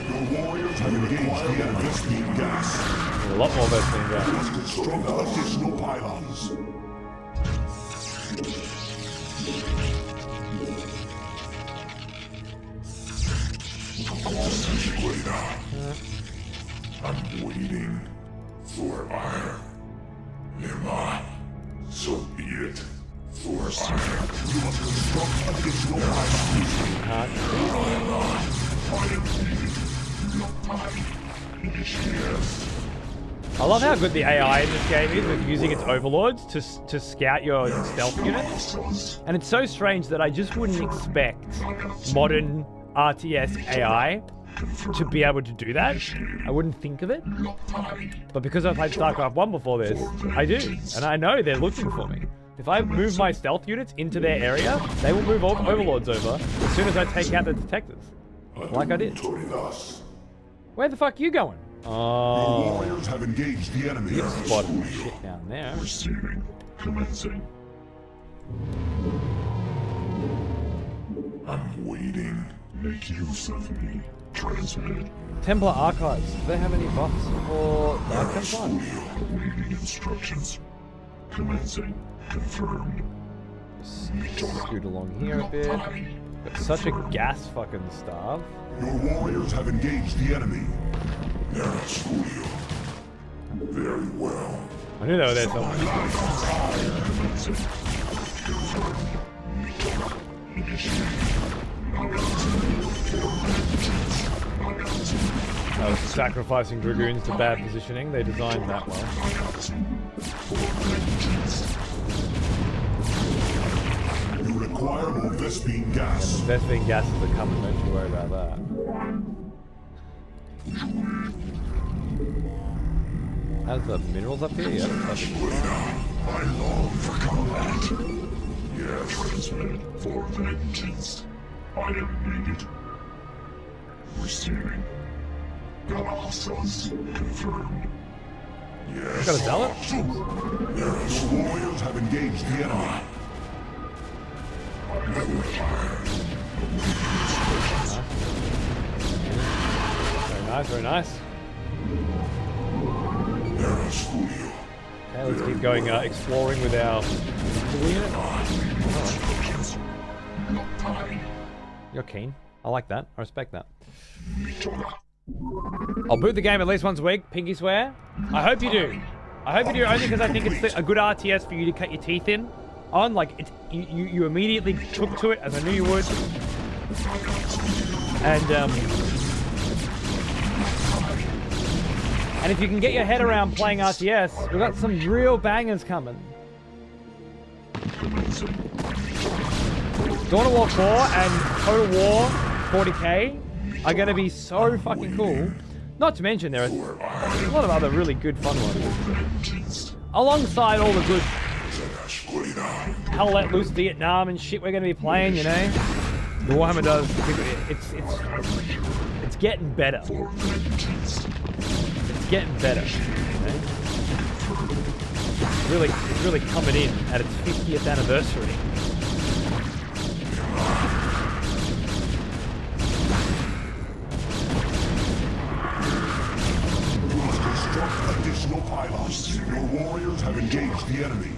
Your warriors have engaged the Vespine gas. A lot more Vespine gas. Construct additional pylons. I'm waiting for Ire. Nima, so be it. For Ire, you must construct additional I love how good the AI in this game is with using its overlords to scout your stealth units. And it's so strange that I just wouldn't expect modern RTS AI to be able to do that. I wouldn't think of it. But because I've played Starcraft 1 before this, I do. And I know they're looking for me. If I move my stealth units into their area, they will move overlords over as soon as I take out the detectors. Like I did. Where the fuck are you going? Oh. Your warriors have engaged the enemy. You spotted shit down there. Receiving. Commencing. I'm waiting. Make use of me. Transmit. Templar Archives. Do they have any buffs for Dark Templar? Waiting instructions. Commencing. Confirmed. Scoot along here a bit. Got such a gas fucking starve. Your warriors have engaged the enemy. Yes, Julio. Very well. I knew they were there somewhere. Sacrificing Dragoons to bad positioning. They designed that well. You require more Vespine gas. Yeah, the Vespine gases are coming, don't you worry about that. How's the minerals up here? Yeah, I long for combat. Yes, transmitted for vengeance. I am needed. Receiving. Galaxos confirmed. Yes. Got a zealot? Your warriors have engaged the enemy. Very nice, very nice. Okay, let's keep going exploring with our unit. You're keen. I like that. I respect that. I'll boot the game at least once a week. Pinky swear. I hope you do. I hope you do only because I think it's a good RTS for you to cut your teeth in on. Like, you immediately took to it, as I knew you would. And if you can get your head around playing RTS, we've got some real bangers coming. Dawn of War 4 and Total War 40k are going to be so fucking cool. Not to mention there are a lot of other really good fun ones. Alongside all the good Hell Let Loose Vietnam and shit we're going to be playing, you know. The Warhammer does, it's getting better. It's getting better. You know? It's really coming in at its 50th anniversary. Additional pylons. Your warriors have engaged the enemy.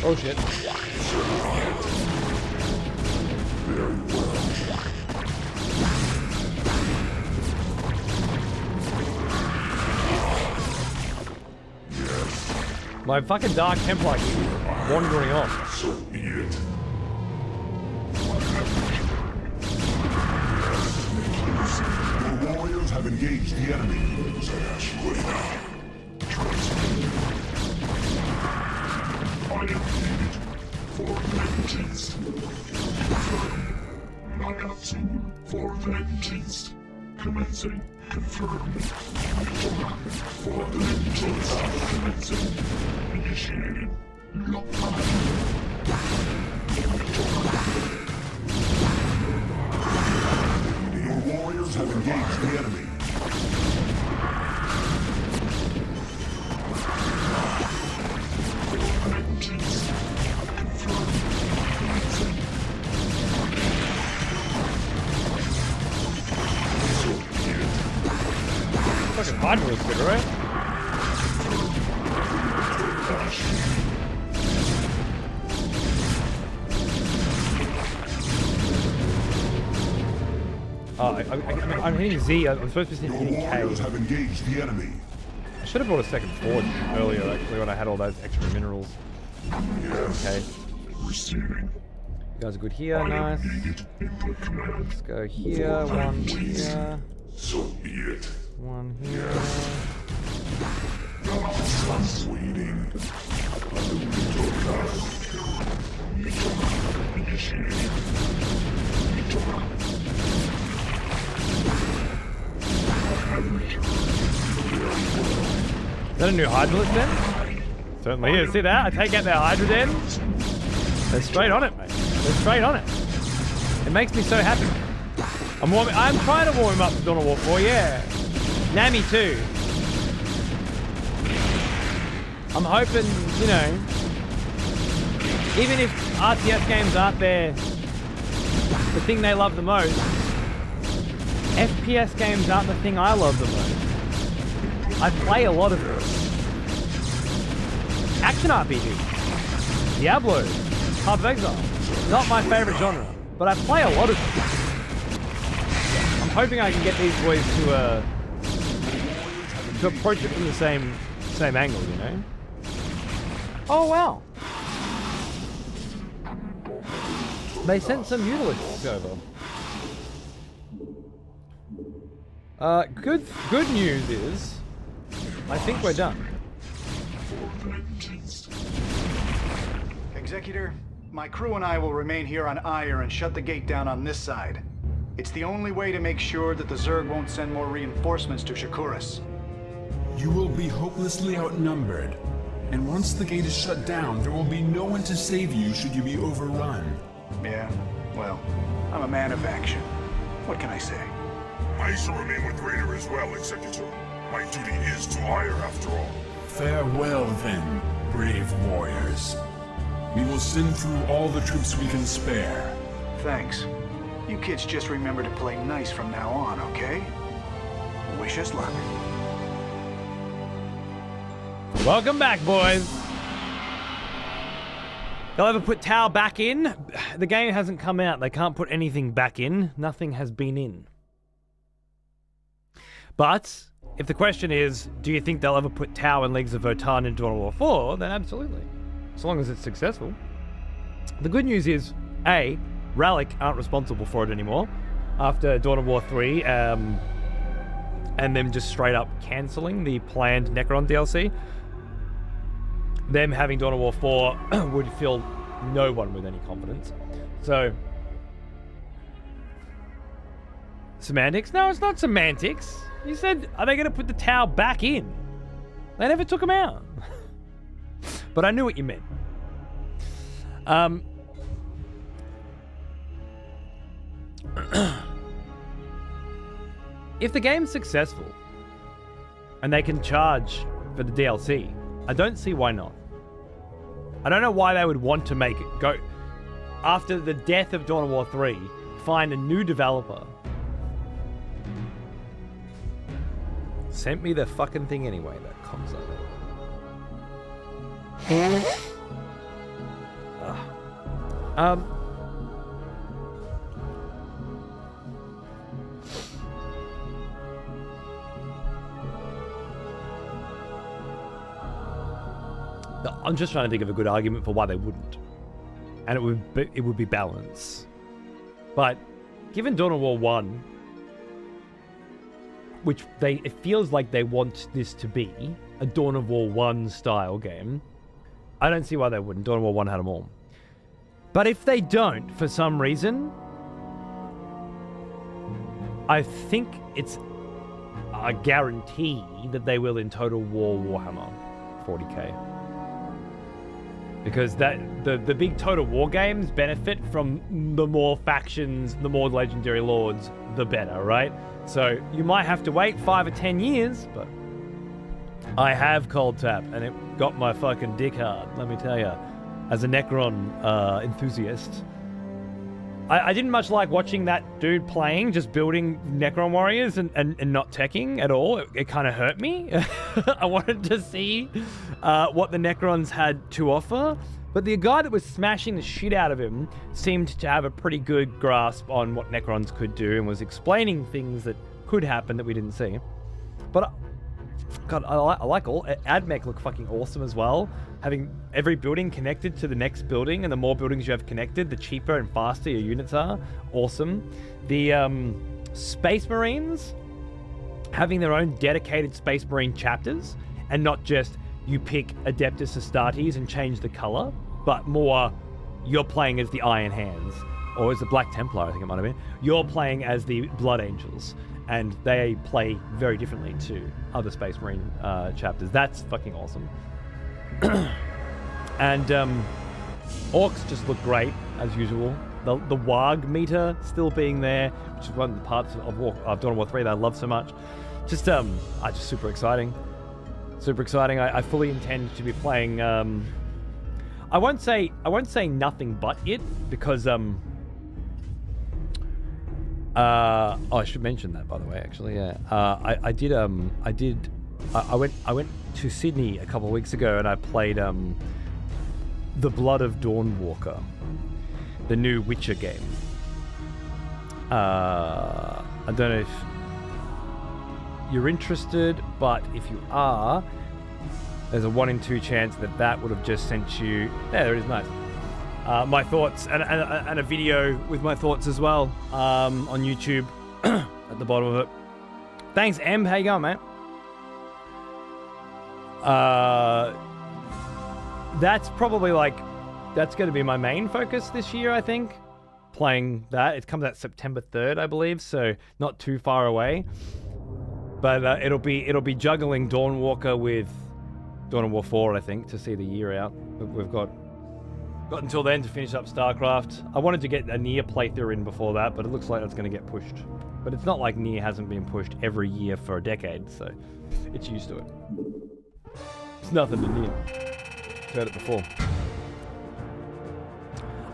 Oh shit. Very well. My fucking Dark Templar keeps wandering off. So be it. Your warriors have engaged the enemy. I am needed for vengeance. Nagatsu for vengeance. Commencing. Confirmed. For vengeance. Commencing. Initiated. Your warriors have engaged the enemy. Fucking hard real quick, right? Oh, I'm hitting Z. I'm supposed to be hitting K. Have engaged the enemy. I should have brought a second forge earlier, actually, when I had all those extra minerals. Okay. Receiving. You guys are good here, nice. Let's go here, one here. So be it. One here. Waiting. Is that a new Hydralisk then? Certainly is. See that? I take out their Hydra then. They're straight on it, mate. They're straight on it. It makes me so happy. I'm trying to warm him up to Dawn of War 4, yeah. Nami too. I'm hoping, you know, even if RTS games aren't the thing they love the most, FPS games aren't the thing I love the most. I play a lot of them. Action RPG, Diablo, Path of Exile. Not my favorite genre, but I play a lot of them. I'm hoping I can get these boys to approach it from the same angle, you know? Oh wow. They sent some Utilisks over. Good news is, I think we're done. Executor, my crew and I will remain here on Ire and shut the gate down on this side. It's the only way to make sure that the Zerg won't send more reinforcements to Shakuras. You will be hopelessly outnumbered. And once the gate is shut down, there will be no one to save you should you be overrun. Yeah, well, I'm a man of action. What can I say? I shall remain with Raider as well, Executor. My duty is to Ire after all. Farewell then, brave warriors. We will send through all the troops we can spare. Thanks. You kids just remember to play nice from now on, okay? Wish us luck. Welcome back, boys. They'll ever put Tau back in? The game hasn't come out. They can't put anything back in. Nothing has been in. But if the question is, do you think they'll ever put Tau and Leagues of Votan in Dawn of War 4? Then absolutely. As long as it's successful. The good news is, A, Relic aren't responsible for it anymore after Dawn of War 3 and them just straight up cancelling the planned Necron DLC. Them having Dawn of War 4 would fill no one with any confidence. So, semantics? No, it's not semantics. You said, are they going to put the Tau back in? They never took them out. But I knew what you meant. If the game's successful and they can charge for the DLC, I don't see why not. I don't know why they would want to make it go after the death of Dawn of War 3, find a new developer. Sent me the fucking thing anyway, that comes up. The I'm just trying to think of a good argument for why they wouldn't, and it would be balance. But given Dawn of War 1, which it feels like they want this to be a Dawn of War 1 style game, I don't see why they wouldn't. Dawn of War 1 had them all. But if they don't, for some reason, I think it's a guarantee that they will in Total War Warhammer 40k. Because the big Total War games benefit from the more factions, the more legendary lords, the better, right? So you might have to wait 5 or 10 years, but I have Cold Tap, and it got my fucking dick hard, let me tell you. As a Necron enthusiast, I didn't much like watching that dude playing, just building Necron warriors and not teching at all. It kind of hurt me. I wanted to see what the Necrons had to offer. But the guy that was smashing the shit out of him seemed to have a pretty good grasp on what Necrons could do and was explaining things that could happen that we didn't see. But God, I like all. AdMech look fucking awesome as well. Having every building connected to the next building, and the more buildings you have connected, the cheaper and faster your units are. Awesome. The Space Marines having their own dedicated Space Marine chapters, and not just you pick Adeptus Astartes and change the color, but more you're playing as the Iron Hands, or as the Black Templar, I think it might have been. You're playing as the Blood Angels, and they play very differently to other Space Marine chapters. That's fucking awesome. And orcs just look great as usual. The Warg meter still being there, which is one of the parts of Dawn of War 3 that I love so much. Just super exciting. Super exciting. I fully intend to be playing. I won't say nothing but it, because I should mention that, by the way. Actually, yeah. I went to Sydney a couple of weeks ago, and I played The Blood of Dawnwalker, the new Witcher game. I don't know if you're interested, but if you are, there's a 1 in 2 chance that would have just sent you. There it is, nice. My thoughts and a video with my thoughts as well on YouTube at the bottom of it. Thanks, Em. How you going, mate? That's probably that's going to be my main focus this year, I think. Playing that. It comes out September 3rd, I believe, so not too far away. But it'll be juggling Dawnwalker with Dawn of War 4, I think, to see the year out. We've got until then to finish up Starcraft. I wanted to get a Nier playthrough in before that, but it looks like that's going to get pushed. But it's not like Nier hasn't been pushed every year for a decade, so it's used to it. It's nothing to Nier. I've heard it before.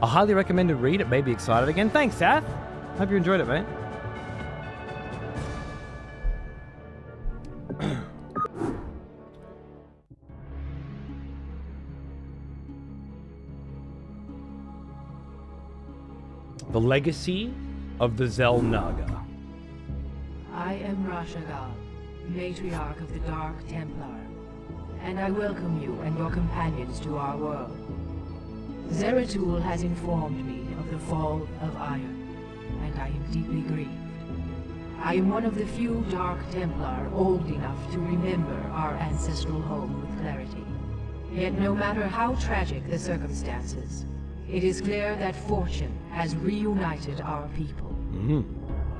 A highly recommended read. It made me excited again. Thanks, Seth. Hope you enjoyed it, mate. The Legacy of the Xel'Naga. I am Rashagal, matriarch of the Dark Templar, and I welcome you and your companions to our world. Zeratul has informed me of the fall of Iron, and I am deeply grieved. I am one of the few Dark Templar old enough to remember our ancestral home with clarity. Yet no matter how tragic the circumstances, it is clear that fortune has reunited our people.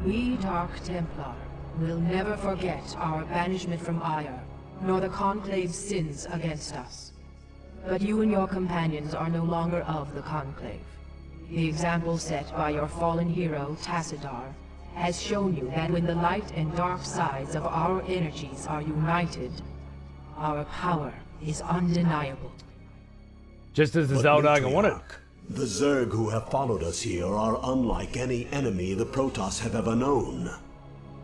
We Dark Templar will never forget our banishment from Ire, nor the Conclave's sins against us. But you and your companions are no longer of the Conclave. The example set by your fallen hero, Tassadar, has shown you that when the light and dark sides of our energies are united, our power is undeniable. Just as the Xel'Naga wanted. The Zerg who have followed us here are unlike any enemy the Protoss have ever known.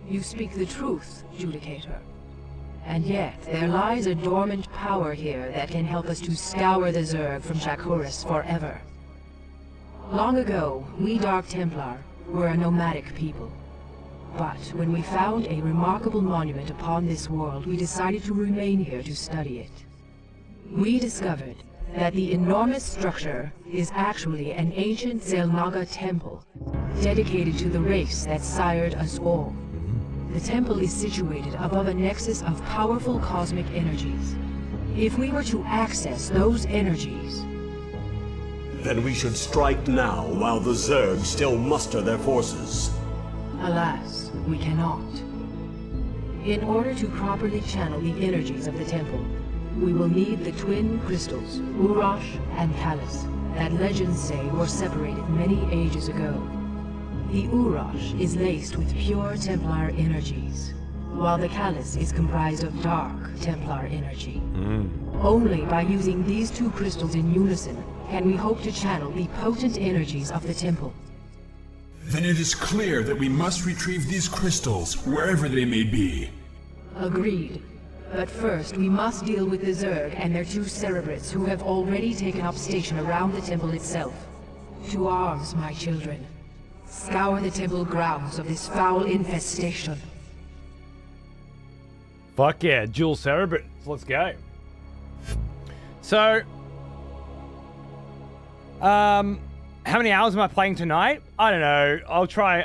You speak the truth, Judicator. And yet, there lies a dormant power here that can help us to scour the Zerg from Shakuras forever. Long ago, we Dark Templar were a nomadic people. But when we found a remarkable monument upon this world, we decided to remain here to study it. We discovered that the enormous structure is actually an ancient Xel'Naga temple dedicated to the race that sired us all. The temple is situated above a nexus of powerful cosmic energies. If we were to access those energies, Then we should strike now while the Zerg still muster their forces. alas, we cannot. In order to properly channel the energies of the temple, we will need the twin crystals, Urash and Callus, that legends say were separated many ages ago. The Urash is laced with pure Templar energies, while the Callus is comprised of dark Templar energy. Only by using these two crystals in unison can we hope to channel the potent energies of the temple. Then it is clear that we must retrieve these crystals wherever they may be. Agreed. But first, we must deal with the Zerg and their two Cerebrates who have already taken up station around the temple itself. To arms, my children. Scour the temple grounds of this foul infestation. Fuck yeah, dual Cerebrate. Let's go. So, how many hours am I playing tonight? I don't know. I'll try.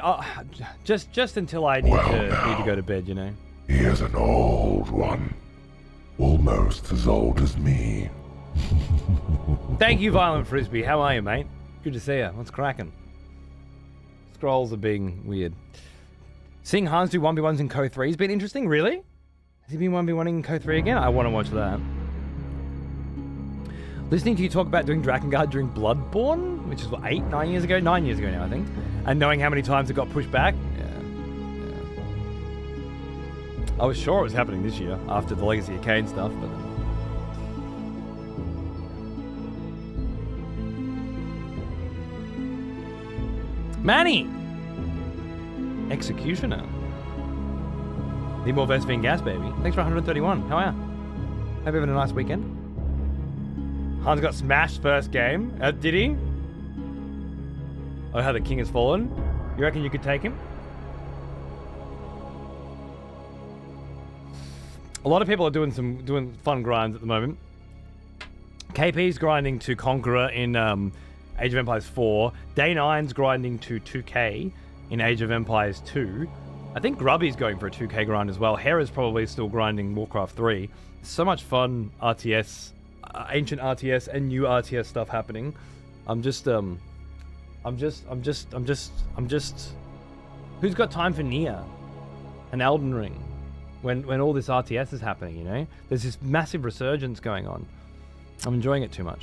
Just until I need to go to bed, you know. He is an old one. Almost as old as me. Thank you, Violent Frisbee. How are you, mate? Good to see you. What's cracking? Scrolls are being weird. Seeing Hans do 1v1s in Co 3 has been interesting. Really? Has he been 1v1ing in Co 3 again? I want to watch that. Listening to you talk about doing Drakengard during Bloodborne, which is what, 9 years ago now, I think, and knowing how many times it got pushed back. Yeah. I was sure it was happening this year after the Legacy of Kain stuff, but Manny! Executioner. Need more Vespine gas, baby. Thanks for 131. How are you? Hope you're having a nice weekend. Hans got smashed first game. Did he? Oh, how the king has fallen. You reckon you could take him? A lot of people are doing fun grinds at the moment. KP's grinding to Conqueror in Age of Empires 4. Day 9's grinding to 2K in Age of Empires 2. I think Grubby's going for a 2K grind as well. Hera's probably still grinding Warcraft 3. So much fun RTS. Ancient RTS and new RTS stuff happening. I'm just who's got time for Nier and Elden Ring when all this RTS is happening, you know? There's this massive resurgence going on. I'm enjoying it too much.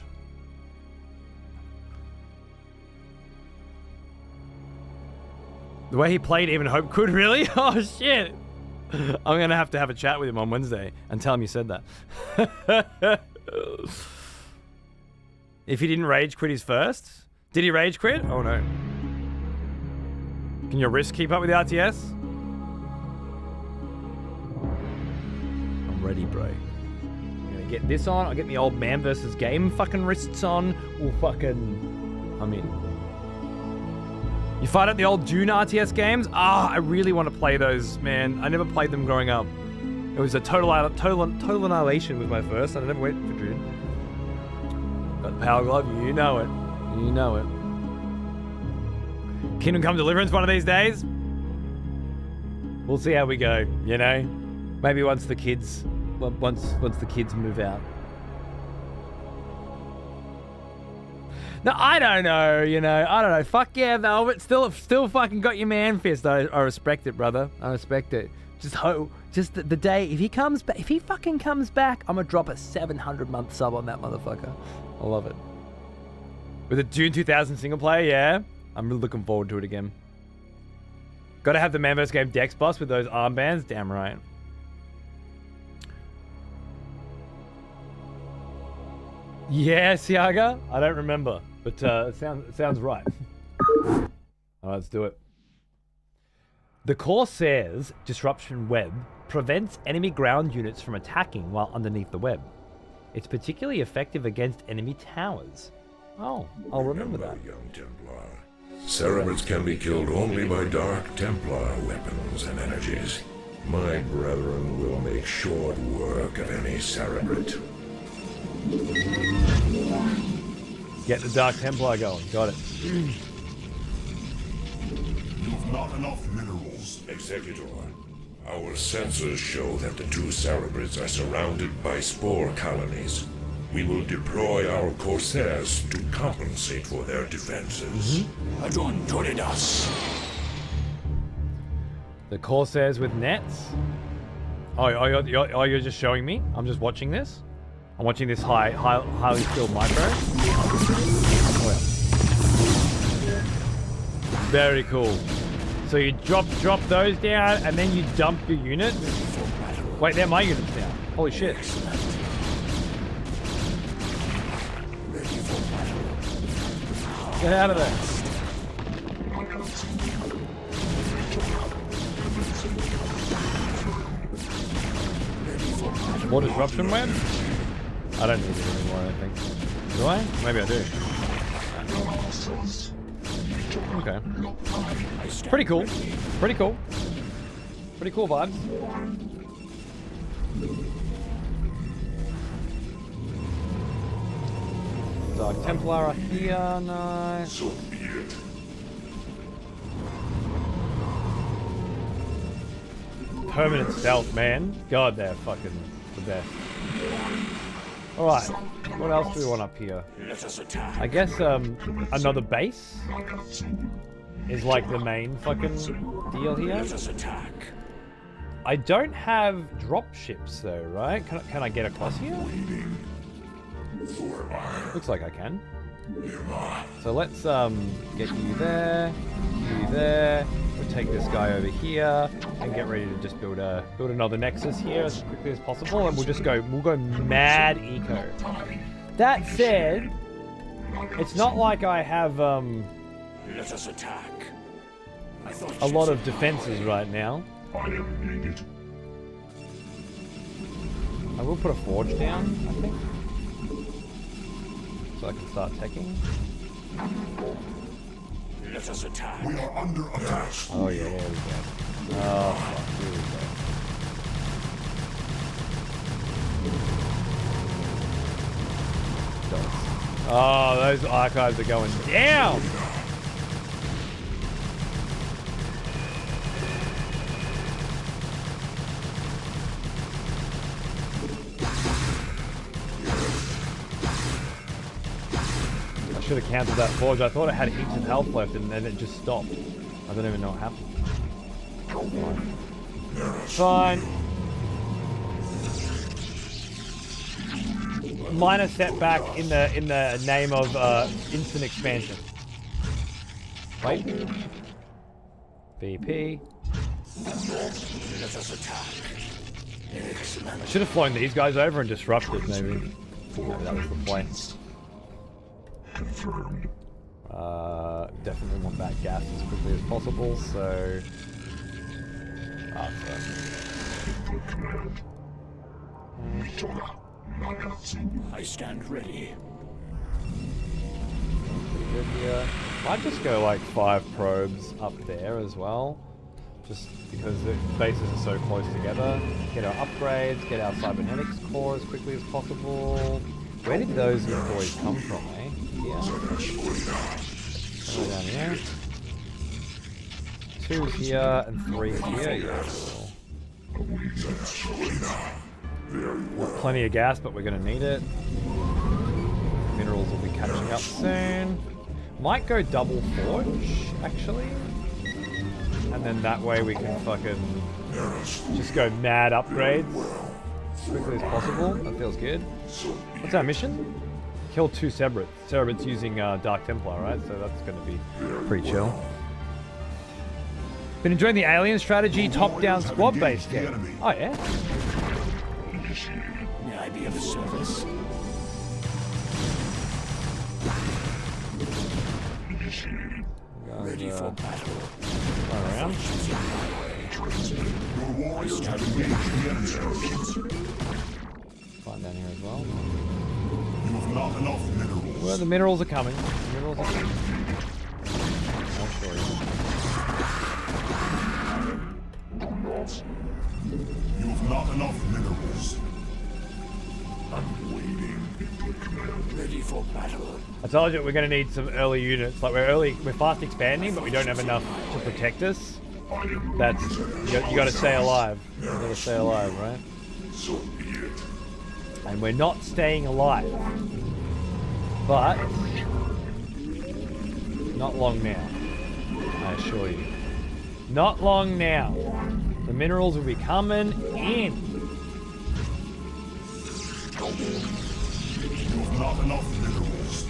The way he played, even Hope could, really? Oh shit. I'm gonna have to have a chat with him on Wednesday and tell him you said that. If he didn't rage quit his first? Did he rage quit? Oh no. Can your wrist keep up with the RTS? I'm ready, bro. I'm gonna get this on. I'll get the old man versus game fucking wrists on. I'm in. You fight at the old Dune RTS games? I really want to play those, man. I never played them growing up. It was a total annihilation with my first. I never went for Dune. Got the Power Glove, you know it. You know it. Kingdom Come Deliverance one of these days? We'll see how we go, you know? Maybe once the kids move out. No, I don't know, you know. I don't know. Fuck yeah, Velvet. Still fucking got your man fist. I respect it, brother. I respect it. Just the day, if he fucking comes back, I'm gonna drop a 700-month sub on that motherfucker. I love it. With a June 2000 single player, yeah. I'm really looking forward to it again. Gotta have the Man vs. Game Dex boss with those armbands. Damn right. Yeah, Siaga? I don't remember, but it sounds right. Alright, let's do it. The Corsair's Disruption Web prevents enemy ground units from attacking while underneath the web. It's particularly effective against enemy towers. Oh, I'll remember that. Young Templar. Cerebrates can be killed only by Dark Templar weapons and energies. My brethren will make short work of any Cerebrate. Get the Dark Templar going. Got it. You've not enough minerals. Executor, our sensors show that the two Cerebrids are surrounded by spore colonies. We will deploy our Corsairs to compensate for their defenses. The Corsairs with nets? Oh, you're just showing me? I'm just watching this? I'm watching this highly skilled micro? Oh, yeah. Very cool. So you drop those down, and then you dump your unit? Wait, they're my units now. Holy shit. Get out of there. More disruption web? I don't need it anymore, I don't think. Do I? Maybe I do. Okay. Pretty cool. Pretty cool. Pretty cool vibes. Dark Templar here, nice. So be it. Permanent stealth, man. God, they're fucking the best. Alright, what else do we want up here? I guess another base is like the main fucking deal here. I don't have drop ships though, right? Can I get across here? Looks like I can. So let's get you there, you there. We'll take this guy over here and get ready to just build another nexus here as quickly as possible, and we'll go mad eco. That said, it's not like I have a lot of defenses right now. I will put a forge down, I think, so I can start teching. Let us attack. We are under attack. Oh yeah, there we go. Oh fuck, here we go. Oh, those archives are going down! I should have cancelled that forge. I thought it had heaps of health left and then it just stopped. I don't even know what happened. Fine. Minor setback in the name of instant expansion. Wait. VP. I should have flown these guys over and disrupted maybe. Maybe that was the point. Confirmed. Definitely want that gas as quickly as possible, so... I stand ready. Pretty good here. Might just go like 5 probes up there as well. Just because the bases are so close together. Get our upgrades, get our cybernetics core as quickly as possible. Where did those boys come from, eh? Here. Down here. 2 here and 3 here. Yeah, cool. Plenty of gas, but we're gonna need it. Minerals will be catching up soon. Might go double forge, actually. And then that way we can fucking just go mad upgrades as quickly as possible. That feels good. What's our mission? Kill 2 Cerebrids. Cerebrids using Dark Templar, right? So that's going to be pretty chill. Been enjoying the alien strategy top-down squad-based game. Oh yeah? May I be of service? Ready for battle. Around. Find down here as well. You've not enough minerals. Well, the minerals are coming. The minerals are coming. I'll show you. You've not enough minerals. I'm waiting. Ready for battle. I I told you we're going to need some early units. Like we're fast expanding, but we don't have enough to protect us. That's you got to stay alive. You got to stay alive, right? And we're not staying alive, but not long now. I assure you, not long now. The minerals will be coming in. Not enough minerals.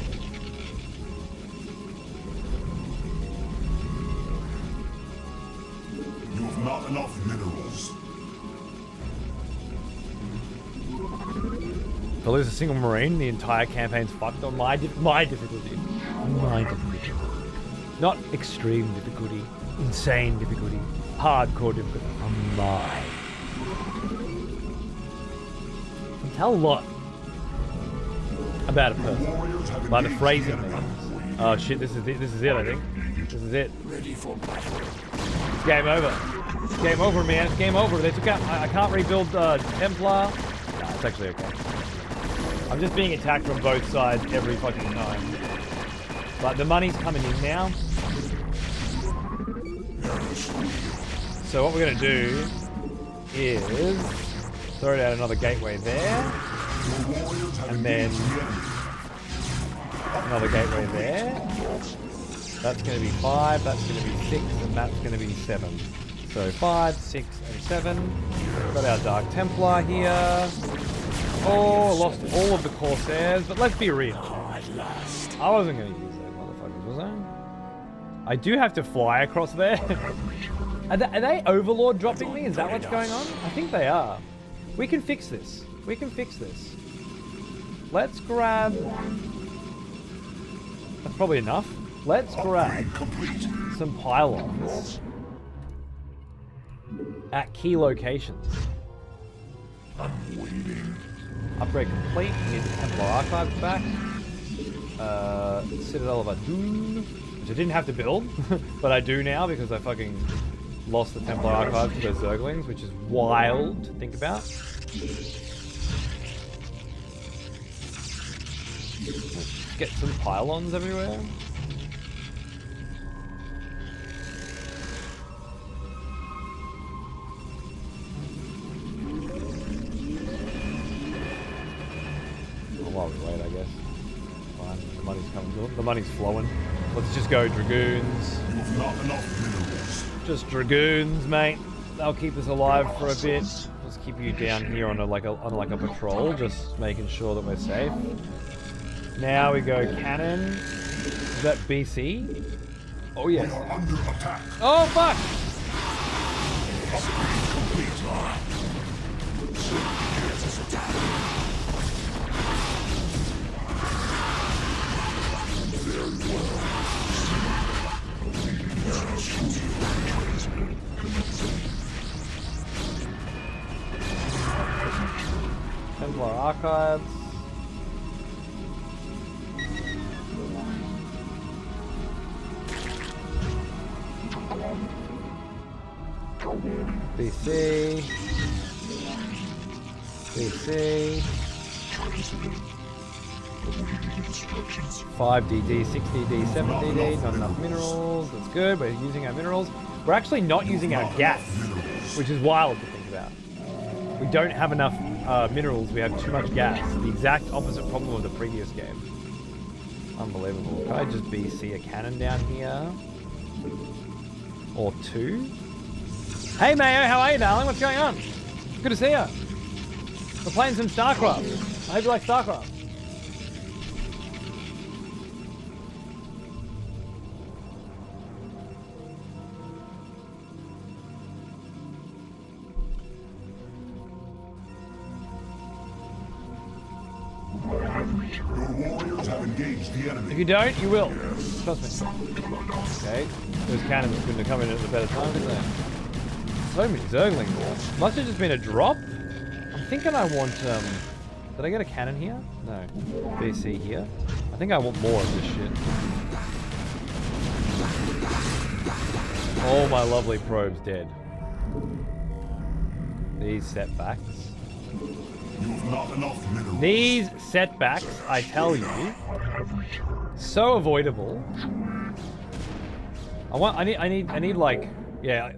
You've not enough minerals. If I lose a single marine, the entire campaign's fucked on my difficulty. My difficulty. Not extreme difficulty, insane difficulty, hardcore difficulty. On my. You can tell a lot about a person by the phrasing they use. Oh shit, this is it, I think. This is it. It's game over. It's game over, man. It's game over. They took out... I can't rebuild Templar. Nah, it's actually okay. I'm just being attacked from both sides every fucking time. But the money's coming in now. So what we're going to do is throw down another gateway there. And then another gateway there. That's going to be 5, that's going to be 6, and that's going to be 7. So 5, 6, and 7. Got our Dark Templar here. Oh, lost all of the Corsairs, but let's be real. I wasn't going to use those motherfuckers, was I? I do have to fly across there. Are they Overlord dropping me? Is that what's going on? I think they are. We can fix this. We can fix this. Let's grab... That's probably enough. Let's grab some pylons at key locations. Upgrade complete. We need the Templar Archives back. Citadel of Adun, which I didn't have to build, but I do now because I fucking lost the Templar Archives to those Zerglings, which is wild to think about. Let's get some pylons everywhere. While we wait, I guess. Fine, the money's coming. The money's flowing. Let's just go Dragoons. Just Dragoons, mate. They'll keep us alive for a bit. Just keep you down here on a patrol, just making sure that we're safe. Now we go cannon. Is that BC? Oh yes. Oh fuck! Templar Archives. BC. 5DD, 6DD, 7DD, not enough minerals. That's good. We're using our minerals. We're actually not using our gas, which is wild to think about. We don't have enough minerals. We have too much gas. The exact opposite problem of the previous game. Unbelievable. Can I just BC a cannon down here? Or 2? Hey Mayo, how are you, darling? What's going on? Good to see you. We're playing some Starcraft. I hope you like Starcraft. Your warriors have engaged the enemy. If you don't, you will. Trust me. Okay. Those cannons couldn't have come in at a better time, did they? So many Zerglings. Must have just been a drop. I'm thinking I want, did I get a cannon here? No. BC here. I think I want more of this shit. All my lovely probes dead. These setbacks. You've not enough minerals. These setbacks, I tell you, So avoidable. I need like, yeah,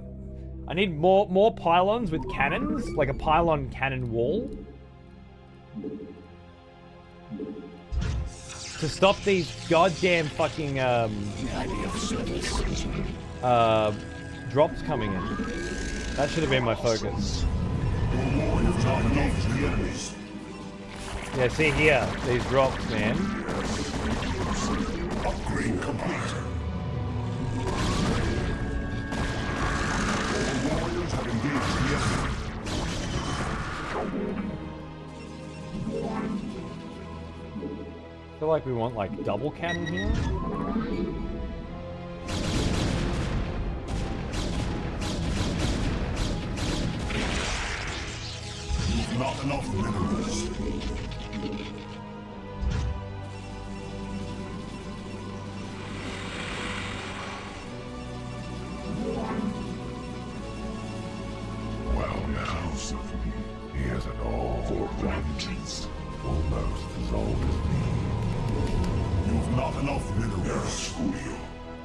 I need more pylons with cannons, like a pylon cannon wall. To stop these goddamn fucking drops coming in. That should have been my focus. Yeah, see here, these drops, man. Upgrade complete. All warriors have engaged the enemy. I feel like we want like double cannon here. Not enough minerals. Well, now, he has it all for vengeance. Almost as old as me. You've not enough minerals.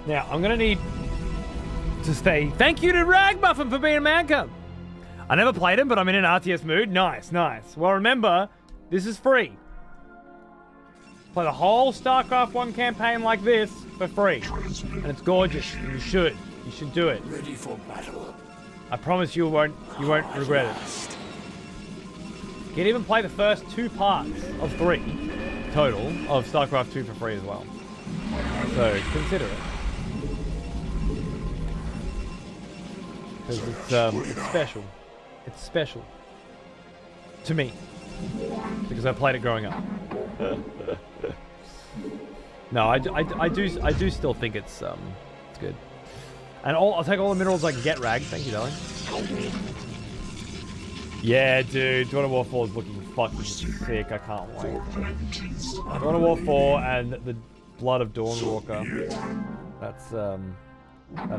Now, I'm gonna need to say thank you to Ragmuffin for being a man cub. I never played him, but I'm in an RTS mood. Nice, nice. Well, remember, this is free. Play the whole Starcraft 1 campaign like this for free. And it's gorgeous. And you should do it. Ready for battle. I promise you won't regret it. You can even play the first 2 parts of 3 total of StarCraft 2 for free as well. So consider it. Because it's special. It's special. To me. Because I played it growing up. No, I do still think it's good. And I'll take all the minerals I can get, Rag. Thank you, darling. Yeah, dude. Dawn of War 4 is looking fucking sick. I can't wait. Dawn of War 4 and the Blood of Dawnwalker. That's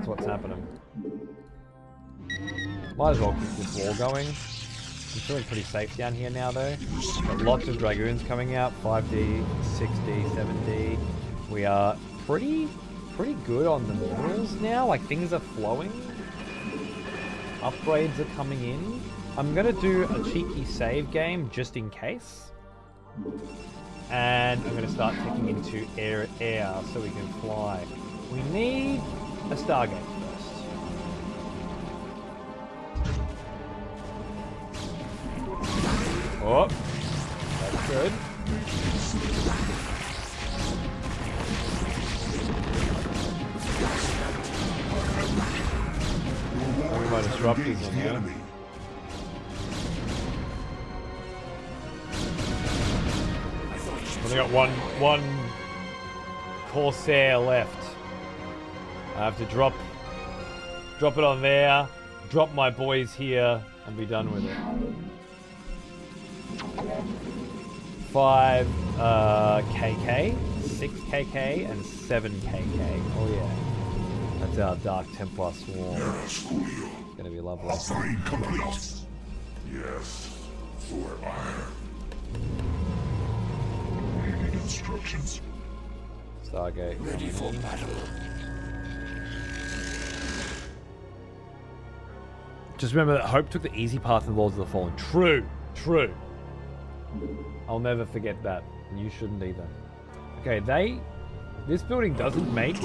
what's happening. Might as well keep this wall going. I'm feeling pretty safe down here now, though. Got lots of Dragoons coming out. 5D, 6D, 7D. We are pretty good on the minerals now. Like, things are flowing. Upgrades are coming in. I'm going to do a cheeky save game just in case. And I'm going to start taking into air so we can fly. We need a Stargate first. Oh, that's good. We might disrupt these in here. Only got one Corsair left. I have to drop it on there, drop my boys here, and be done with it. 5 KK, 6 KK, and 7 KK. Oh yeah. That's our Dark Templar swarm. It's gonna be lovely. Upgrade complete. Yes, for iron. Instructions. Stargate. Ready for battle. Just remember that Hope took the easy path in the Lords of the Fallen. True. I'll never forget that. And you shouldn't either. Okay, this building doesn't make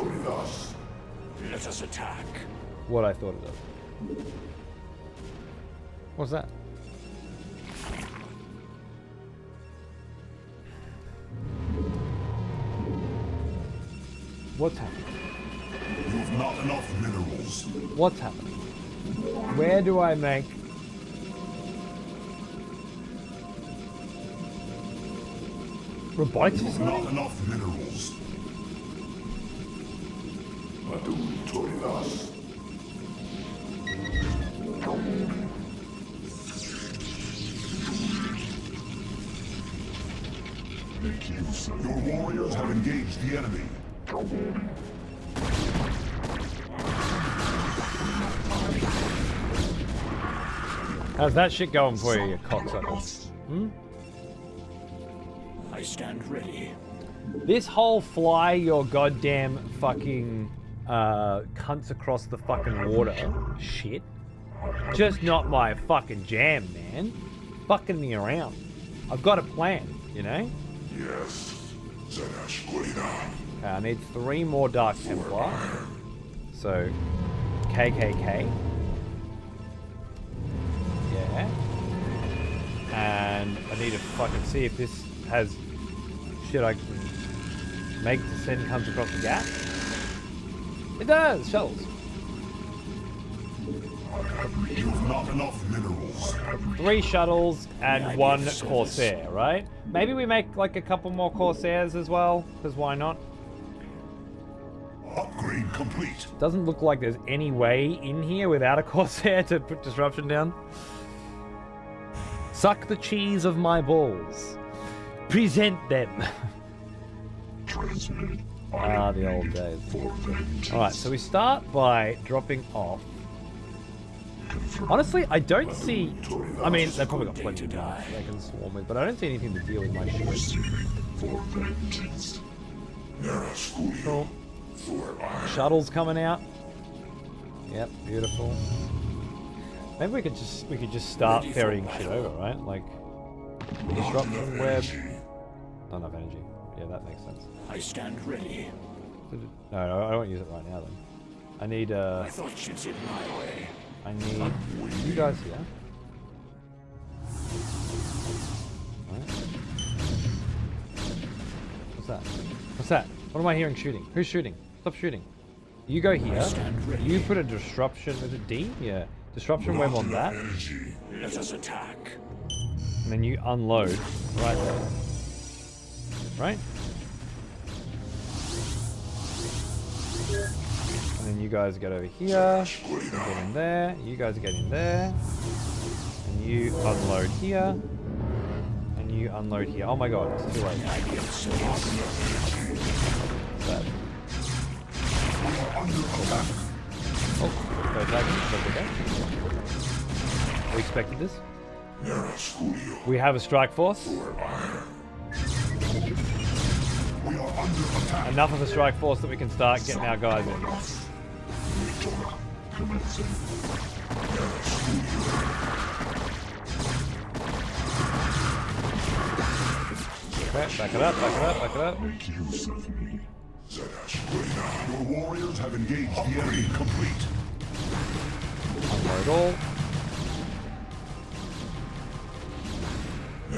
Let us attack. what I thought it does. What's that? What's happening? You've not enough minerals. What's happening? Where do I make... robotics facility? Not enough minerals. Make use of your warriors have engaged the enemy. How's that shit going for you, you cocksucker? Hmm? I stand ready. This whole fly your goddamn fucking cunts across the fucking water shit. Just not my fucking jam, man. Fucking me around. I've got a plan, you know? Yes, Okay, I need 3 more Dark Templar. So, KKK. Yeah. And I need to fucking see if this has shit I can make to send comes across the gap. It does! Shuttles. You've not enough minerals. 3 shuttles and 1 Corsair, right? Maybe we make like a couple more Corsairs as well, because why not? Upgrade complete. Doesn't look like there's any way in here without a Corsair to put disruption down. Suck the cheese of my balls. Present them. Transmit. Ah, the old days. Alright, so we start by dropping off. Honestly, I don't see... I mean, they've probably got plenty of guys they can swarm with, but I don't see anything to deal with my shit. Cool. Shuttles coming out. Yep, beautiful. Maybe we could just start ferrying shit over, right? Like disruption web. Not enough energy. Yeah, that makes sense. I stand ready. No, I won't use it right now then. I need I thought you'd in my way. I need you guys here. Right. What's that? What's that? What am I hearing shooting? Who's shooting? Stop shooting. You go here. You put a disruption with a D? Yeah. Disruption web on that. Let us attack. And then you unload right there. Right? And then you guys get over here. You get in there. You guys get in there. And you unload here. And you unload here. Oh my god, it's too late. What's that? Oh, go attacking. Okay. We expected this. We have a strike force. Enough of a strike force that we can start getting our guys in. Okay, back it up, back it up, back it up. Your warriors have engaged the enemy complete. Unload all. A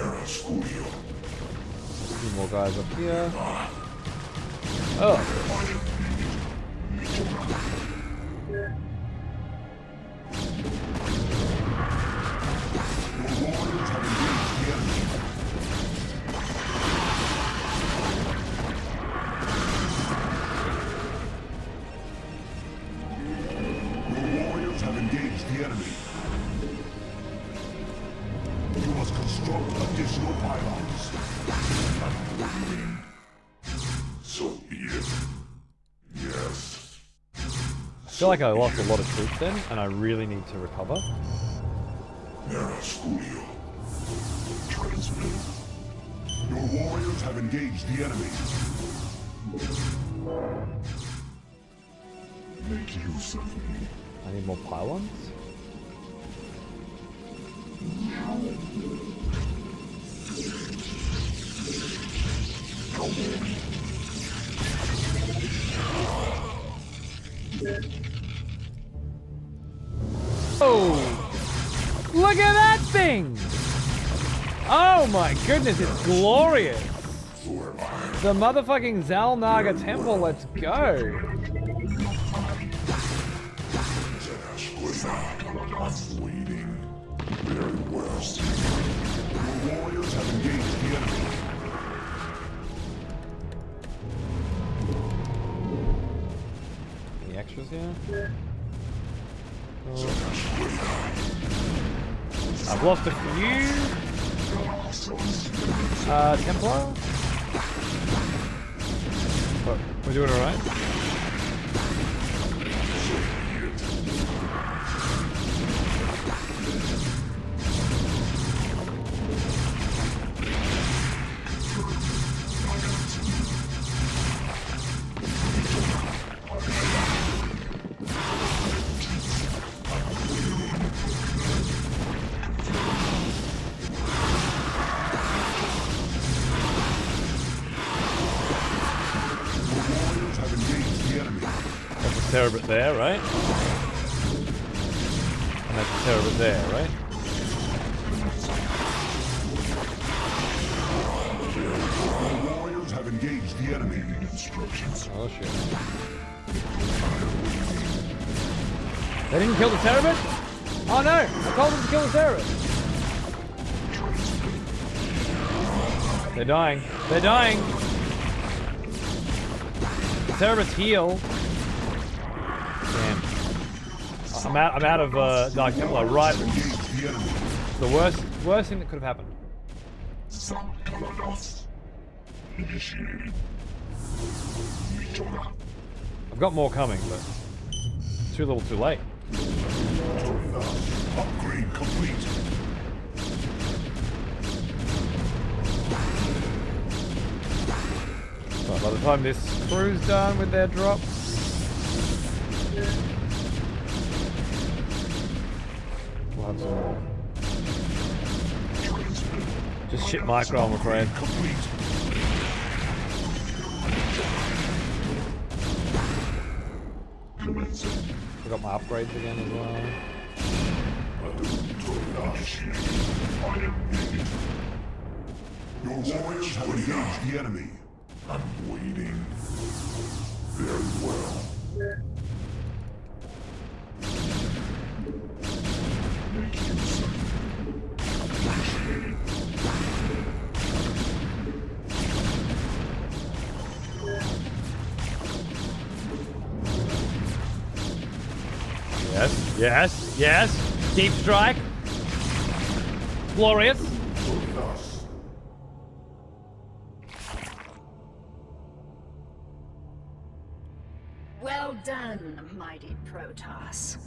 few more guys up here. Oh. I feel like I lost a lot of troops then, and I really need to recover. Your warriors have engaged the enemy. Make use of me. I need more pylons. Oh! Look at that thing! Oh my goodness, it's glorious! The motherfucking Zalnaga Temple, let's go! I'm waiting. Very well. Your warriors have engaged the enemy. Any extras here? I've lost a few. Templar? But we're doing alright. Terebit there, right? And that's a Terebit there, right? The warriors have engaged the enemy. Instructions. Oh shit. They didn't kill the Terebit? Oh no! I told them to kill the Terebit! They're dying. They're dying! The Terebit's heal. Damn. I'm out of Dark Templar, right? The worst thing that could have happened. I've got more coming, but too little too late. Upgrade complete. Right, by the time this crew's done with their drop. We'll have some more. Just shit micro, I'm afraid. I got my upgrades again as well. Your warriors have engaged the enemy. I'm waiting. Very well. Yes, yes, yes. Deep strike. Glorious. Well done, mighty Protoss.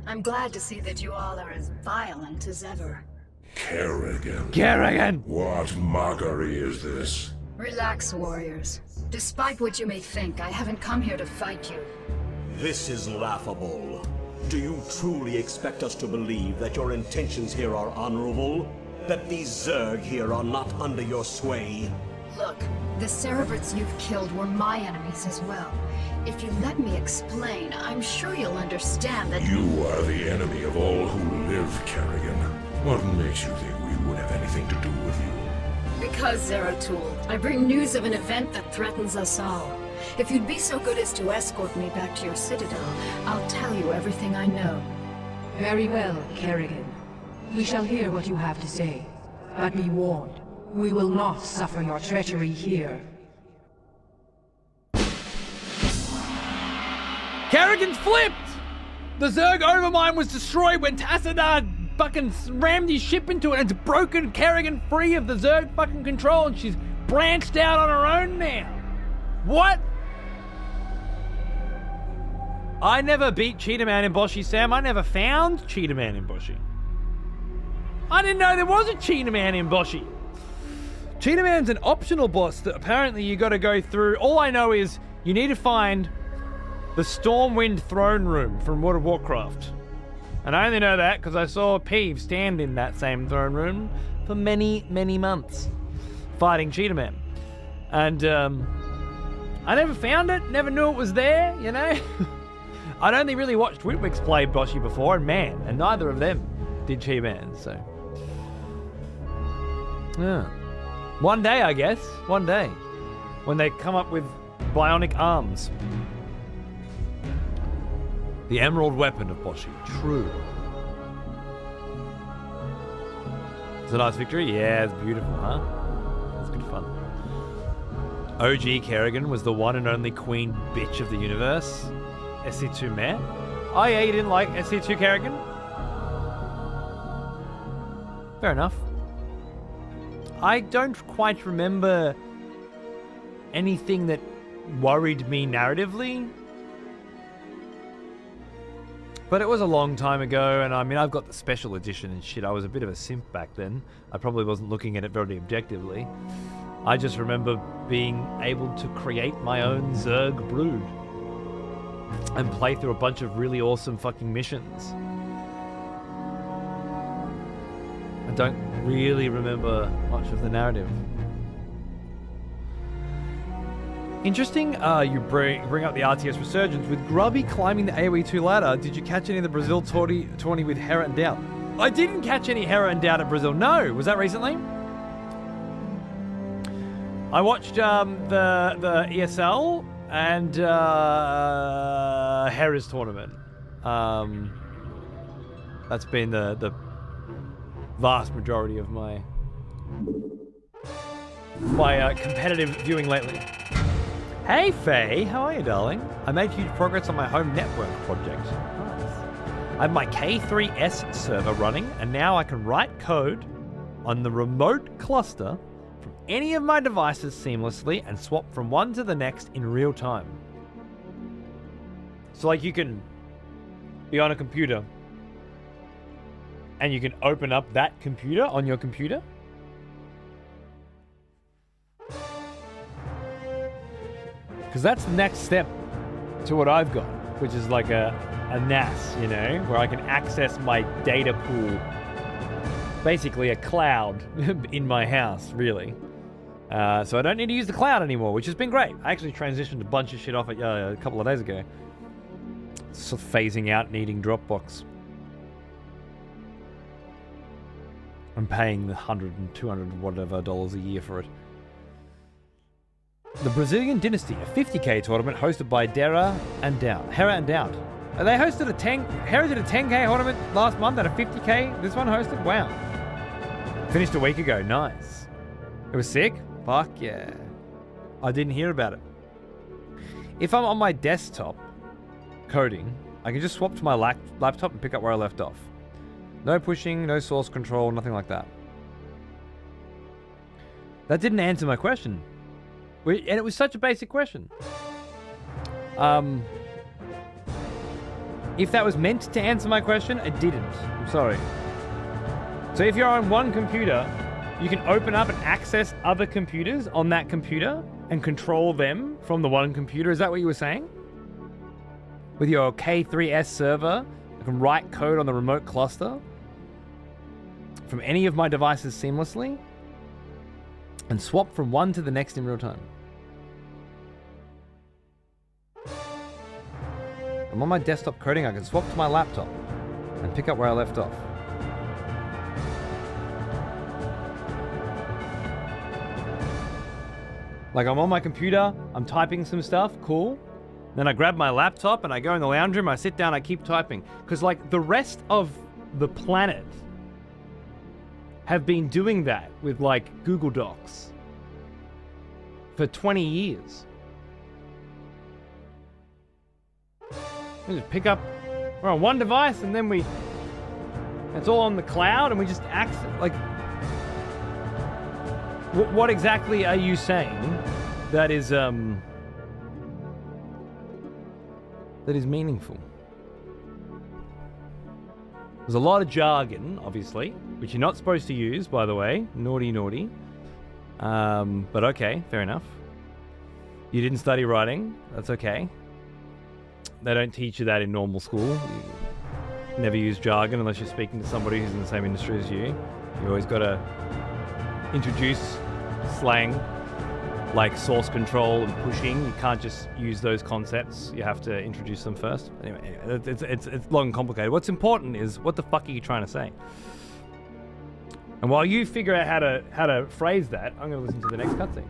I'm glad to see that you all are as violent as ever. Kerrigan. Kerrigan! What mockery is this? Relax, warriors. Despite what you may think, I haven't come here to fight you. This is laughable. Do you truly expect us to believe that your intentions here are honorable? That these Zerg here are not under your sway? Look, the Cerebrits you've killed were my enemies as well. If you let me explain, I'm sure you'll understand that— You are the enemy of all who live, Kerrigan. What makes you think we would have anything to do with you? Because, Zeratul, I bring news of an event that threatens us all. If you'd be so good as to escort me back to your citadel, I'll tell you everything I know. Very well, Kerrigan. We shall hear what you have to say. But be warned, we will not suffer your treachery here. Kerrigan's flipped! The Zerg overmind was destroyed when Tassadar fucking rammed his ship into it and it's broken Kerrigan free of the Zerg fucking control and she's branched out on her own now. What? I never beat Cheetah Man in Boshi, Sam. I never found Cheetah Man in Boshi. I didn't know there was a Cheetah Man in Boshi. Cheetah Man's an optional boss that apparently you gotta go through. All I know is you need to find the Stormwind throne room from World of Warcraft. And I only know that because I saw Peeve stand in that same throne room for many, many months fighting Cheetah Man. And I never found it, never knew it was there, you know? I'd only really watched Whitwick's play Boshi before, and man, and neither of them did Cheetah Man, so. Yeah. One day, I guess. One day. When they come up with bionic arms. The emerald weapon of Boshi. True. It's a nice victory? Yeah, it's beautiful, huh? It's good fun. OG Kerrigan was the one and only queen bitch of the universe. SC2 Mare? Oh yeah, you didn't like SC2 Kerrigan? Fair enough. I don't quite remember anything that worried me narratively. But it was a long time ago, and I mean, I've got the special edition and shit. I was a bit of a simp back then. I probably wasn't looking at it very objectively. I just remember being able to create my own Zerg brood and play through a bunch of really awesome fucking missions. I don't really remember much of the narrative. Interesting. You bring up the RTS resurgence with Grubby climbing the AoE 2 ladder. Did you catch any of the Brazil tourney with Hera and Doubt? I didn't catch any Hera and Doubt at Brazil. No, was that recently? I watched the ESL and Hera's tournament. That's been the vast majority of my competitive viewing lately. Hey Faye, how are you, darling? I made huge progress on my home network project. Nice. I have my K3S server running, and now I can write code on the remote cluster from any of my devices seamlessly and swap from one to the next in real time. So like you can be on a computer and you can open up that computer on your computer. Because that's the next step to what I've got, which is like a NAS, you know, where I can access my data pool. Basically a cloud in my house, really. So I don't need to use the cloud anymore, which has been great. I actually transitioned a bunch of shit off it a couple of days ago. Sort of phasing out needing Dropbox. I'm paying the $100 and $200 whatever dollars a year for it. The Brazilian Dynasty, a 50k tournament hosted by Hera and Doubt. They hosted Hera did a 10k tournament last month and a 50k. This one hosted. Wow. Finished a week ago. Nice. It was sick. Fuck yeah. I didn't hear about it. If I'm on my desktop coding, I can just swap to my laptop and pick up where I left off. No pushing, no source control, nothing like that. That didn't answer my question. And it was such a basic question. If that was meant to answer my question, it didn't. I'm sorry. So if you're on one computer, you can open up and access other computers on that computer and control them from the one computer. Is that what you were saying? With your K3S server, I can write code on the remote cluster from any of my devices seamlessly and swap from one to the next in real time. I'm on my desktop coding, I can swap to my laptop and pick up where I left off. Like I'm on my computer, I'm typing some stuff, cool. Then I grab my laptop and I go in the lounge room, I sit down, I keep typing. Because like the rest of the planet have been doing that with like Google Docs for 20 years. We just pick up, we're on one device and then it's all on the cloud and we just access, like, what exactly are you saying that is meaningful? There's a lot of jargon, obviously, which you're not supposed to use, by the way. Naughty, naughty. But okay, fair enough. You didn't study writing, that's okay. They don't teach you that in normal school. You never use jargon unless you're speaking to somebody who's in the same industry as you. You always got to introduce slang like source control and pushing. You can't just use those concepts. You have to introduce them first. Anyway, it's long and complicated. What's important is what the fuck are you trying to say? And while you figure out how to phrase that, I'm going to listen to the next cutscene.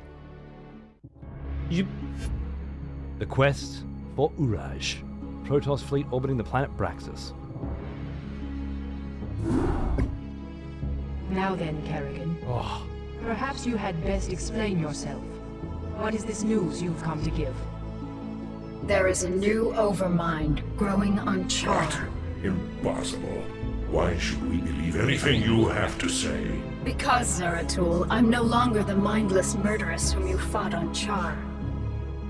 The quest for Uraj. Protoss fleet orbiting the planet Braxis. Now then, Kerrigan. Oh. Perhaps you had best explain yourself. What is this news you've come to give? There is a new overmind growing on Char. What? Impossible. Why should we believe anything you have to say? Because, Zeratul, I'm no longer the mindless murderess whom you fought on Char.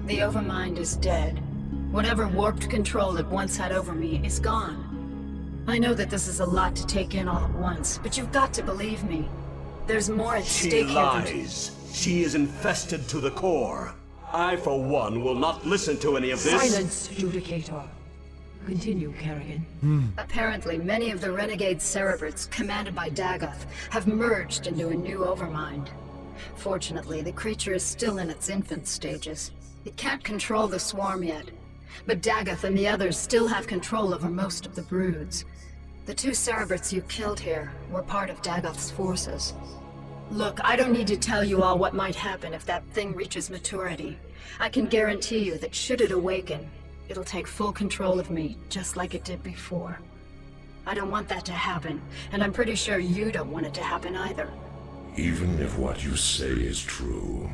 The overmind is dead. Whatever warped control it once had over me is gone. I know that this is a lot to take in all at once, but you've got to believe me. There's more at stake here. She lies. She is infested to the core. I, for one, will not listen to any of this. Silence, Judicator. Continue, Kerrigan. Apparently, many of the renegade Cerebrates, commanded by Dagoth, have merged into a new overmind. Fortunately, the creature is still in its infant stages. It can't control the swarm yet, but Dagoth and the others still have control over most of the broods. The 2 Cerebrits you killed here were part of Dagoth's forces. Look, I don't need to tell you all what might happen if that thing reaches maturity. I can guarantee you that should it awaken, it'll take full control of me, just like it did before. I don't want that to happen, and I'm pretty sure you don't want it to happen either. Even if what you say is true,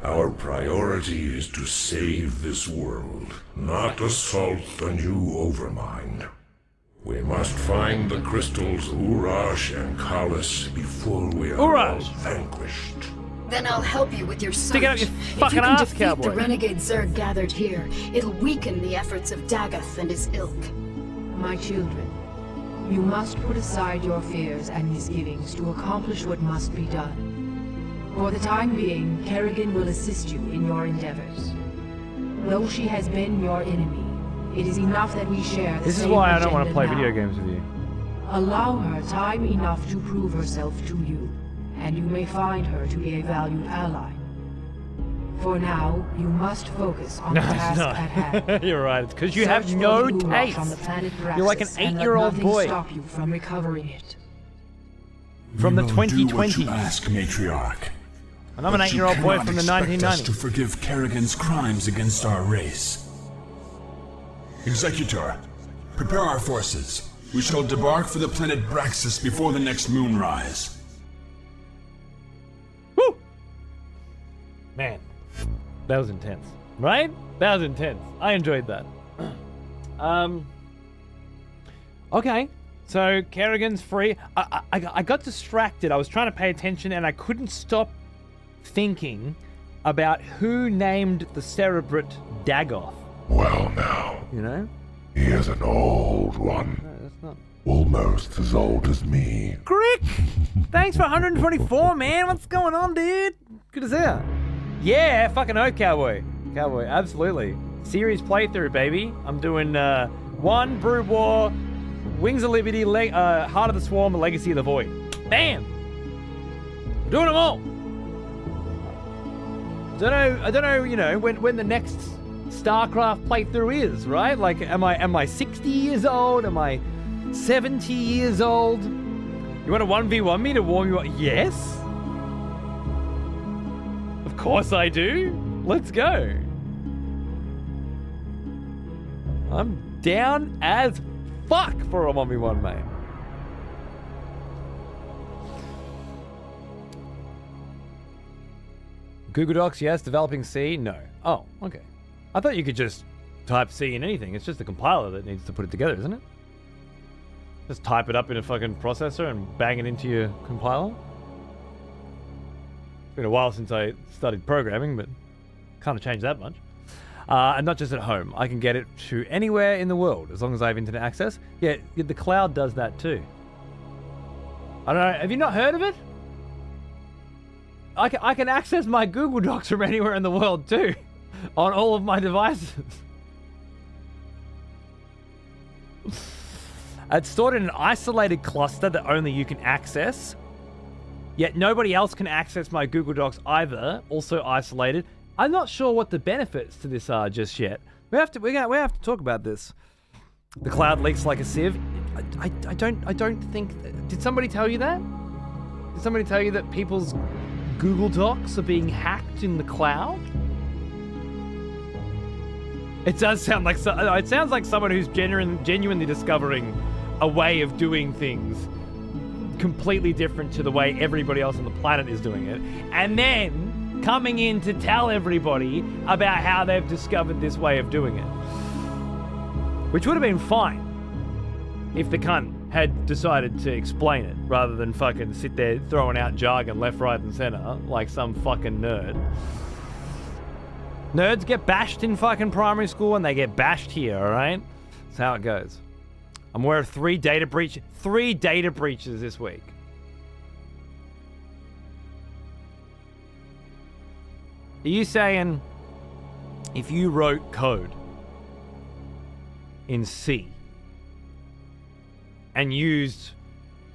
our priority is to save this world, not assault the new Overmind. We must find the crystals Urash and Kalis before we are all vanquished. Then I'll help you with your search. Stick it up your If fucking you can ass, defeat cowboy. the renegade Zerg gathered here, it'll weaken the efforts of Dagoth and his ilk. My children, you must put aside your fears and misgivings to accomplish what must be done. For the time being, Kerrigan will assist you in your endeavors. Though she has been your enemy, it is enough that we share the This is same why I don't want to agenda play now. video games with you. Allow her time enough to prove herself to you, and you may find her to be a valued ally. For now, you must focus on the No, it's task not. at hand. You're right. It's because you Search have for no the Urash on the taste. planet You're like an Braxis, and let 8-year-old nothing boy. stop you from recovering it. From the We will do what 2020s. you ask, Matriarch. And I'm an But you 8-year-old boy cannot from the expect us to 1990s. forgive Kerrigan's crimes against our race. Executor, prepare our forces. We shall debark for the planet Braxis before the next moonrise. Woo! Man, that was intense. Right? That was intense. I enjoyed that. Okay. So Kerrigan's free. I got distracted. I was trying to pay attention and I couldn't stop thinking about who named the Cerebrit Dagoth. Well now, You know? he is an old one. No, that's not. Almost as old as me. Crick! Thanks for 124, man. What's going on, dude? Good to see ya. Yeah, fucking oath, cowboy. Cowboy, absolutely. Series playthrough, baby. I'm doing 1, Brood War, Wings of Liberty, Heart of the Swarm, and Legacy of the Void. Bam! Doing them all. I don't know, you know, when the next Starcraft playthrough is, right? Like, am I 60 years old? Am I 70 years old? You want to 1v1 me to warm you up? Yes. Of course I do. Let's go. I'm down as fuck for a 1v1, mate. Google Docs, yes. Developing C, no. Oh, okay. I thought you could just type C in anything. It's just the compiler that needs to put it together, isn't it? Just type it up in a fucking processor and bang it into your compiler. It's been a while since I studied programming, but can't have changed that much. And not just at home. I can get it to anywhere in the world as long as I have internet access. Yeah, the cloud does that too. I don't know. Have you not heard of it? I can access my Google Docs from anywhere in the world too, on all of my devices. It's stored in an isolated cluster that only you can access. Yet nobody else can access my Google Docs either, also isolated. I'm not sure what the benefits to this are just yet. We have to talk about this. The cloud leaks like a sieve. I don't think. Did somebody tell you that? Did somebody tell you that people's Google Docs are being hacked in the cloud? It does sound like it sounds like someone who's genuinely discovering a way of doing things completely different to the way everybody else on the planet is doing it, and then coming in to tell everybody about how they've discovered this way of doing it. Which would have been fine if the cunt had decided to explain it rather than fucking sit there throwing out jargon left, right, and center like some fucking nerd. Nerds get bashed in fucking primary school and they get bashed here, alright? That's how it goes. I'm aware of 3 data breaches this week. Are you saying if you wrote code in C and used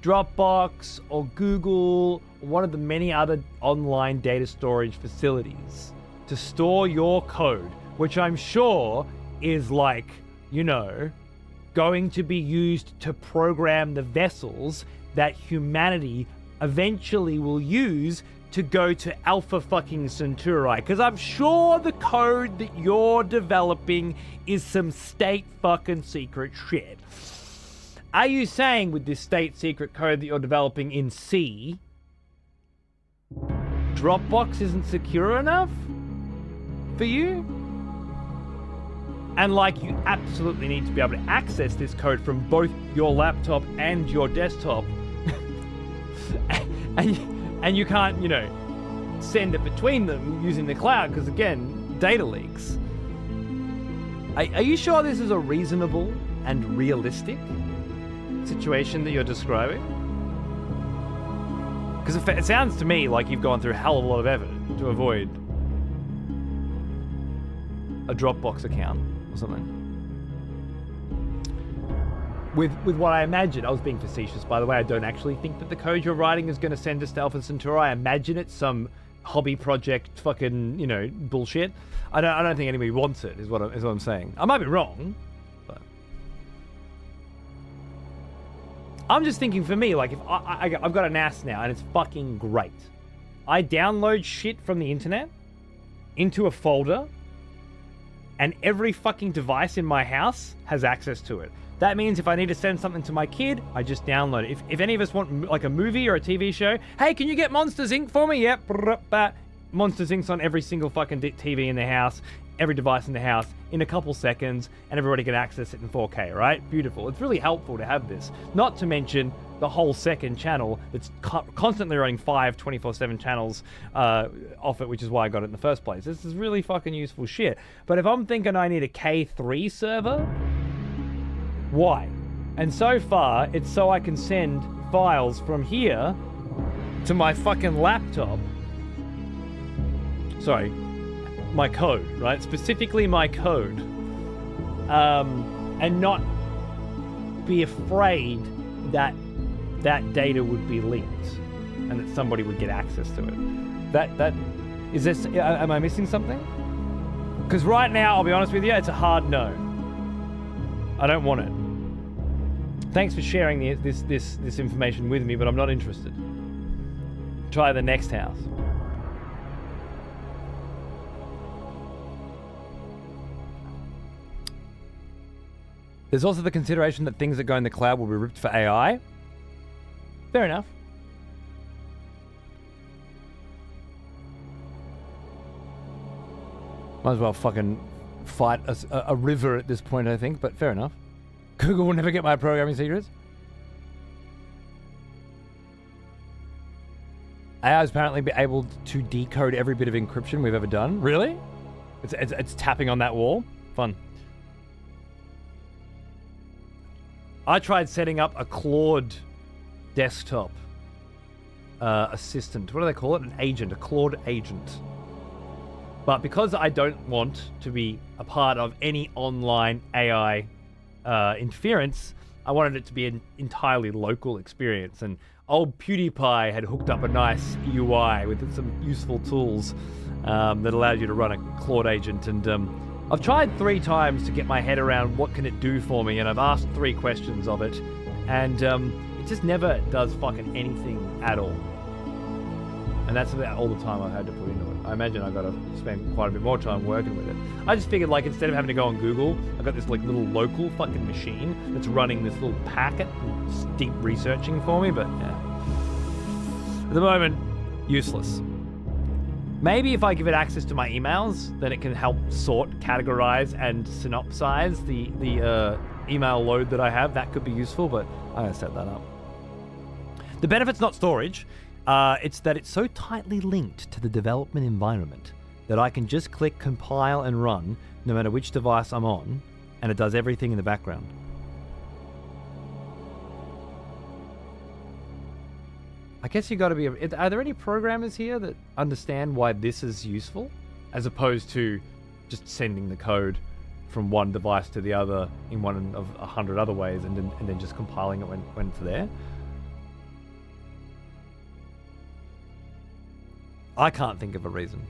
Dropbox or Google or one of the many other online data storage facilities to store your code, which I'm sure is like, going to be used to program the vessels that humanity eventually will use to go to Alpha fucking Centauri. Because I'm sure the code that you're developing is some state fucking secret shit. Are you saying with this state secret code that you're developing in C, Dropbox isn't secure enough for you? And like, you absolutely need to be able to access this code from both your laptop and your desktop. and you can't, send it between them using the cloud because, again, data leaks. Are you sure this is a reasonable and realistic situation that you're describing? Because it sounds to me like you've gone through a hell of a lot of effort to avoid a Dropbox account or something. With what I imagine, I was being facetious, by the way, I don't actually think that the code you're writing is going to send us to Alpha Centauri. I imagine it's some hobby project fucking, bullshit. I don't think anybody wants it, is what I'm saying. I might be wrong, but I'm just thinking for me, like, if I've got a NAS now and it's fucking great. I download shit from the internet into a folder and every fucking device in my house has access to it. That means if I need to send something to my kid, I just download it. If any of us want like a movie or a TV show, hey, can you get Monsters Inc. for me? Yep. Monsters Inc.'s on every single fucking TV in the house, every device in the house, in a couple seconds, and everybody can access it in 4K, right? Beautiful. It's really helpful to have this. Not to mention the whole second channel that's constantly running 5 24/7 channels off it, which is why I got it in the first place. This is really fucking useful shit. But if I'm thinking I need a K3 server, why? And so far, it's so I can send files from here to my fucking laptop. Sorry, my code, right? Specifically my code. And not be afraid that that data would be leaked and that somebody would get access to it. That is this, am I missing something? Because right now, I'll be honest with you, it's a hard no. I don't want it. Thanks for sharing this information with me, but I'm not interested. Try the next house. There's also the consideration that things that go in the cloud will be ripped for AI. Fair enough. Might as well fucking fight a river at this point, I think, but fair enough. Google will never get my programming secrets. AI has apparently been able to decode every bit of encryption we've ever done. Really? It's tapping on that wall? Fun. I tried setting up a Claude desktop assistant. What do they call it? An agent, a Claude agent. But because I don't want to be a part of any online AI interference, I wanted it to be an entirely local experience. And old PewDiePie had hooked up a nice UI with some useful tools that allowed you to run a Claude agent. And I've tried 3 times to get my head around what can it do for me, and I've asked 3 questions of it, and it just never does fucking anything at all. And that's about all the time I've had to put into it. I imagine I've got to spend quite a bit more time working with it. I just figured, like, instead of having to go on Google, I've got this like little local fucking machine that's running this little packet and deep researching for me, but yeah. At the moment, useless. Maybe if I give it access to my emails, then it can help sort, categorize, and synopsize the email load that I have. That could be useful, but I'm going to set that up. The benefit's not storage. It's that it's so tightly linked to the development environment that I can just click compile and run no matter which device I'm on, and it does everything in the background. I guess you got to be... Are there any programmers here that understand why this is useful, as opposed to just sending the code from one device to the other in one of 100 other ways and then just compiling it when it's there? I can't think of a reason.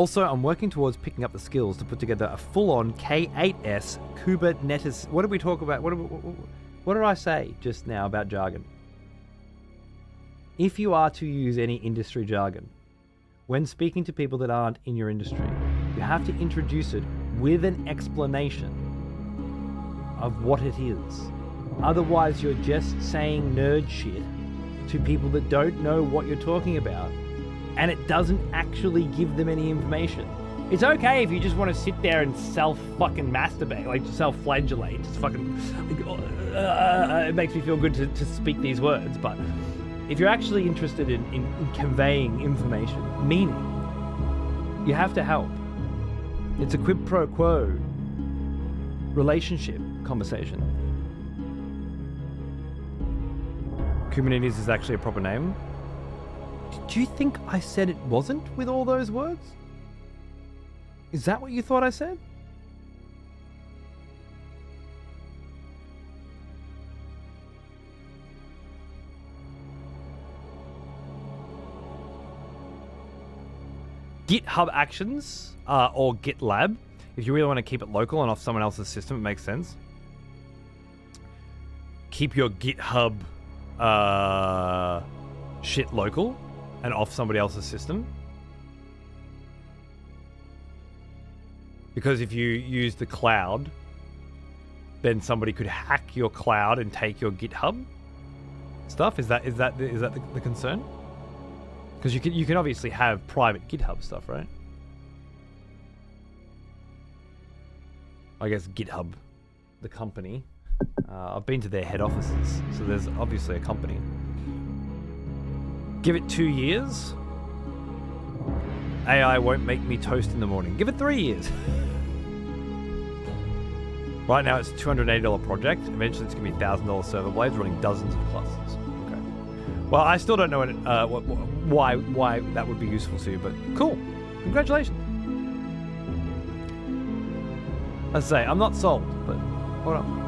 Also, I'm working towards picking up the skills to put together a full-on K8S Kubernetes. What did we talk about? What did I say just now about jargon? If you are to use any industry jargon, when speaking to people that aren't in your industry, you have to introduce it with an explanation of what it is. Otherwise, you're just saying nerd shit to people that don't know what you're talking about, and it doesn't actually give them any information. It's okay if you just want to sit there and self-fucking masturbate, like self-flagellate. Just fucking... it makes me feel good to speak these words, but if you're actually interested in conveying information, meaning, you have to help. It's a quid pro quo relationship conversation. Kubernetes is actually a proper name. Do you think I said it wasn't with all those words? Is that what you thought I said? GitHub Actions or GitLab. If you really want to keep it local and off someone else's system, it makes sense. Keep your GitHub shit local and off somebody else's system. Because if you use the cloud, then somebody could hack your cloud and take your GitHub stuff. Is that the concern? Because you can obviously have private GitHub stuff, right? I guess GitHub, the company. I've been to their head offices, so there's obviously a company. Give it 2 years. AI won't make me toast in the morning. Give it 3 years. Right now it's a $280 project. Eventually it's going to be $1,000 server blades running dozens of clusters. Okay. Well, I still don't know why that would be useful to you, but cool. Congratulations. Let's say, I'm not sold, but hold on.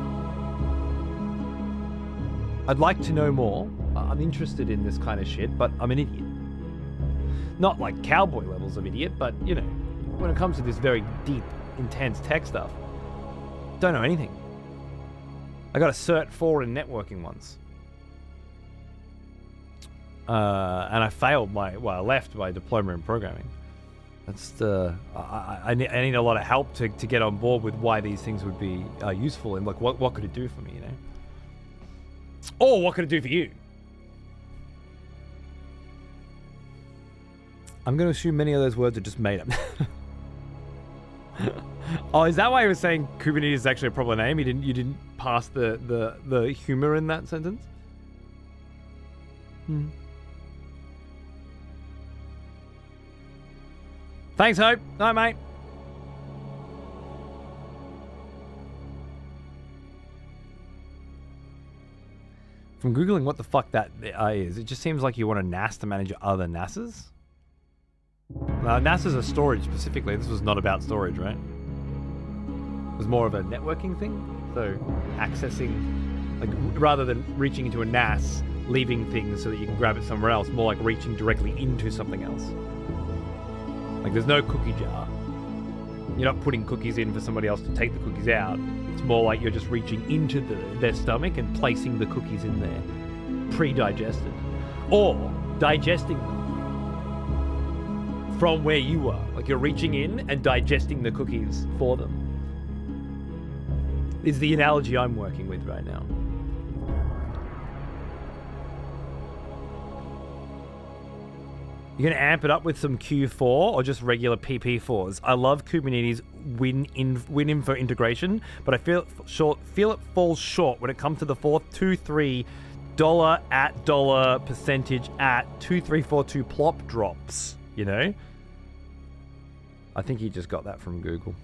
I'd like to know more. I'm interested in this kind of shit, but I'm an idiot. Not like cowboy levels of idiot, but, you know, when it comes to this very deep, intense tech stuff, don't know anything. I got a Cert 4 in networking once. And I failed I left my diploma in programming. That's I need a lot of help to get on board with why these things would be useful, and like what could it do for me, you know? Or what could it do for you? I'm going to assume many of those words are just made up. Oh, is that why he was saying Kubernetes is actually a proper name? You didn't pass the humor in that sentence? Thanks, Hope. Night, mate. From Googling what the fuck that is, it just seems like you want a NAS to manage other NASs. NASs are storage specifically. This was not about storage, right? It was more of a networking thing. So accessing, like, rather than reaching into a NAS, leaving things so that you can grab it somewhere else, more like reaching directly into something else. Like, there's no cookie jar. You're not putting cookies in for somebody else to take the cookies out. It's more like you're just reaching into their stomach and placing the cookies in there, pre-digested. Or digesting them from where you are. Like, you're reaching in and digesting the cookies for them. Is the analogy I'm working with right now. You're going to amp it up with some Q4 or just regular PP4s? I love Kubernetes WinInfo integration, but I feel it falls short when it comes to the $423 percentage at 2342 plop drops, you know? I think he just got that from Google.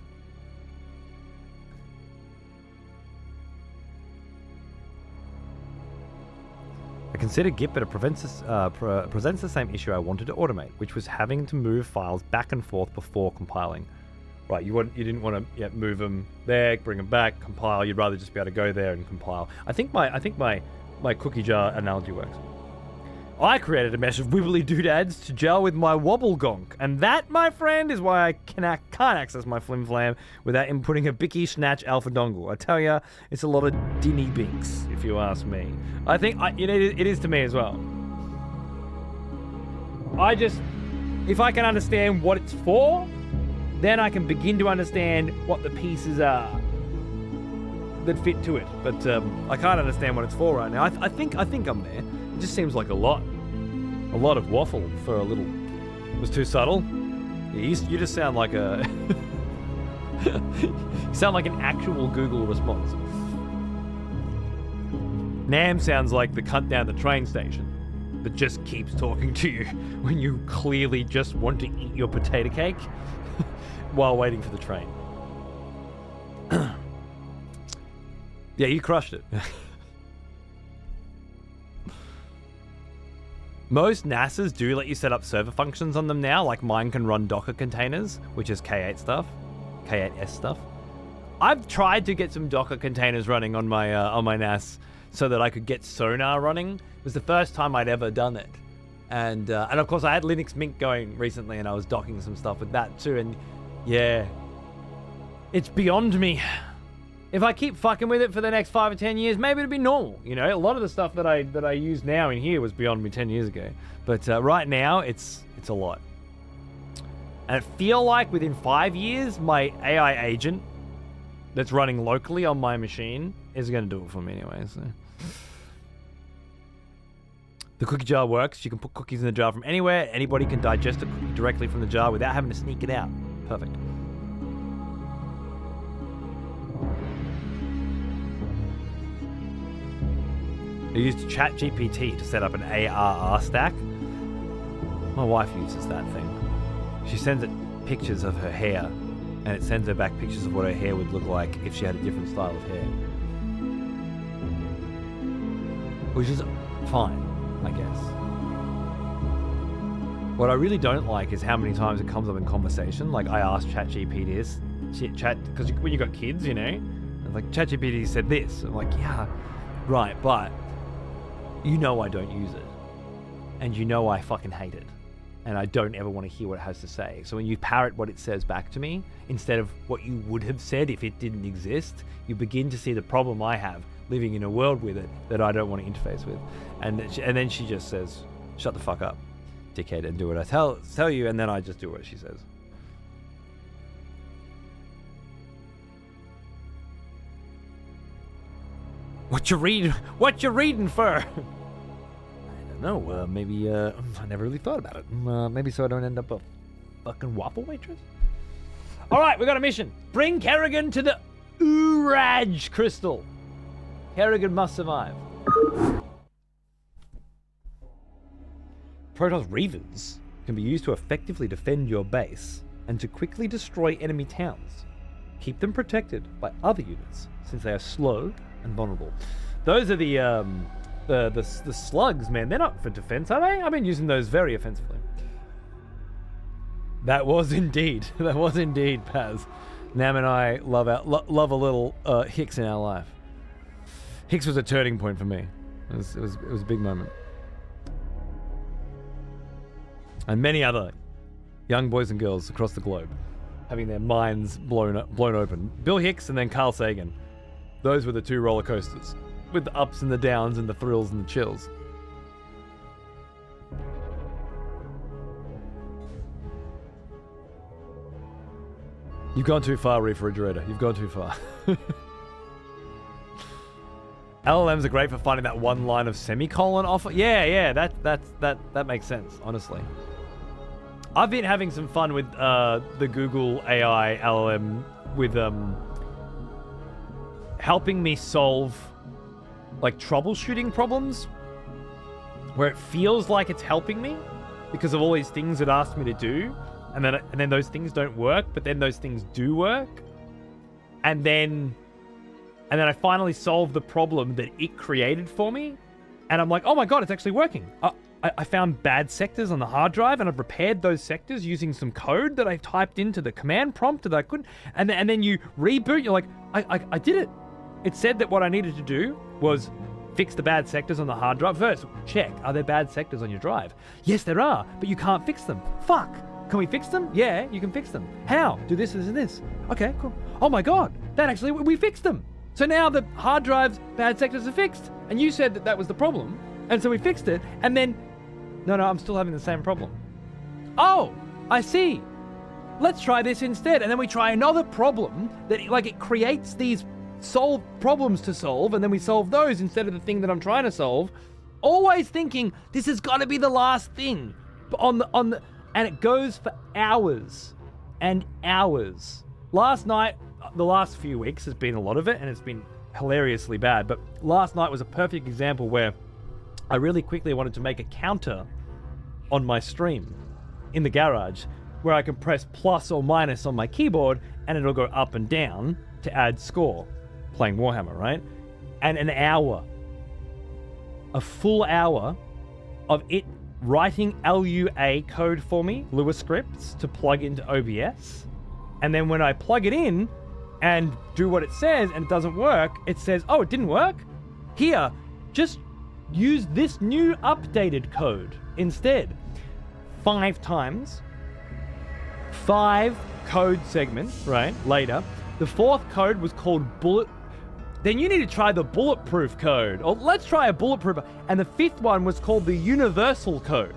I consider Git, but it presents the same issue I wanted to automate, which was having to move files back and forth before compiling. Right, you didn't want to move them there, bring them back, compile. You'd rather just be able to go there and compile. I think my cookie jar analogy works. I created a mesh of wibbly doodads to gel with my wobble gonk, and that, my friend, is why I can't access my flim flam without inputting a bicky snatch alpha dongle. I tell ya, it's a lot of dinny binks, if you ask me. I think it is to me as well. If I can understand what it's for, then I can begin to understand what the pieces are that fit to it. But I can't understand what it's for right now. I think I'm there. It just seems like a lot of waffle for a little. It was too subtle. Yeah, you just sound like a. You sound like an actual Google response. Nam sounds like the cunt down the train station that just keeps talking to you when you clearly just want to eat your potato cake while waiting for the train. Yeah, you crushed it. Most NASAs do let you set up server functions on them now, like mine can run Docker containers, which is K8 stuff, K8s stuff. I've tried to get some Docker containers running on my NAS so that I could get Sonar running. It was the first time I'd ever done it, and of course I had Linux Mint going recently, and I was docking some stuff with that too. And yeah, it's beyond me. If I keep fucking with it for the next 5 or 10 years, maybe it'll be normal. You know, a lot of the stuff that I use now in here was beyond me 10 years ago. But right now, it's a lot. And I feel like within 5 years, my AI agent that's running locally on my machine is going to do it for me anyway. So the cookie jar works. You can put cookies in the jar from anywhere. Anybody can digest a cookie directly from the jar without having to sneak it out. Perfect. I used ChatGPT to set up an ARR stack. My wife uses that thing. She sends it pictures of her hair, and it sends her back pictures of what her hair would look like if she had a different style of hair. Which is fine, I guess. What I really don't like is how many times it comes up in conversation. Like, I asked ChatGPT this, because when you got kids, you know, it's like, ChatGPT said this. I'm like, yeah, right, but you know I don't use it. And you know I fucking hate it. And I don't ever want to hear what it has to say. So when you parrot what it says back to me, instead of what you would have said if it didn't exist, you begin to see the problem I have living in a world with it that I don't want to interface with. And then she just says, shut the fuck up, dickhead, and do what I tell you, and then I just do what she says. What you reading for? I don't know. Maybe I never really thought about it. Maybe so I don't end up a fucking waffle waitress. All right, we got a mission. Bring Kerrigan to the Uraj crystal. Kerrigan must survive. Protoss Reavers can be used to effectively defend your base and to quickly destroy enemy towns. Keep them protected by other units since they are slow and vulnerable. Those are the slugs, man. They're not for defense, are they? I've been using those very offensively. That was indeed Paz. Nam and I love a little Hicks in our life. Hicks was a turning point for me. It was a big moment. And many other young boys and girls across the globe having their minds blown open. Bill Hicks and then Carl Sagan. Those were the two roller coasters, with the ups and the downs and the thrills and the chills. You've gone too far, refrigerator. You've gone too far. LLMs are great for finding that one line of semicolon off. Yeah, that makes sense, honestly. I've been having some fun with the Google AI LLM with helping me solve like troubleshooting problems where it feels like it's helping me because of all these things it asked me to do, and then those things don't work, but then those things do work, and then I finally solve the problem that it created for me, and I'm like, oh my god, it's actually working. I found bad sectors on the hard drive, and I've repaired those sectors using some code that I typed into the command prompt that I couldn't, and then you reboot, you're like, I did it. It said that what I needed to do was fix the bad sectors on the hard drive? First, check, are there bad sectors on your drive? Yes, there are, but you can't fix them. Fuck. Can we fix them? Yeah, you can fix them. How? Do this, this, and this. Okay, cool. Oh my God, we fixed them. So now the hard drive's bad sectors are fixed. And you said that was the problem. And so we fixed it, and then, no, I'm still having the same problem. Oh, I see. Let's try this instead. And then we try another problem that it creates these problems to solve, and then we solve those instead of the thing that I'm trying to solve. Always thinking this has got to be the last thing. And it goes for hours and hours. Last night, the last few weeks has been a lot of it, and it's been hilariously bad. But last night was a perfect example where I really quickly wanted to make a counter on my stream in the garage where I can press plus or minus on my keyboard and it'll go up and down to add score, playing Warhammer, right? And an hour, a full hour of it writing LUA code for me, Lua scripts, to plug into OBS. And then when I plug it in and do what it says and it doesn't work, it says, oh, it didn't work? Here, just use this new updated code instead. 5 times, 5 code segments, right, later. The 4th code was called bullet. Then you need to try the bulletproof code. Or let's try a bulletproof. And the 5th one was called the universal code.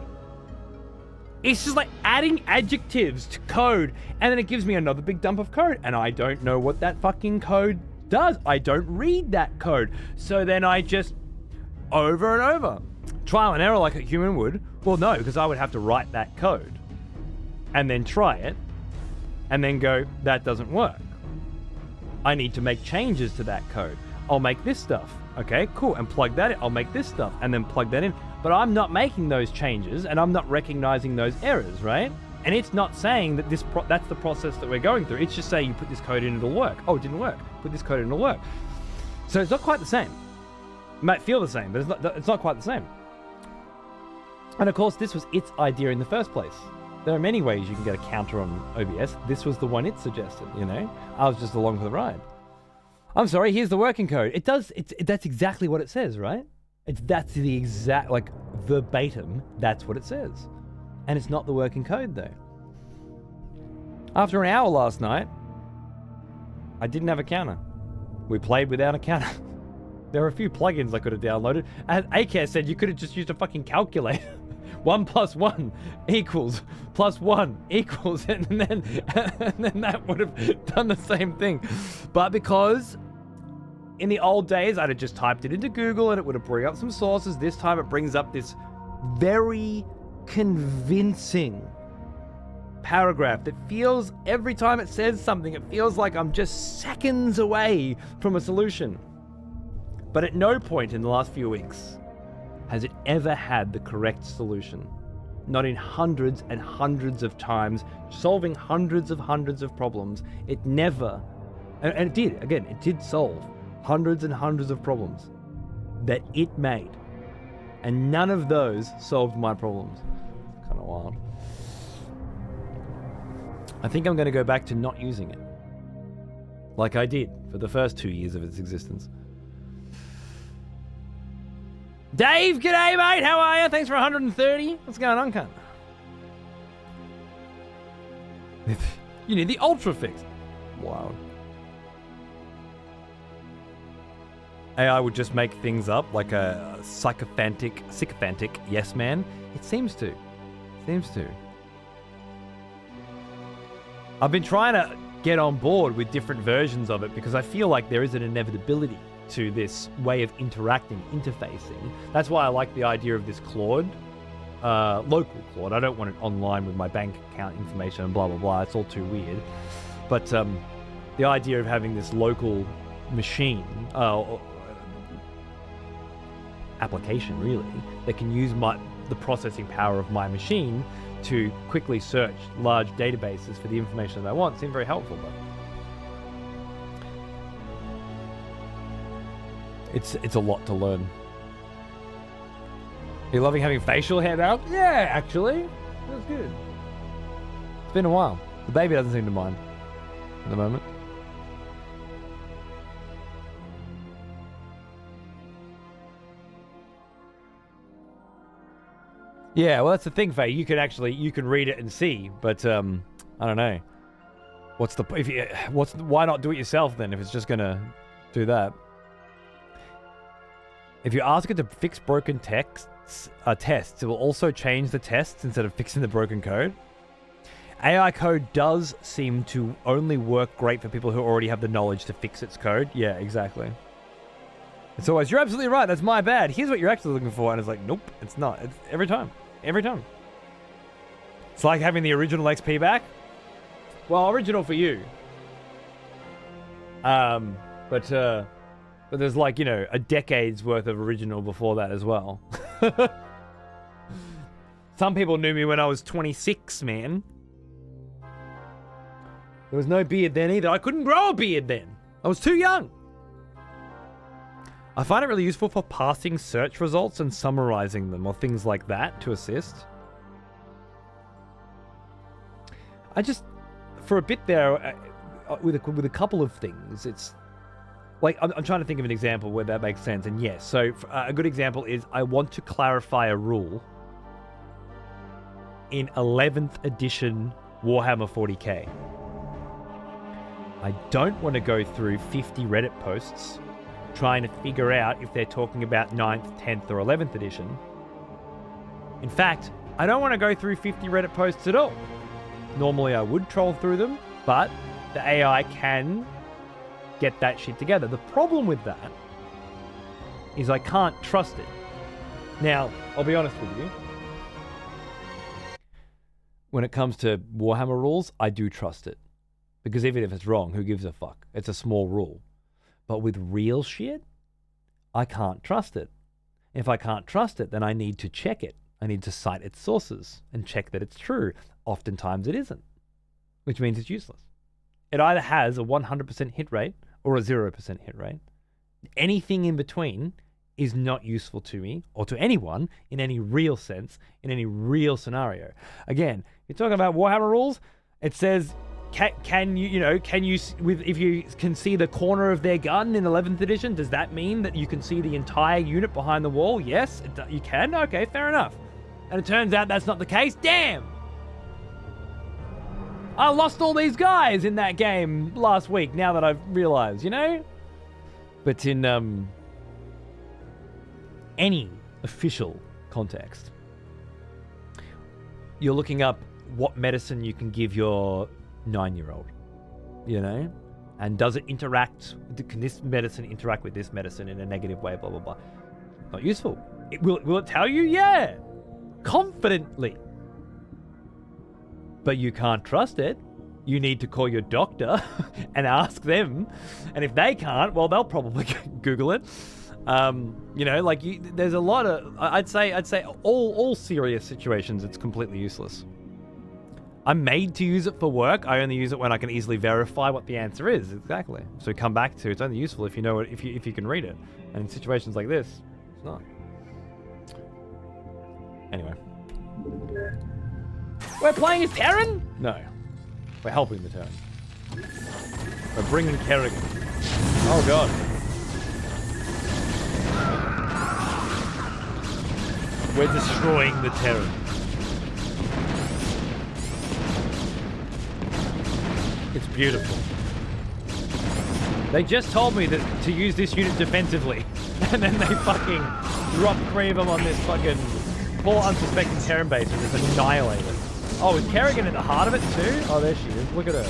It's just like adding adjectives to code. And then it gives me another big dump of code. And I don't know what that fucking code does. I don't read that code. So then I just, over and over, trial and error like a human would. Well, no, because I would have to write that code. And then try it. And then go, that doesn't work. I need to make changes to that code. I'll make this stuff. Okay, cool. And plug that in. I'll make this stuff and then plug that in. But I'm not making those changes and I'm not recognizing those errors, right? And it's not saying that that's the process that we're going through. It's just saying you put this code in, it'll work. Oh, it didn't work. Put this code in, it'll work. So it's not quite the same. It might feel the same, but it's not quite the same. And of course, this was its idea in the first place. There are many ways you can get a counter on OBS. This was the one it suggested, you know? I was just along for the ride. I'm sorry, here's the working code. That's exactly what it says, right? That's the exact, verbatim, that's what it says. And it's not the working code, though. After an hour last night, I didn't have a counter. We played without a counter. There were a few plugins I could have downloaded. And Acare said you could have just used a fucking calculator. 1 + 1 equals +1 equals, and then that would have done the same thing. But because in the old days I'd have just typed it into Google and it would have bring up some sources, this time it brings up this very convincing paragraph that feels, every time it says something, it feels like I'm just seconds away from a solution. But at no point in the last few weeks has it ever had the correct solution. Not in hundreds and hundreds of times, solving hundreds of problems. It never, and it did, again, it did solve hundreds and hundreds of problems that it made. And none of those solved my problems. Kind of wild. I think I'm going to go back to not using it. Like I did for the first 2 years of its existence. Dave, g'day mate, how are you? Thanks for 130. What's going on, cunt? You need the ultra fix. Wow. AI would just make things up like a sycophantic yes man. It seems to. I've been trying to get on board with different versions of it because I feel like there is an inevitability to this way of interfacing. That's why I like the idea of this Claude, local Claude. I don't want it online with my bank account information and blah, blah, blah. It's all too weird. But the idea of having this local machine, application really, that can use the processing power of my machine to quickly search large databases for the information that I want seemed very helpful. But it's a lot to learn. Are you loving having facial hair now? Yeah, actually. That's good. It's been a while. The baby doesn't seem to mind at the moment. Yeah, well, that's the thing, Faye. You can read it and see, but I don't know. Why not do it yourself then if it's just gonna do that? If you ask it to fix broken tests, it will also change the tests instead of fixing the broken code. AI code does seem to only work great for people who already have the knowledge to fix its code. Yeah, exactly. It's always, you're absolutely right, that's my bad. Here's what you're actually looking for. And it's like, nope, it's not. It's every time. Every time. It's like having the original XP back. Well, original for you. But there's like, you know, a decade's worth of original before that as well. Some people knew me when I was 26, man. There was no beard then either. I couldn't grow a beard then. I was too young. I find it really useful for parsing search results and summarizing them or things like that to assist. For a bit there, with a couple of things, it's like, I'm trying to think of an example where that makes sense. And yes, so a good example is I want to clarify a rule in 11th edition Warhammer 40k. I don't want to go through 50 Reddit posts trying to figure out if they're talking about 9th, 10th, or 11th edition. In fact, I don't want to go through 50 Reddit posts at all. Normally I would troll through them, but the AI can get that shit together. The problem with that is I can't trust it. Now, I'll be honest with you. When it comes to Warhammer rules, I do trust it. Because even if it's wrong, who gives a fuck? It's a small rule. But with real shit, I can't trust it. If I can't trust it, then I need to check it. I need to cite its sources and check that it's true. Oftentimes it isn't, which means it's useless. It either has a 100% hit rate or a 0% hit rate. Anything in between is not useful to me or to anyone in any real sense, in any real scenario. Again, you're talking about Warhammer rules, it says, can you if you can see the corner of their gun in 11th edition, does that mean that you can see the entire unit behind the wall? Yes, you can. Okay, fair enough. And it turns out that's not the case. Damn! I lost all these guys in that game last week, now that I've realized, you know? But in any official context, you're looking up what medicine you can give your 9-year-old, you know? And does it interact, can this medicine interact with this medicine in a negative way, blah, blah, blah. Not useful. Will it tell you? Yeah. Confidently. But you can't trust it. You need to call your doctor and ask them. And if they can't, well, they'll probably Google it. You know, like there's a lot of, I'd say all serious situations, it's completely useless. I'm made to use it for work. I only use it when I can easily verify what the answer is. Exactly. So come back to it's only useful if you know it, if you can read it. And in situations like this, it's not. Anyway. We're playing as Terran? No. We're helping the Terran. We're bringing Kerrigan. Oh god. We're destroying the Terran. It's beautiful. They just told me that to use this unit defensively, and then they fucking drop 3 of them on this fucking poor unsuspecting Terran base and just annihilate it. Oh, is Kerrigan at the heart of it too? Oh, there she is. Look at her.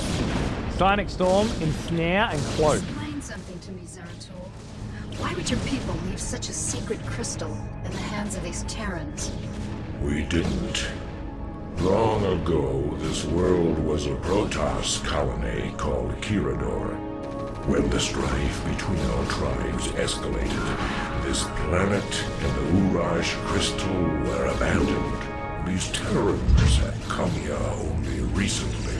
Psionic Storm, Ensnare, and Cloak. Explain something to me, Zeratul. Why would your people leave such a secret crystal in the hands of these Terrans? We didn't. Long ago, this world was a Protoss colony called Kirador. When the strife between our tribes escalated, this planet and the Uraj crystal were abandoned. These Terrans have come here only recently.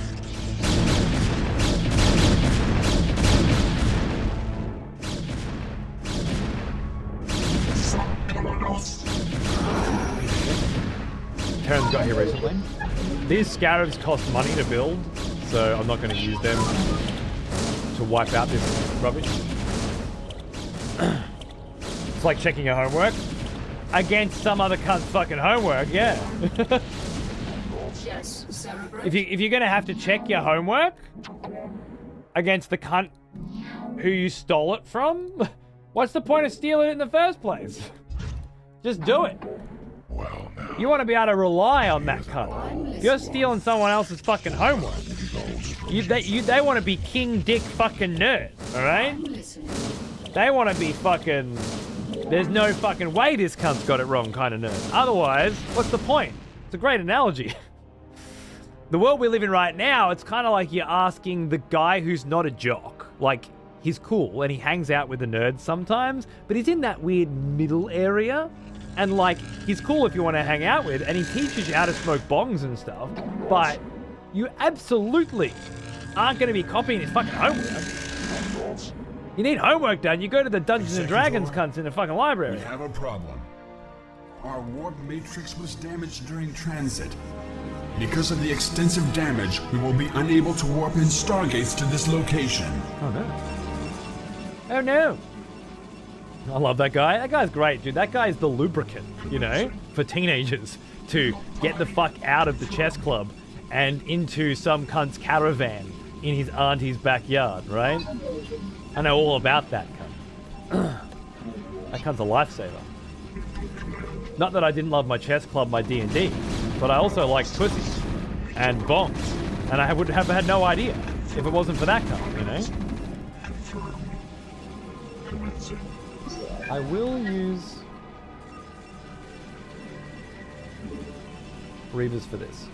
Terrans got here recently. These scarabs cost money to build, so I'm not going to use them to wipe out this rubbish. It's like checking your homework. against some other cunt's fucking homework, yeah. Yes, Cerebrate. If you're gonna have to check your homework against the cunt who you stole it from, what's the point of stealing it in the first place? Just do it. Well, now, You want to be able to rely on that cunt. If you're stealing someone else's fucking homework, they want to be king dick fucking nerd, alright? They want to be fucking, there's no fucking way this cunt's got it wrong kind of nerd. Otherwise, what's the point? It's a great analogy. The world we live in right now, it's kind of like you're asking the guy who's not a jock. Like, he's cool and he hangs out with the nerds sometimes, but he's in that weird middle area. And like, he's cool if you want to hang out with, and he teaches you how to smoke bongs and stuff, but you absolutely aren't going to be copying his fucking homework. You need homework done, you go to the Dungeons and Dragons cunts in the fucking library. We have a problem. Our warp matrix was damaged during transit. Because of the extensive damage, we will be unable to warp in stargates to this location. Oh no. Oh no. I love that guy. That guy's great, dude. That guy's the lubricant, you know, for teenagers to get the fuck out of the chess club and into some cunt's caravan in his auntie's backyard, right? I know all about that cunt. That cunt's a lifesaver. Not that I didn't love my chess club, my D&D, but I also liked pussies and bongs, and I would have had no idea if it wasn't for that cunt, you know? I will use Reavers for this.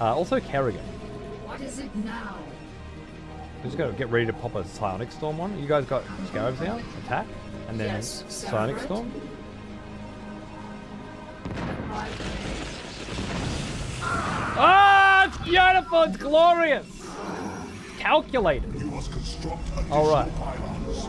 Also Kerrigan. What is it now? I'm just gonna get ready to pop a Psionic Storm on. You guys got Scarabs now? Attack? And then Yes, Psionic Cerebrate. Storm? Ah, it's beautiful, it's glorious! Calculated. you must construct Alright. pylons.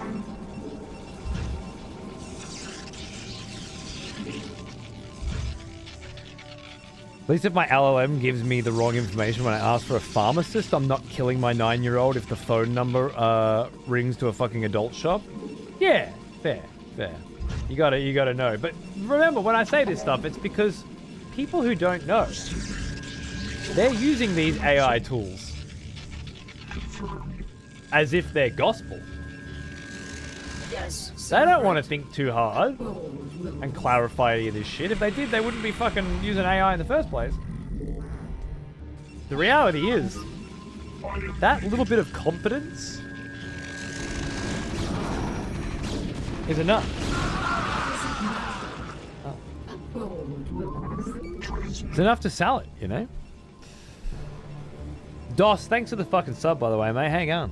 At least if my LLM gives me the wrong information when I ask for a pharmacist, I'm not killing my 9-year-old if the phone number rings to a fucking adult shop. Yeah, fair. You gotta know. But remember, when I say this stuff, it's because people who don't know, they're using these AI tools as if they're gospel. Yes, They don't want to think too hard and clarify any of this shit. If they did, they wouldn't be fucking using AI in the first place. The reality is, that little bit of confidence is enough. It's enough to sell it, you know? DOS, thanks for the fucking sub, by the way, mate. Hang on.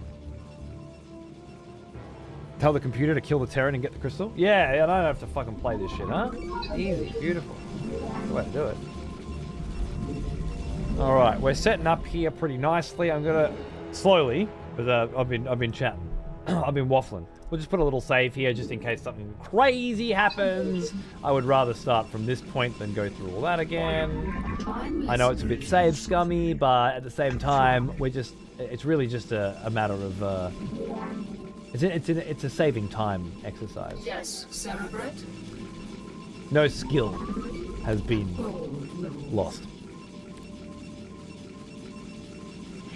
Tell the computer to kill the Terran and get the crystal? Yeah, I don't have to fucking play this shit, huh? Easy, beautiful. Good way to do it. Alright, we're setting up here pretty nicely. I'm gonna slowly, because I've been chatting. I've been waffling. We'll just put a little save here just in case something crazy happens. I would rather start from this point than go through all that again. I know it's a bit save scummy, but at the same time, it's really just a matter of it's a saving time exercise. Yes, Cerebrate. No skill has been lost.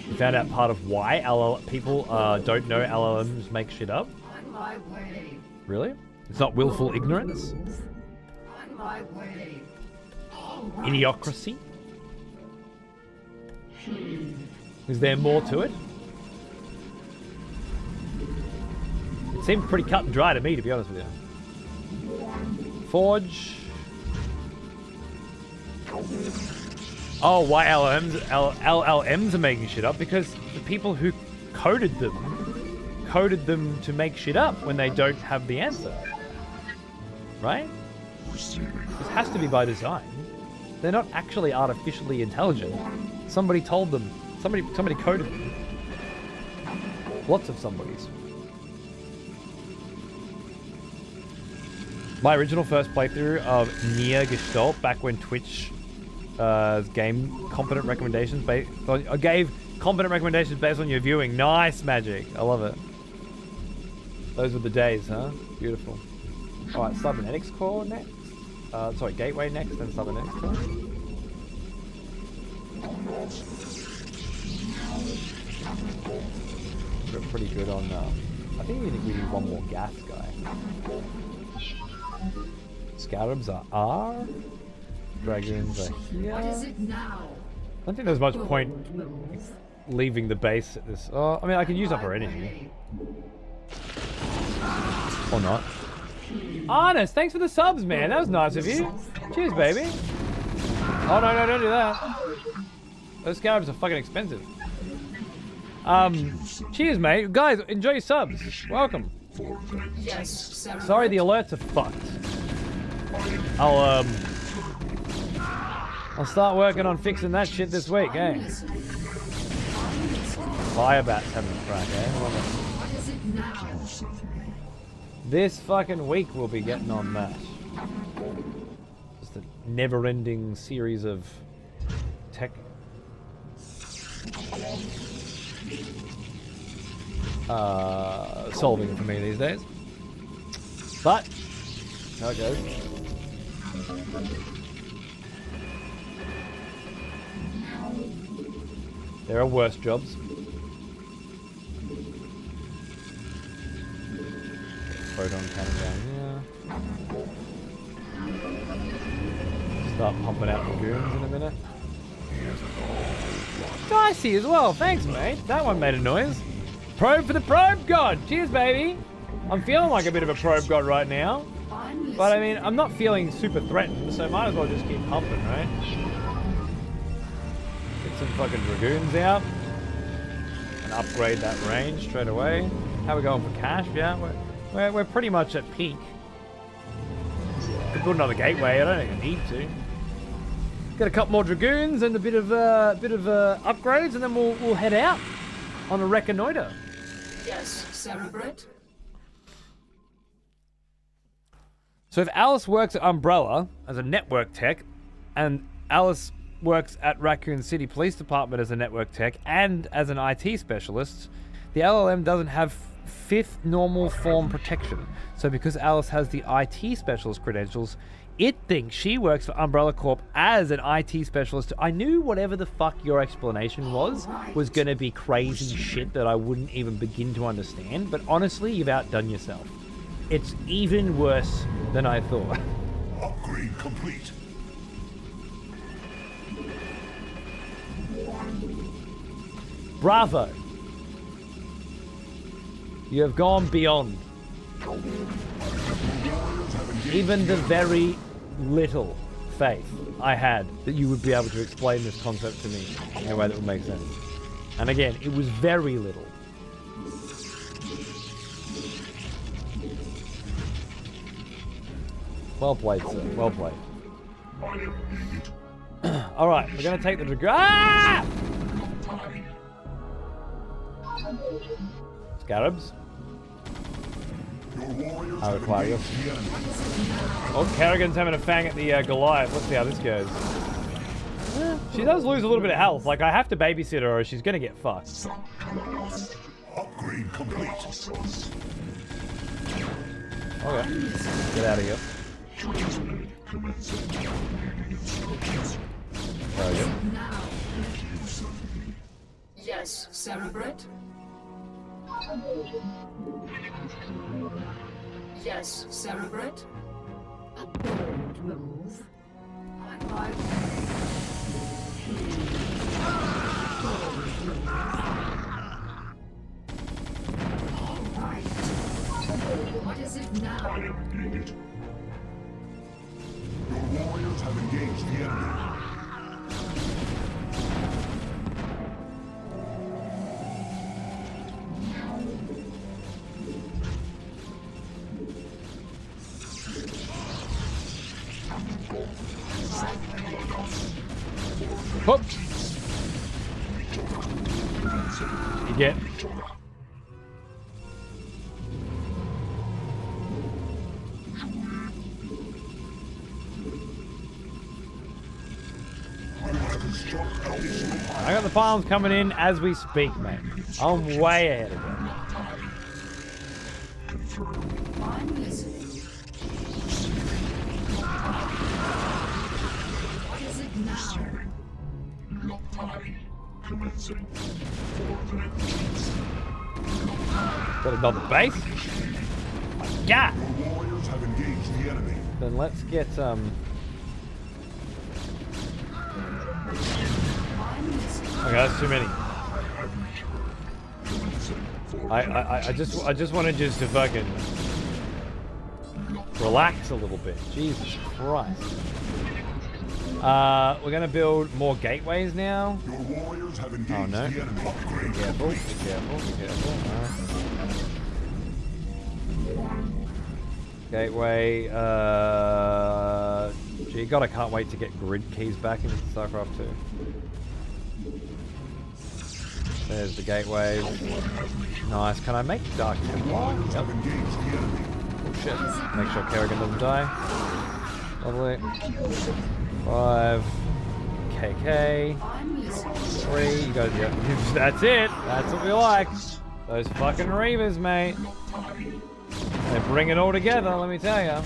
We found out part of why people don't know LLMs make shit up. On my way. Really? It's not willful ignorance? On my way. Idiocracy? Is there more to it? It seemed pretty cut and dry to me, to be honest with you. Forge. Oh, why LLMs are making shit up? Because the people who coded them to make shit up when they don't have the answer. Right? This has to be by design. They're not actually artificially intelligent. Somebody told them. Somebody coded them. Lots of somebodies. My original first playthrough of Nier Gestalt, back when Twitch gave competent recommendations based on your viewing. Nice, Magic. I love it. Those were the days, huh? Beautiful. Alright, cybernetics core next. Sorry, gateway next, then southern next. We're pretty good on. I think we need one more gas guy. Scarabs are R. Dragons are here. What is it now? I don't think there's much point leaving the base at this. Oh, I mean, I can use up our energy. Or not. Honest, thanks for the subs, man. That was nice of you. Cheers, baby. Oh, no, don't do that. Those scarabs are fucking expensive. Cheers, mate. Guys, enjoy your subs. Welcome. Yes, Sorry, the alerts are fucked. I'll start working on fixing that shit this week, eh? Firebat's having a crack, eh? What is it now? This fucking week we'll be getting on that. Just a never-ending series of tech. Solving for me these days. But, how it goes. There are worse jobs. Photon cannon down here. Start pumping out lagoons in a minute. Dicey as well, thanks mate. That one made a noise. Probe for the probe god. Cheers baby. I'm feeling like a bit of a probe god right now. But I mean, I'm not feeling super threatened, so might as well just keep pumping, right? Get some fucking dragoons out. And upgrade that range straight away. How we going for cash? Yeah, we're pretty much at peak. Could build another gateway, I don't think I need to. Get a couple more dragoons and a bit of upgrades, and then we'll head out on a reconnoiter. Yes, Cerebrate. So if Alice works at Umbrella as a network tech, and Alice works at Raccoon City Police Department as a network tech and as an IT specialist, the LLM doesn't have fifth normal form protection. So because Alice has the IT specialist credentials, it thinks she works for Umbrella Corp as an IT specialist. I knew whatever the fuck your explanation was going to be crazy shit that I wouldn't even begin to understand, but honestly, you've outdone yourself. It's even worse than I thought. Upgrade complete. Bravo. You have gone beyond. Even the very little faith I had that you would be able to explain this concept to me in a way that would make sense. And again, it was very little. Well played, sir. Well played. Alright, we're going to take the dragon. Ah! Scarabs. I require you. Oh, Kerrigan's having a fang at the Goliath. Let's see how this goes. She does lose a little bit of health. Like, I have to babysit her or she's going to get fucked. Upgrade complete. Okay. Get out of here. Very good. Yes, Cerebrate. Yes, Cerebrate. A bold move. I like All right. What is it now? Your warriors have engaged the enemy. Hook. You get. I got the piles coming in as we speak, mate. I'm way ahead of them. I'm listening. Got another base? My God! Your warriors have engaged the enemy. Then let's get Okay, that's too many. I just wanted just to fucking relax a little bit. Jesus Christ. We're gonna build more gateways now. Your warriors have engaged Oh no. the enemy. Upgrade. Be careful, be careful, be careful. Gateway, gee, God, I can't wait to get grid keys back into Starcraft 2. There's the gateways. Nice. Can I make Dark Templar? Yep. Oh shit. Make sure Kerrigan doesn't die. Lovely. 5. KK. 3. You guys, yeah. That's it. That's what we like. Those fucking Reavers, mate. They bring it all together, let me tell you.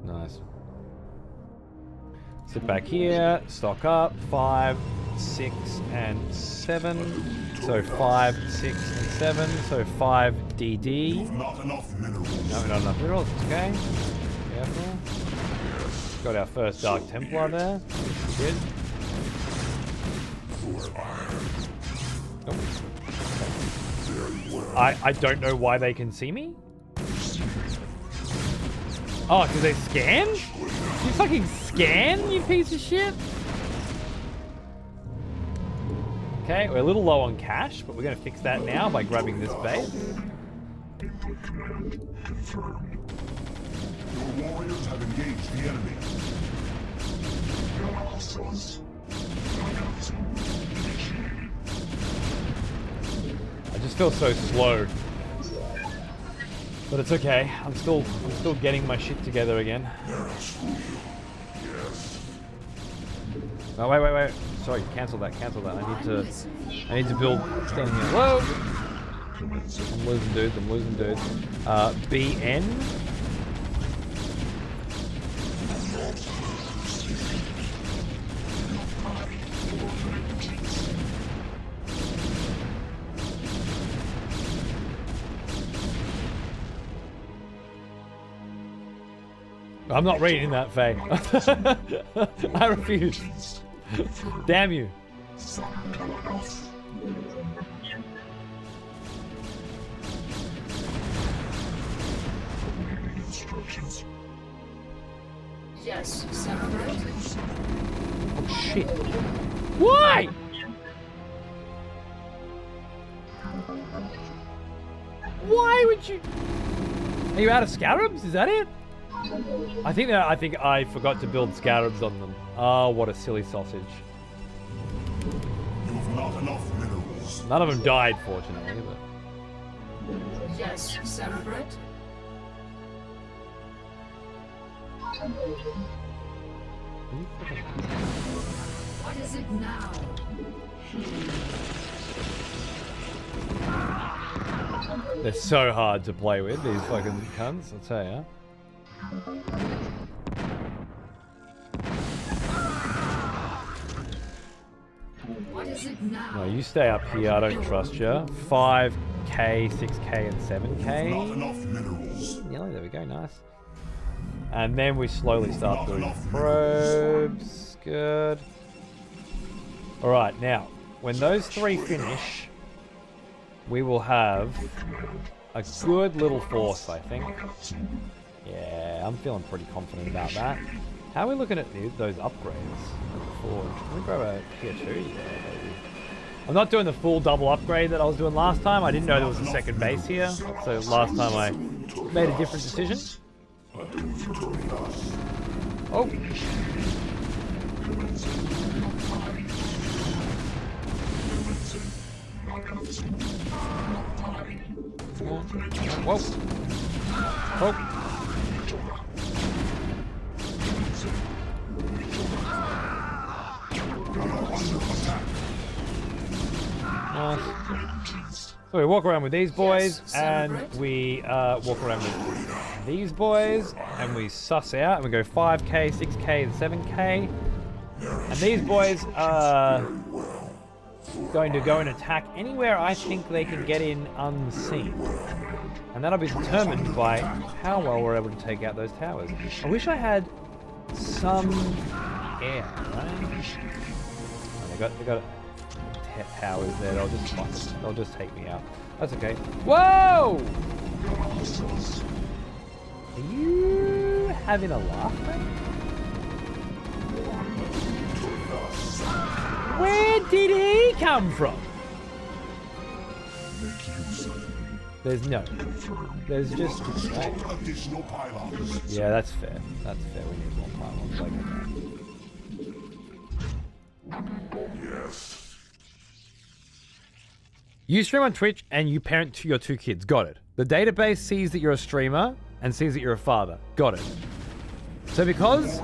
Nice. Sit back here, stock up. 5, 6, and 7. So 5, 6, and 7. So 5 DD. Not enough minerals. No, not enough minerals. Okay. Careful. Got our first Dark Templar there. Good. Oh. I don't know why they can see me. Oh, because they scan? You fucking scan, you piece of shit? Okay, we're a little low on cash, but we're going to fix that now by grabbing this base. Your warriors have engaged the enemy. I just feel so slow. But it's okay. I'm still getting my shit together again. Oh wait. Sorry, cancel that. I need to build standing here. Whoa! I'm losing dudes. BN. I'm not reading that, Faye. I refuse. Damn you. Yes, Celebrate. Oh shit. Why? Why would you? Are you out of scarabs? Is that it? I think I forgot to build scarabs on them. Oh, what a silly sausage. You've not enough minerals. None of them died, fortunately, but... Yes, Celebrate. What is it now? They're so hard to play with, these fucking cunts, I'll tell ya. What is it now? No, you stay up here, I don't trust you. 5K, 6K, and 7K. Not enough minerals. Yeah, there we go, nice. And then we slowly start doing probes. Good. Alright, now, when those 3 finish, we will have a good little force, I think. Yeah, I'm feeling pretty confident about that. How are we looking at those upgrades? Can we grab a tier 2? Yeah, maybe. I'm not doing the full double upgrade that I was doing last time. I didn't know there was a second base here. So last time I made a different decision. Oh. Whoa. Oh. Nice. So we walk around with these boys, and we walk around with these boys, and we suss out, and we go 5k, 6k, and 7k. And these boys are going to go and attack anywhere I think they can get in unseen. And that'll be determined by how well we're able to take out those towers. I wish I had some air, right? Oh, they got towers there. They'll just take me out. That's okay. Whoa! Are you having a laugh, mate? Where did he come from? There's just... Right. Yeah, that's fair. That's fair. We need more pylons like that. Yes. You stream on Twitch and you parent to your 2 kids. Got it. The database sees that you're a streamer and sees that you're a father. Got it. So because...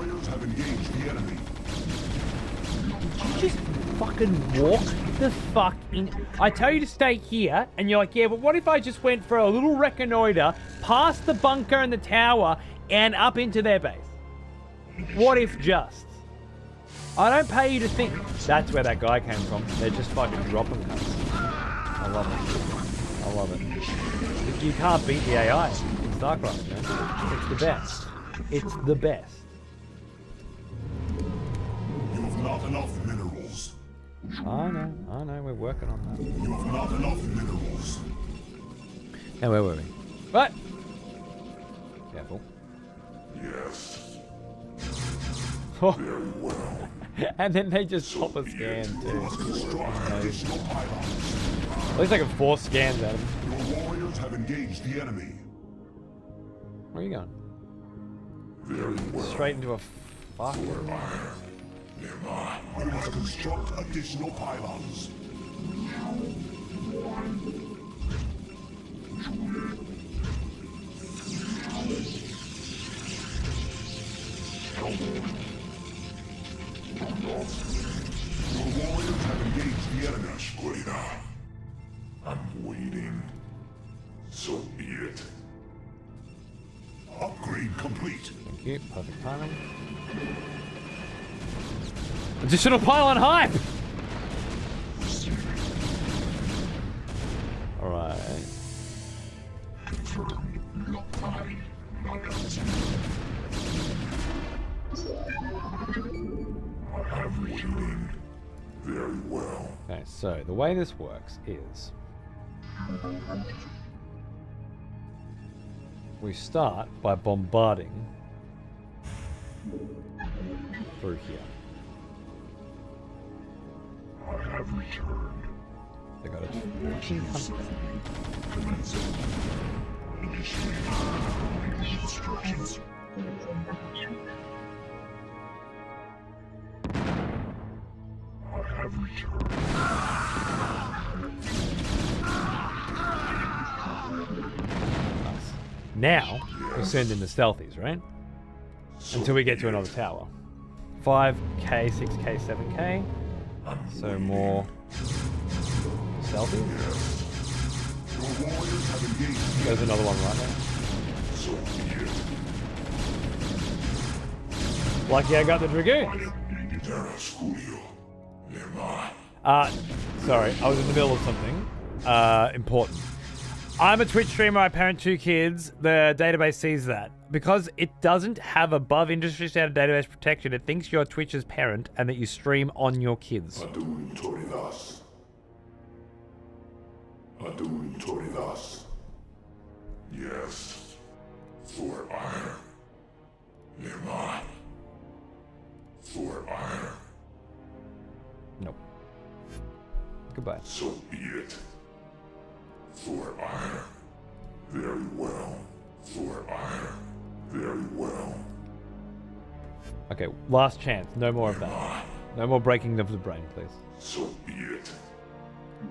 Just fucking walk the fuck in. I tell you to stay here, and you're like, yeah, but what if I just went for a little reconnoiter past the bunker and the tower and up into their base? What if just? I don't pay you to think. That's where that guy came from. They're just fucking dropping cuts. I love it. I love it. You can't beat the AI in Starcraft, man. It's the best. It's the best. You've not enough minerals. I know, we're working on that. You have not enough minerals. Now where were we? What? Careful. Yes. Oh. Very well. And then they just pop a scan too. At least I can force scans at them. Your warriors have engaged the enemy. Where are you going? Very well. Straight into a fuck. We must construct additional pylons. Your warriors have engaged the enemy. Squida. I'm waiting. So be it. Upgrade complete. Thank you. Perfect timing. Additional pylon hype! Alright. I'm waiting. Very well. Okay, so the way this works is we start by bombarding through here. I have returned. They got a 1400. Instructions. I have returned. Nice. Now, we'll send in the stealthies, right? Until we get to another tower. 5k, 6k, 7k. So more stealthies. There's another one right now. Lucky I got the dragoons. Sorry, I was in the middle of something important. I'm a Twitch streamer, I parent 2 kids. The database sees that. Because it doesn't have above industry standard database protection, it thinks you're Twitch's parent and that you stream on your kids. Yes. For ire. Nema. For ire. Nope. Goodbye. So be it. For ire. Very well. For ire. Very well. Okay, last chance. No more of that. No more breaking of the brain, please. So be it.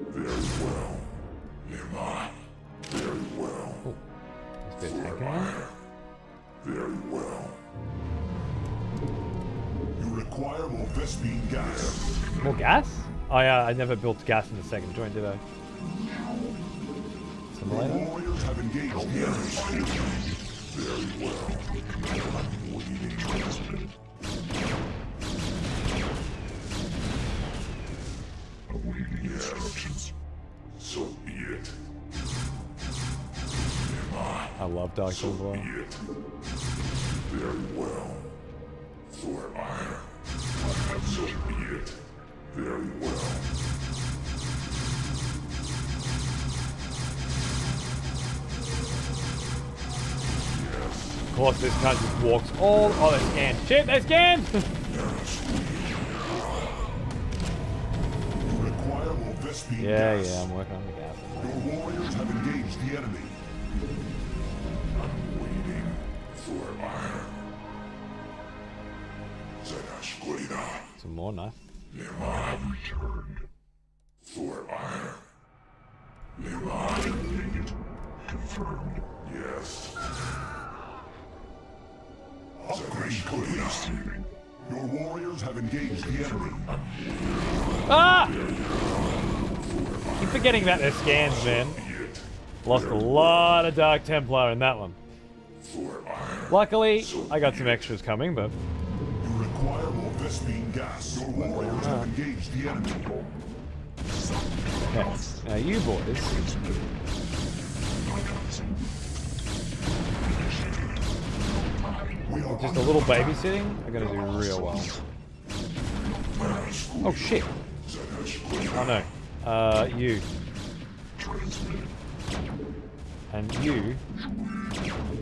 Very well. Nema. Very well. Oh, there's a bit of tank in there. Very well. You require more Vespine gas. More gas? I never built gas in the second joint, did I? Simulator? Warriors have engaged the enemy. Very well. Awaiting instructions. So be it. I love Dark Souls as well. Very well. For ire. So be it. Very well. Of course, this cunt just walks all. Oh, they scanned. Shit, they scanned! Require more Vespine Yeah, gas. yeah, I'm working on the gas. Your warriors have engaged the enemy. I'm waiting for ire. Zanashkoida. Some more knife. Lema returned. For ire. Lema. Confirmed. Yes. Upgrade complete. Your warriors have engaged the enemy. Ah! Keep forgetting about their scans, man. Lost a lot of Dark Templar in that one. Luckily, I got some extras coming, but... You require more Vespine gas. Your warriors have engaged the enemy. Okay, now you boys... Just a little babysitting are going to do real well. Oh shit! Oh no. You. And you.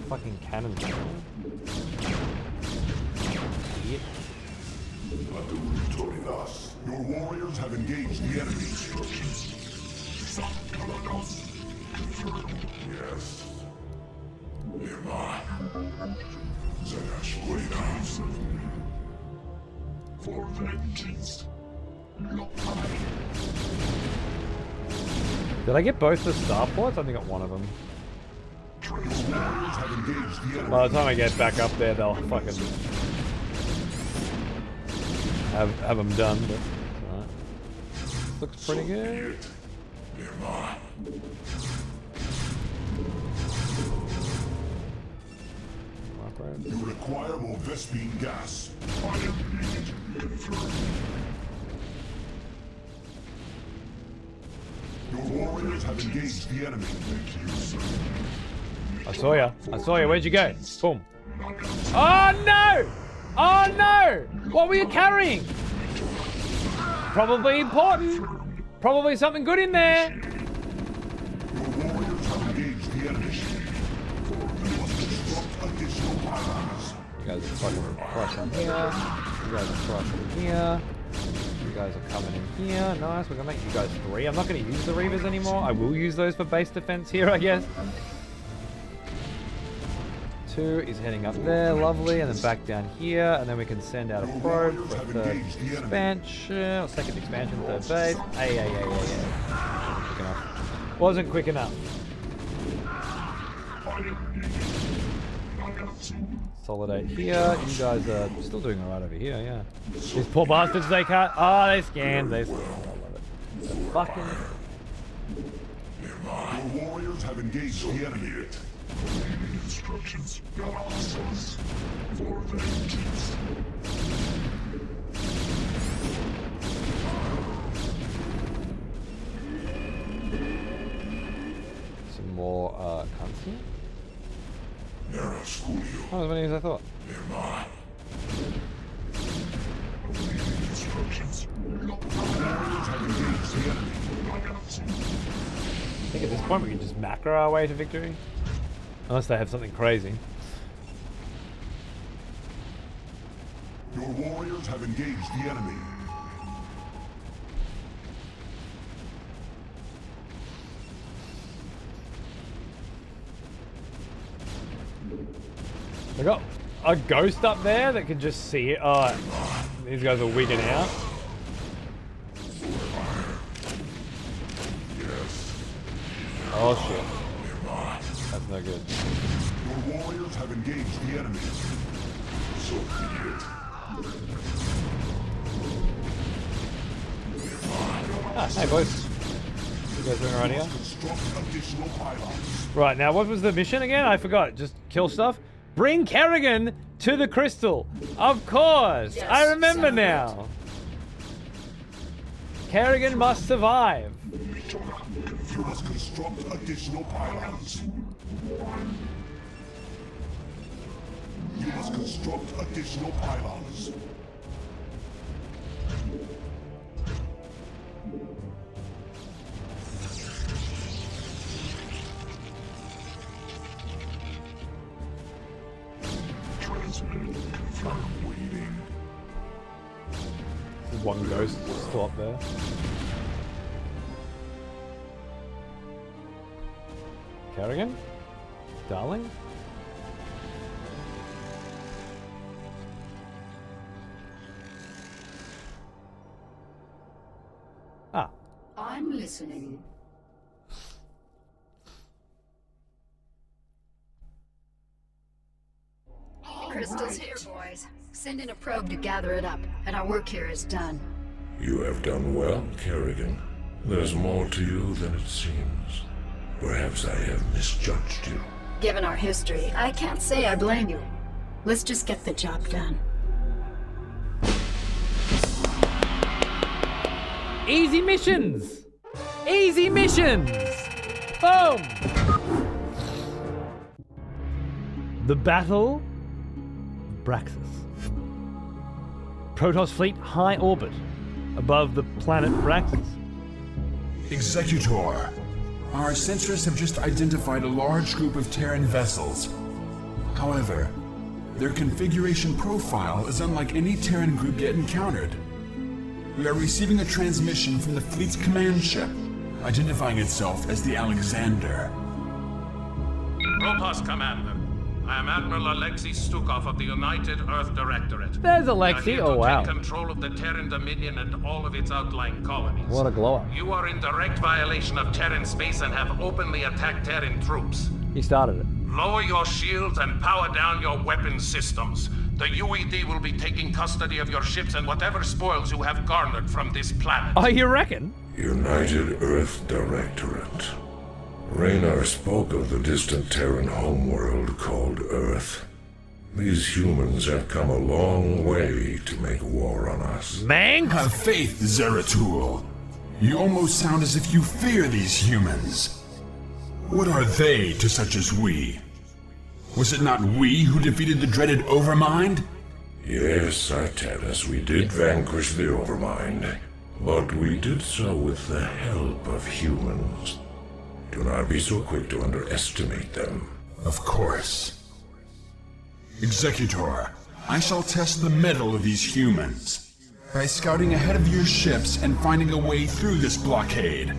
Fucking cannons. Idiot. Your warriors have engaged the enemy. Yes. For vengeance. Did I get both the starports? I only got one of them. By the time I get back up there, they'll fucking have them done. But alright. Looks pretty good. You require more Vespine gas. Your warriors have engaged the enemy. I saw ya. I saw ya. Where'd you go? Boom. Oh no! Oh no! What were you carrying? Probably important. Probably something good in there. Your warriors have engaged the enemy. You guys are fucking crushing here. You guys are crushing here. You guys are coming in here. Nice. We're gonna make you guys 3. I'm not gonna use the Reavers anymore. I will use those for base defense here, I guess. 2 is heading up there. Lovely. And then back down here. And then we can send out a probe for a third expansion. Or second expansion, third base. Wasn't quick enough. Consolidate here. You guys are still doing alright over here, yeah. These poor bastards, they can't. Oh, they scanned. They scanned. I love it. The fucking. Your warriors have engaged the enemy. Instructions. For vengeance. Some more cunts here. Not as many as I thought. I think at this point we can just macro our way to victory. Unless they have something crazy. Your warriors have engaged the enemy. I got a ghost up there that can just see it. Oh, these guys are wigging out. Oh shit. That's no good. Your warriors have engaged the enemy. So be it. Hey, boys. You guys doing alright here? Right, now what was the mission again? I forgot. Just kill stuff? Bring Kerrigan to the crystal. Of course. Yes, I remember sound now. Kerrigan must survive. You must construct additional pylons. You must construct additional pylons. There's one ghost still up there. Kerrigan? Darling? Ah. I'm listening. Crystal's here, boys. Send in a probe to gather it up, and our work here is done. You have done well, Kerrigan. There's more to you than it seems. Perhaps I have misjudged you. Given our history, I can't say I blame you. Let's just get the job done. Easy missions! Easy missions! Boom! The Battle of Braxis. Protoss fleet high orbit above the planet Braxis. Executor, our sensors have just identified a large group of Terran vessels. However, their configuration profile is unlike any Terran group yet encountered. We are receiving a transmission from the fleet's command ship, identifying itself as the Alexander. Protoss Commander, I am Admiral Alexei Stukov of the United Earth Directorate. There's We Alexei. are here Oh, to wow. take control of the Terran Dominion and all of its outlying colonies. What a glow up. You are in direct violation of Terran space and have openly attacked Terran troops. He started it. Lower your shields and power down your weapon systems. The UED will be taking custody of your ships and whatever spoils you have garnered from this planet. Oh, you reckon? United Earth Directorate. Raynar spoke of the distant Terran homeworld called Earth. These humans have come a long way to make war on us. Man? Have faith, Zeratul. You almost sound as if you fear these humans. What are they to such as we? Was it not we who defeated the dreaded Overmind? Yes, Artanis, we did vanquish the Overmind, but we did so with the help of humans. Do not be so quick to underestimate them. Of course. Executor, I shall test the mettle of these humans by scouting ahead of your ships and finding a way through this blockade.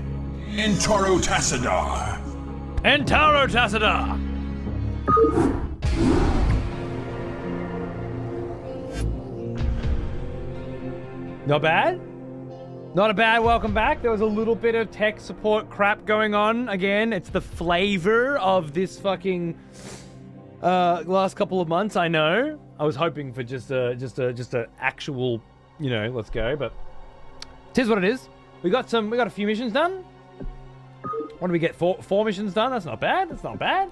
Entaro Tassadar! Entaro Tassadar! Not bad? Not a bad welcome back. There was a little bit of tech support crap going on. Again, it's the flavor of this fucking last couple of months, I know. I was hoping for just a actual, you know, let's go, but tis what it is. We got a few missions done. What do we get? Four missions done? That's not bad. That's not bad.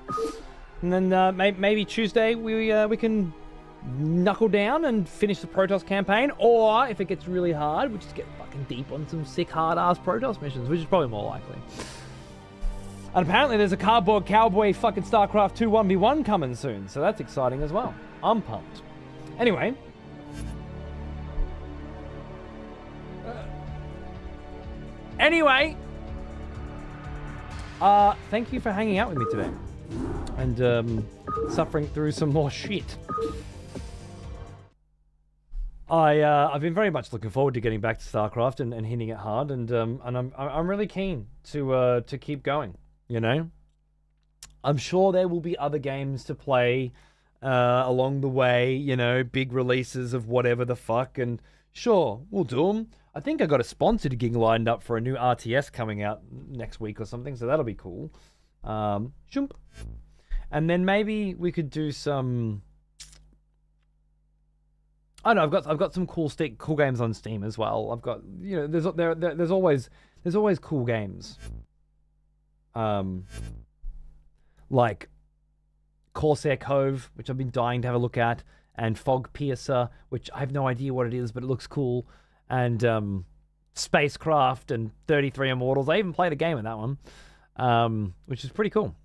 And then maybe Tuesday we can knuckle down and finish the Protoss campaign, or if it gets really hard, we just get fucking deep on some sick hard-ass Protoss missions, which is probably more likely. And apparently there's a cardboard cowboy fucking Starcraft 2 1v1 coming soon, so that's exciting as well. I'm pumped. Anyway. Thank you for hanging out with me today. And suffering through some more shit. I've been very much looking forward to getting back to StarCraft and hitting it hard, and I'm really keen to keep going. You know, I'm sure there will be other games to play along the way. You know, big releases of whatever the fuck, and sure, we'll do them. I think I got a sponsored gig lined up for a new RTS coming out next week or something, so that'll be cool. Shump. And then maybe we could do some. I don't know. I've got some cool games on Steam as well. I've got, you know, there's there's always cool games. Like Corsair Cove, which I've been dying to have a look at, and Fog Piercer, which I have no idea what it is, but it looks cool, and Spacecraft and 33 Immortals. I even played a game in that one, which is pretty cool.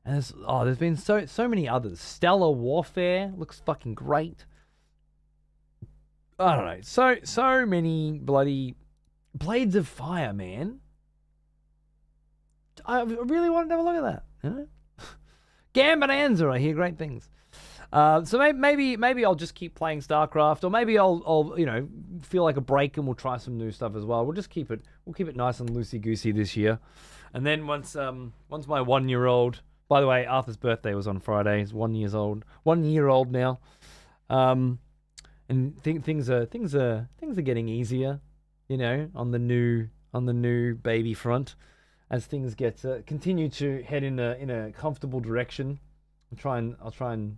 And there's been so many others. Stellar Warfare looks fucking great. I don't know. So many bloody Blades of Fire, man. I really wanted to have a look at that. You know? Gambonanza, I hear great things. So maybe I'll just keep playing Starcraft, or maybe I'll feel like a break and we'll try some new stuff as well. We'll keep it nice and loosey goosey this year, and then once my 1 year old. By the way, Arthur's birthday was on Friday. He's 1 year old. 1 year old now, and things are getting easier, on the new baby front, as things continue to head in a comfortable direction. I'll try and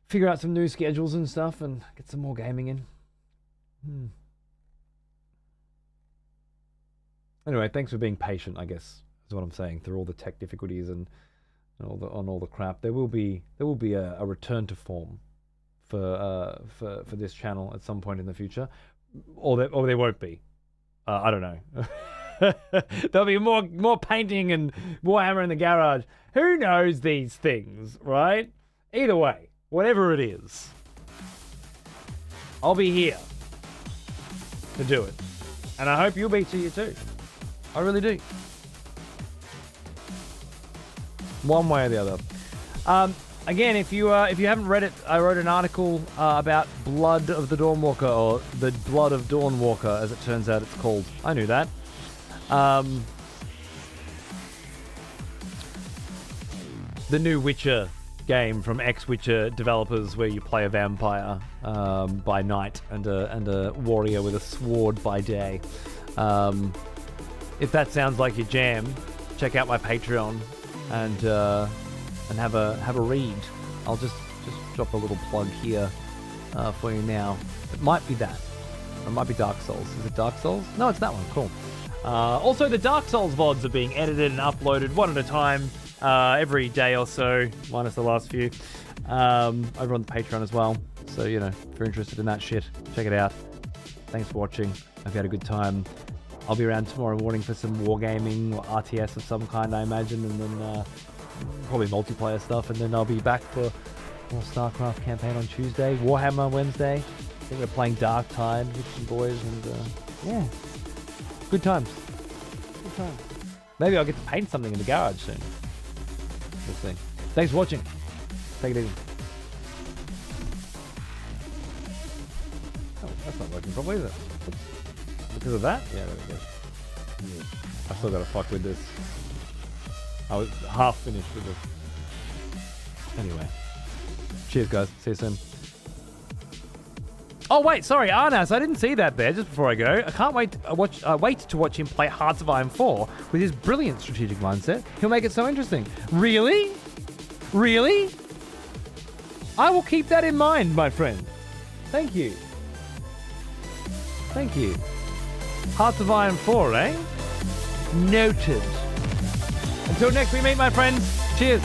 figure out some new schedules and stuff and get some more gaming in. Anyway, thanks for being patient, I guess, is what I'm saying, through all the tech difficulties and all the crap. There will be a return to form for this channel at some point in the future, or there won't be. I don't know. There'll be more painting and Warhammer in the garage. Who knows these things, right? Either way, whatever it is, I'll be here to do it, and I hope you'll be here too. I really do. One way or the other. Again, if you haven't read it, I wrote an article about Blood of the Dawnwalker, or the Blood of Dawnwalker, as it turns out it's called. I knew that. The new Witcher game from ex-Witcher developers, where you play a vampire by night and a warrior with a sword by day. If that sounds like your jam, check out my Patreon and have a read. I'll just drop a little plug here for you now. It might be that. Or it might be Dark Souls. Is it Dark Souls? No, it's that one. Cool. Also, the Dark Souls VODs are being edited and uploaded one at a time every day or so, minus the last few, over on the Patreon as well. So, if you're interested in that shit, check it out. Thanks for watching. Hope you had a good time. I'll be around tomorrow morning for some wargaming or RTS of some kind, I imagine, and then probably multiplayer stuff, and then I'll be back for more Starcraft campaign on Tuesday, Warhammer Wednesday. I think we're playing Dark Tide with some boys, and yeah, good times. Good times. Maybe I'll get to paint something in the garage soon. We'll see. Thanks for watching. Take it easy. Oh, that's not working properly, is it? Oops. Because of that? Yeah, there we go. Yeah. I still gotta fuck with this. I was half finished with this. Anyway. Cheers, guys. See you soon. Oh, wait, sorry, Arnas, I didn't see that there just before I go. I can't wait to watch him play Hearts of Iron 4 with his brilliant strategic mindset. He'll make it so interesting. Really? Really? I will keep that in mind, my friend. Thank you. Thank you. Hearts of Iron 4, eh? Noted. Until next we meet, my friends. Cheers.